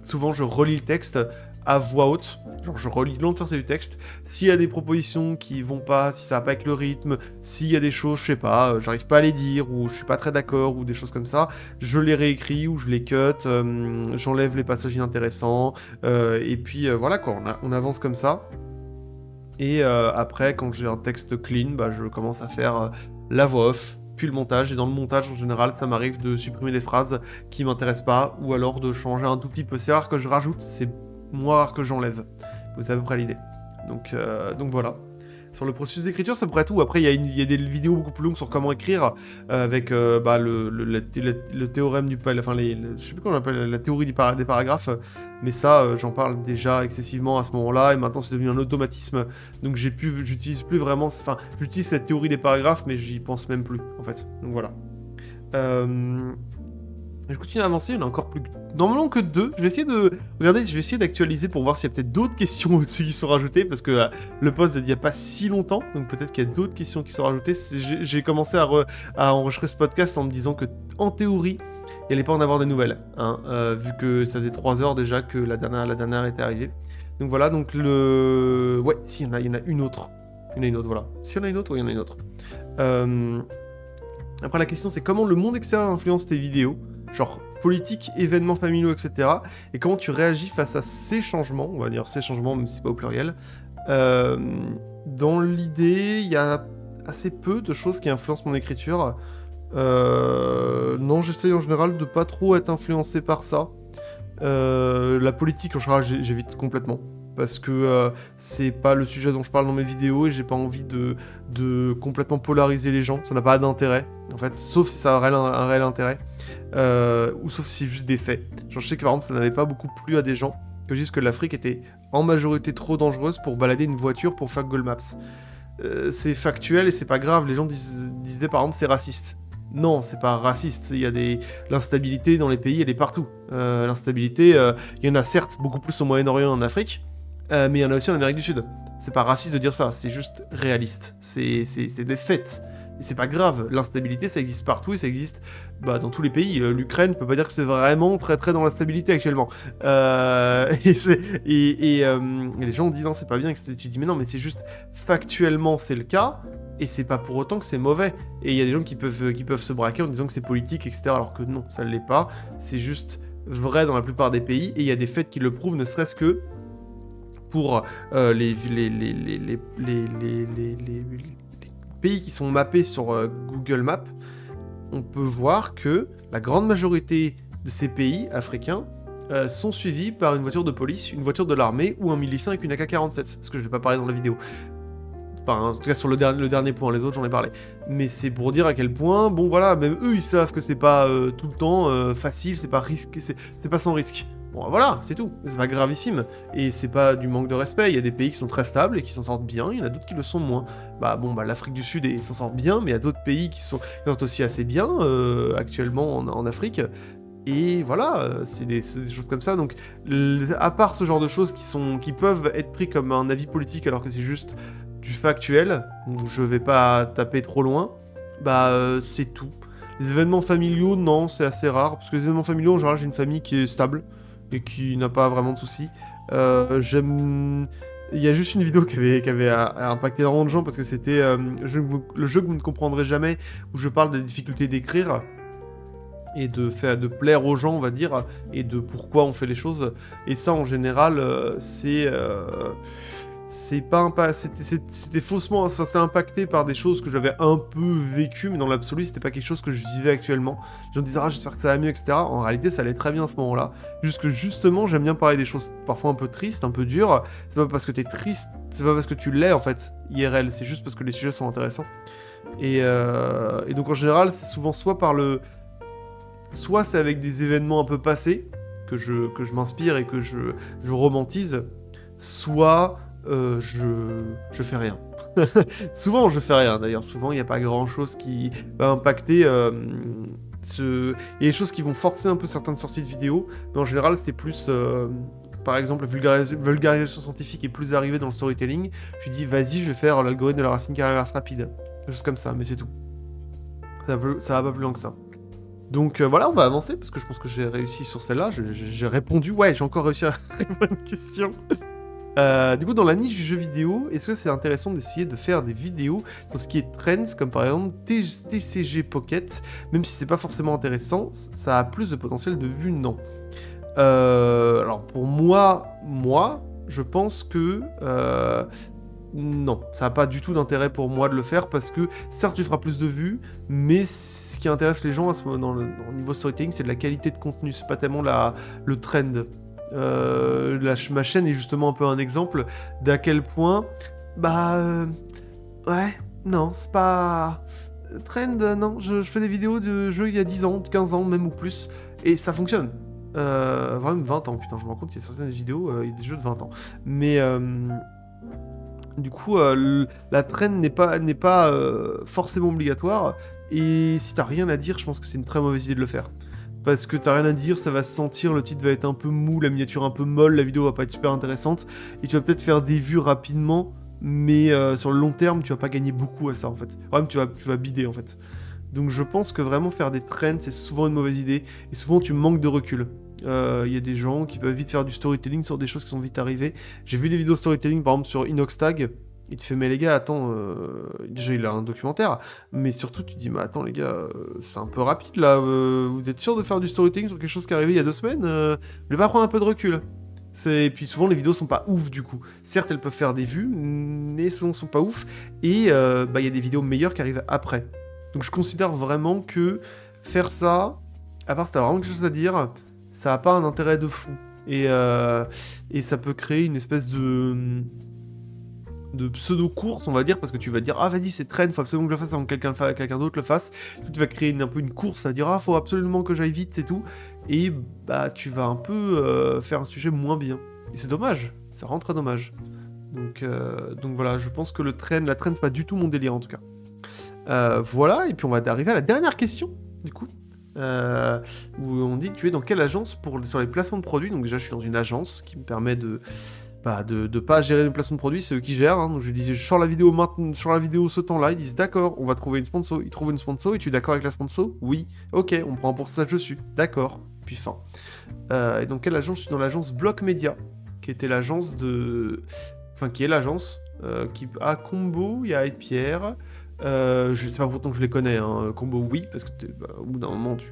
souvent je relis le texte à voix haute, genre je relis l'entièreté du texte, s'il y a des propositions qui vont pas, si ça va pas avec le rythme, s'il y a des choses, je sais pas, j'arrive pas à les dire, ou je suis pas très d'accord, ou des choses comme ça, je les réécris, ou je les cut, j'enlève les passages inintéressants, et puis voilà quoi, on avance comme ça. Et après, quand j'ai un texte clean, je commence à faire la voix off, puis le montage, et dans le montage en général ça m'arrive de supprimer des phrases qui m'intéressent pas, ou alors de changer un tout petit peu, c'est rare que je rajoute, c'est moins rare que j'enlève. Vous savez à peu près l'idée. Donc voilà. Sur le processus d'écriture, ça pourrait être tout. Après, il y a des vidéos beaucoup plus longues sur comment écrire, avec le théorème du... Enfin, je sais plus comment on appelle, la théorie des paragraphes. Mais ça, j'en parle déjà excessivement à ce moment-là, et maintenant c'est devenu un automatisme. Donc j'utilise plus vraiment... Enfin, j'utilise cette théorie des paragraphes, mais j'y pense même plus, en fait. Donc voilà. Je continue à avancer, il y en a encore plus... Normalement que 2. Je vais essayer de... Regardez, je vais essayer d'actualiser pour voir s'il y a peut-être d'autres questions au-dessus qui sont rajoutées, parce que le post date d'il n'y a pas si longtemps, donc peut-être qu'il y a d'autres questions qui sont rajoutées. J'ai commencé à enregistrer ce podcast en me disant que, en théorie, il n'allait pas en avoir des nouvelles, hein, vu que ça faisait 3 heures déjà que la dernière était arrivée. Donc voilà, donc le... Ouais, si, il y en a une autre. Il y en a une autre, voilà. Si il y en a une autre, oui, il y en a une autre. Après, la question, c'est comment le monde extérieur influence tes vidéos, genre politique, événements familiaux, etc. Et comment tu réagis face à ces changements, on va dire ces changements, même si c'est pas au pluriel. Dans l'idée, il y a assez peu de choses qui influencent mon écriture. Non, j'essaye en général de pas trop être influencé par ça. La politique, en général, j'évite complètement. Parce que c'est pas le sujet dont je parle dans mes vidéos et j'ai pas envie de complètement polariser les gens. Ça n'a pas d'intérêt, en fait, sauf si ça a un réel intérêt. Ou sauf si c'est juste des faits. Genre, je sais que par exemple, ça n'avait pas beaucoup plu à des gens que je dise que l'Afrique était en majorité trop dangereuse pour balader une voiture pour faire Google Maps. C'est factuel et c'est pas grave. Les gens disaient par exemple c'est raciste. Non, c'est pas raciste. Il y a l'instabilité dans les pays, elle est partout. L'instabilité, il y en a certes beaucoup plus au Moyen-Orient et en Afrique, mais il y en a aussi en Amérique du Sud. C'est pas raciste de dire ça, c'est juste réaliste. C'est des faits. Et c'est pas grave, l'instabilité ça existe partout et ça existe dans tous les pays. L'Ukraine, peut pas dire que c'est vraiment très dans l'instabilité actuellement. Et les gens ont dit non, c'est pas bien. Tu dis mais non, mais c'est juste factuellement c'est le cas. Et c'est pas pour autant que c'est mauvais. Et il y a des gens qui peuvent se braquer en disant que c'est politique, etc. Alors que non, ça ne l'est pas. C'est juste vrai dans la plupart des pays. Et il y a des faits qui le prouvent, ne serait-ce que pour les pays qui sont mappés sur Google Maps. On peut voir que la grande majorité de ces pays africains sont suivis par une voiture de police, une voiture de l'armée ou un milicien avec une AK-47. Ce que je ne vais pas parler dans la vidéo. Enfin, en tout cas sur le dernier point, les autres j'en ai parlé. Mais c'est pour dire à quel point, bon voilà, même eux ils savent que c'est pas tout le temps facile, c'est pas risqué, c'est pas sans risque. Bon voilà, c'est tout, c'est pas gravissime. Et c'est pas du manque de respect, il y a des pays qui sont très stables et qui s'en sortent bien, il y en a d'autres qui le sont moins. L'Afrique du Sud s'en sort bien, mais il y a d'autres pays qui sont aussi assez bien actuellement en Afrique. Et voilà, c'est des choses comme ça. Donc, à part ce genre de choses qui peuvent être pris comme un avis politique alors que c'est juste du factuel, où je vais pas taper trop loin, c'est tout. Les événements familiaux, non, c'est assez rare, parce que les événements familiaux, en général, j'ai une famille qui est stable, et qui n'a pas vraiment de soucis. Il y a juste une vidéo qui avait impacté énormément de gens, parce que c'était le jeu que vous ne comprendrez jamais, où je parle des difficultés d'écrire. et de plaire aux gens, on va dire, et de pourquoi on fait les choses. Et ça, en général, c'est pas c'était faussement, ça s'est impacté par des choses que j'avais un peu vécues, mais dans l'absolu, c'était pas quelque chose que je vivais actuellement. Les gens disaient, ah, j'espère que ça va mieux, etc. En réalité, ça allait très bien à ce moment-là. Juste que, justement, j'aime bien parler des choses parfois un peu tristes, un peu dures. C'est pas parce que t'es triste, c'est pas parce que tu l'es, en fait, IRL, c'est juste parce que les sujets sont intéressants. Et donc, en général, c'est souvent soit c'est avec des événements un peu passés, que je m'inspire et que je romantise, soit je fais rien. Souvent, je fais rien, d'ailleurs. Souvent, il n'y a pas grand-chose qui va impacter... Il y a des choses qui vont forcer un peu certaines sorties de vidéos, mais en général, c'est plus... par exemple, la vulgarisation scientifique est plus arrivée dans le storytelling. Je dis, vas-y, je vais faire l'algorithme de la racine carrée inverse rapide. Quelque chose comme ça, mais c'est tout. Ça va pas plus loin que ça. Donc voilà, on va avancer, parce que je pense que j'ai réussi sur celle-là. J'ai répondu. Ouais, j'ai encore réussi à répondre à une question. Du coup, dans la niche du jeu vidéo, est-ce que c'est intéressant d'essayer de faire des vidéos sur ce qui est trends, comme par exemple TCG Pocket, même si c'est pas forcément intéressant, ça a plus de potentiel de vue, non. Alors pour moi, je pense que non, ça n'a pas du tout d'intérêt pour moi de le faire parce que certes tu feras plus de vues, mais ce qui intéresse les gens à ce moment, au niveau storytelling, c'est de la qualité de contenu, c'est pas tellement le trend. Ma chaîne est justement un peu un exemple d'à quel point, ouais, non, c'est pas... Trend, non, je fais des vidéos de jeux il y a 10 ans, 15 ans, même ou plus, et ça fonctionne. Vraiment 20 ans, putain, je me rends compte qu'il y a certaines vidéos, il y a des jeux de 20 ans. Mais... du coup, la trend n'est pas forcément obligatoire, et si t'as rien à dire, je pense que c'est une très mauvaise idée de le faire. Parce que t'as rien à dire, ça va se sentir, le titre va être un peu mou, la miniature un peu molle, la vidéo va pas être super intéressante, et tu vas peut-être faire des vues rapidement, mais sur le long terme, tu vas pas gagner beaucoup à ça en fait. Vraiment, tu vas bider en fait. Donc je pense que vraiment faire des trends, c'est souvent une mauvaise idée, et souvent tu manques de recul. Il y a des gens qui peuvent vite faire du storytelling sur des choses qui sont vite arrivées. J'ai vu des vidéos storytelling par exemple sur Inoxtag. Il te fait, mais les gars, attends, déjà il a un documentaire, mais surtout tu te dis, mais attends les gars, c'est un peu rapide là, vous êtes sûr de faire du storytelling sur quelque chose qui est arrivé il y a 2 semaines Vous voulez pas prendre un peu de recul. Et puis souvent les vidéos sont pas ouf du coup. Certes elles peuvent faire des vues, mais souvent sont pas ouf, et il y a des vidéos meilleures qui arrivent après. Donc je considère vraiment que faire ça, à part si t'as vraiment quelque chose à dire, ça a pas un intérêt de fou. Et ça peut créer une espèce de pseudo-course, on va dire, parce que tu vas dire, ah vas-y c'est trend, faut absolument que je le fasse avant que quelqu'un d'autre le fasse. Tu vas créer un peu une course à dire, ah faut absolument que j'aille vite, c'est tout. Et tu vas un peu faire un sujet moins bien. Et c'est dommage, ça rend très dommage. Donc voilà, je pense que la trend c'est pas du tout mon délire en tout cas. Voilà, et puis on va arriver à la dernière question, du coup. Où on dit, tu es dans quelle agence sur les placements de produits. Donc déjà je suis dans une agence qui me permet de pas gérer les placements de produits, c'est eux qui gèrent. Donc je dis, je sors la vidéo maintenant, sur la vidéo ce temps-là, ils disent d'accord, on va trouver une sponsor. Ils trouvent une sponsor, et tu es d'accord avec la sponsor? Oui. Ok, on prend un pourcentage dessus. D'accord. Puis fin. Et donc quelle agence? Je suis dans l'agence Block Media, qui était l'agence de... Enfin, qui est l'agence qui a Combo, il y a Pierre. Je sais pas pourtant que je les connais. Hein. Combo, oui, parce que au bout d'un moment, tu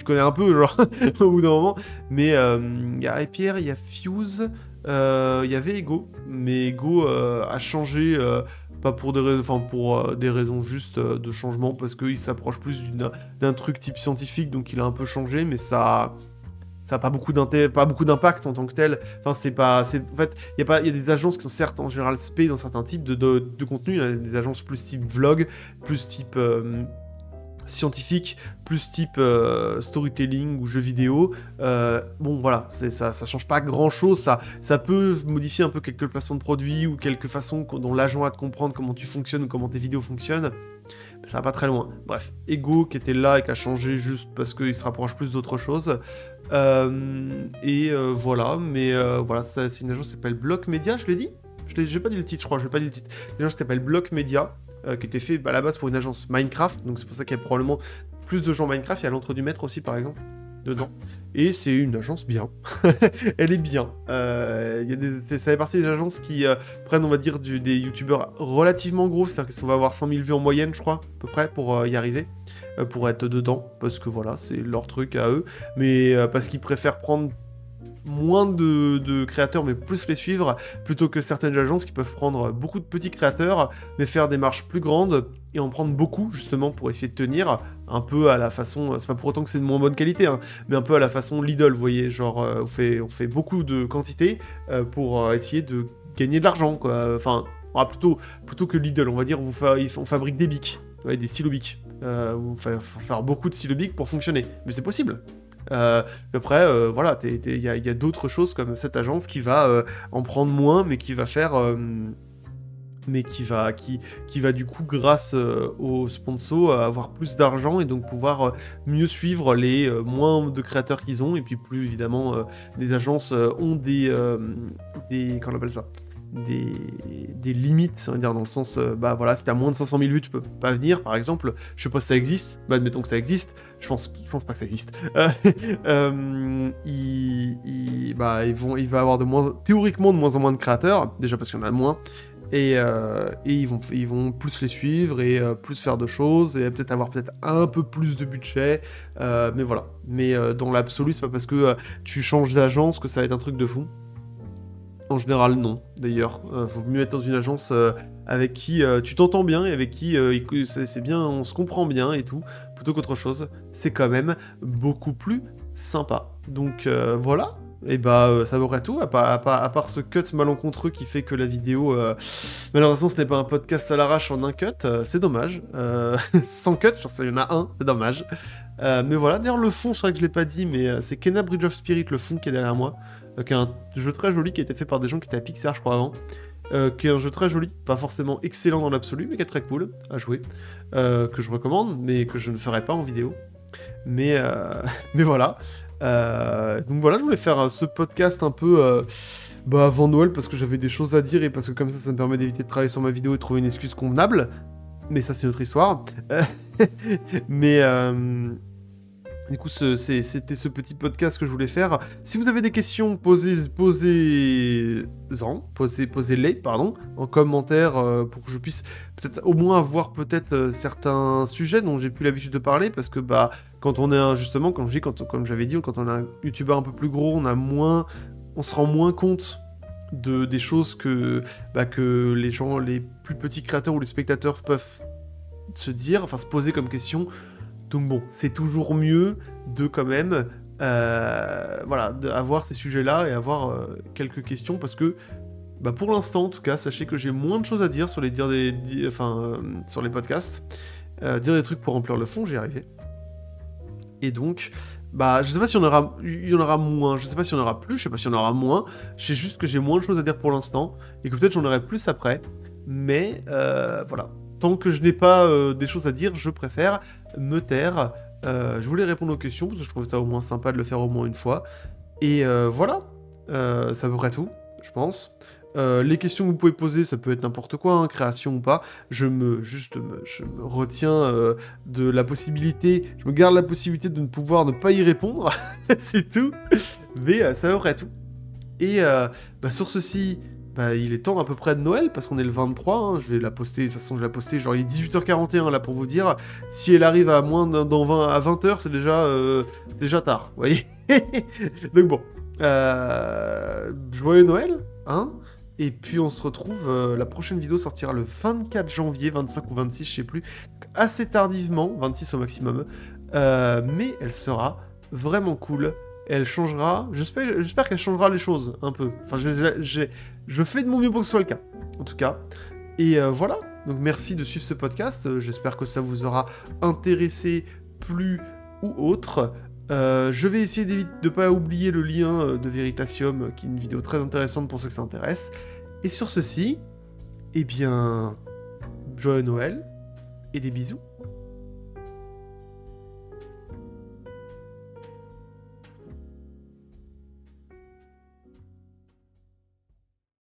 connais un peu, genre, au bout d'un moment. Mais il y a Pierre, il y a Fuse... Il y avait Ego, mais Ego a changé, pas pour des raisons, enfin pour des raisons juste de changement, parce qu'il s'approche plus d'un truc type scientifique, donc il a un peu changé, mais ça a pas beaucoup d'impact en tant que tel. Enfin, en fait, il y a des agences qui sont certes en général spé dans certains types de contenu. Il y a des agences plus type vlog, plus type scientifique, plus type storytelling ou jeux vidéo. Bon voilà, ça change pas grand chose, ça peut modifier un peu quelques placements de produits ou quelques façons dont l'agent a de comprendre comment tu fonctionnes ou comment tes vidéos fonctionnent. Ça va pas très loin. Bref, Ego qui était là et qui a changé juste parce qu'il se rapproche plus d'autre chose. Voilà, mais voilà, c'est une agence qui s'appelle Block Media, je l'ai dit. J'ai pas dit le titre, je crois, j'ai pas dit le titre. Une agence qui s'appelle Block Media, qui était fait à la base pour une agence Minecraft, donc c'est pour ça qu'il y a probablement plus de gens Minecraft. Il y a l'Entre du Maître aussi, par exemple. dedans. Et c'est une agence bien. Elle est bien. Ça fait partie des agences qui prennent, on va dire, des youtubeurs relativement gros. C'est-à-dire qu'on va avoir 100 000 vues en moyenne, je crois, à peu près, pour y arriver. Pour être dedans. Parce que voilà, c'est leur truc à eux. Mais parce qu'ils préfèrent prendre moins de créateurs mais plus les suivre plutôt que certaines agences qui peuvent prendre beaucoup de petits créateurs mais faire des marches plus grandes et en prendre beaucoup justement pour essayer de tenir un peu à la façon, c'est pas pour autant que c'est de moins bonne qualité hein, mais un peu à la façon Lidl, vous voyez, genre on fait beaucoup de quantité pour essayer de gagner de l'argent quoi, enfin plutôt que Lidl, on va dire on fabrique des bics, ouais, des stylos bics, faut faire beaucoup de stylos bics pour fonctionner, mais c'est possible. Après, voilà, il y a d'autres choses comme cette agence qui va en prendre moins, mais qui va faire, mais qui va du coup, grâce aux sponsors, avoir plus d'argent et donc pouvoir mieux suivre les moins de créateurs qu'ils ont, et puis plus évidemment, des agences ont des comment on appelle ça, des limites, on va dire, dans le sens, bah voilà, si t'as moins de 500 000 vues, tu peux pas venir, par exemple. Je sais pas si ça existe, bah admettons que ça existe, je pense pas que ça existe. Il va avoir théoriquement de moins en moins de créateurs, déjà parce qu'il y en a moins, et ils vont plus les suivre, et plus faire de choses, et peut-être avoir un peu plus de budget, mais voilà. Mais dans l'absolu, c'est pas parce que tu changes d'agence que ça va être un truc de fou. En général, non, d'ailleurs. Faut mieux être dans une agence avec qui tu t'entends bien et avec qui c'est bien, on se comprend bien et tout, plutôt qu'autre chose. C'est quand même beaucoup plus sympa. Donc voilà, et bah ça vaudrait tout, à part ce cut malencontreux qui fait que la vidéo... malheureusement, ce n'est pas un podcast à l'arrache en un cut, c'est dommage. Sans cut, il y en a un, c'est dommage. Mais voilà, d'ailleurs le fond, je crois que je l'ai pas dit, mais c'est Kena Bridge of Spirit, le fond qui est derrière moi. Qui est un jeu très joli qui a été fait par des gens qui étaient à Pixar, je crois, avant. Qui est un jeu très joli, pas forcément excellent dans l'absolu, mais qui est très cool à jouer. Que je recommande, mais que je ne ferai pas en vidéo. Mais voilà. Donc voilà, je voulais faire ce podcast un peu avant Noël, parce que j'avais des choses à dire, et parce que comme ça me permet d'éviter de travailler sur ma vidéo et de trouver une excuse convenable. Mais ça, c'est notre histoire. Mais... Du coup, c'était ce petit podcast que je voulais faire. Si vous avez des questions, posez-les, en commentaire, pour que je puisse peut-être au moins avoir certains sujets dont j'ai plus l'habitude de parler, parce que bah quand on est justement, comme j'avais dit, quand on a un youtubeur un peu plus gros, on se rend moins compte des choses que les gens, les plus petits créateurs ou les spectateurs peuvent se poser comme question. Donc bon, c'est toujours mieux de quand même avoir ces sujets-là et avoir quelques questions, parce que pour l'instant en tout cas, sachez que j'ai moins de choses à dire sur les sur les podcasts, dire des trucs pour remplir le fond, j'y arrivais. Et donc je sais pas si il y en aura moins, je sais pas si il y en aura plus, je sais pas si il y en aura moins, je sais juste que j'ai moins de choses à dire pour l'instant et que peut-être j'en aurai plus après, mais voilà. Tant que je n'ai pas des choses à dire, je préfère me taire. Je voulais répondre aux questions, parce que je trouvais ça au moins sympa de le faire au moins une fois. Et voilà, ça à peu près tout, je pense. Les questions que vous pouvez poser, ça peut être n'importe quoi, hein, création ou pas. Je me retiens de la possibilité, je me garde la possibilité de ne pas y répondre, c'est tout. Mais ça à peu près tout. Et sur ceci... il est temps à peu près de Noël, parce qu'on est le 23, hein, je vais la poster, de toute façon je vais la poster, genre il est 18h41 là pour vous dire, si elle arrive à moins à 20h, c'est déjà tard, vous voyez. Donc bon, joyeux Noël, hein, et puis on se retrouve, la prochaine vidéo sortira le 24 janvier, 25 ou 26, je sais plus, donc assez tardivement, 26 au maximum, mais elle sera vraiment cool. Elle changera, j'espère qu'elle changera les choses un peu. Enfin, je fais de mon mieux pour que ce soit le cas, en tout cas. Et voilà, donc merci de suivre ce podcast. J'espère que ça vous aura intéressé, plu ou autre. Je vais essayer de ne pas oublier le lien de Veritasium, qui est une vidéo très intéressante pour ceux que ça intéresse. Et sur ceci, eh bien, joyeux Noël et des bisous.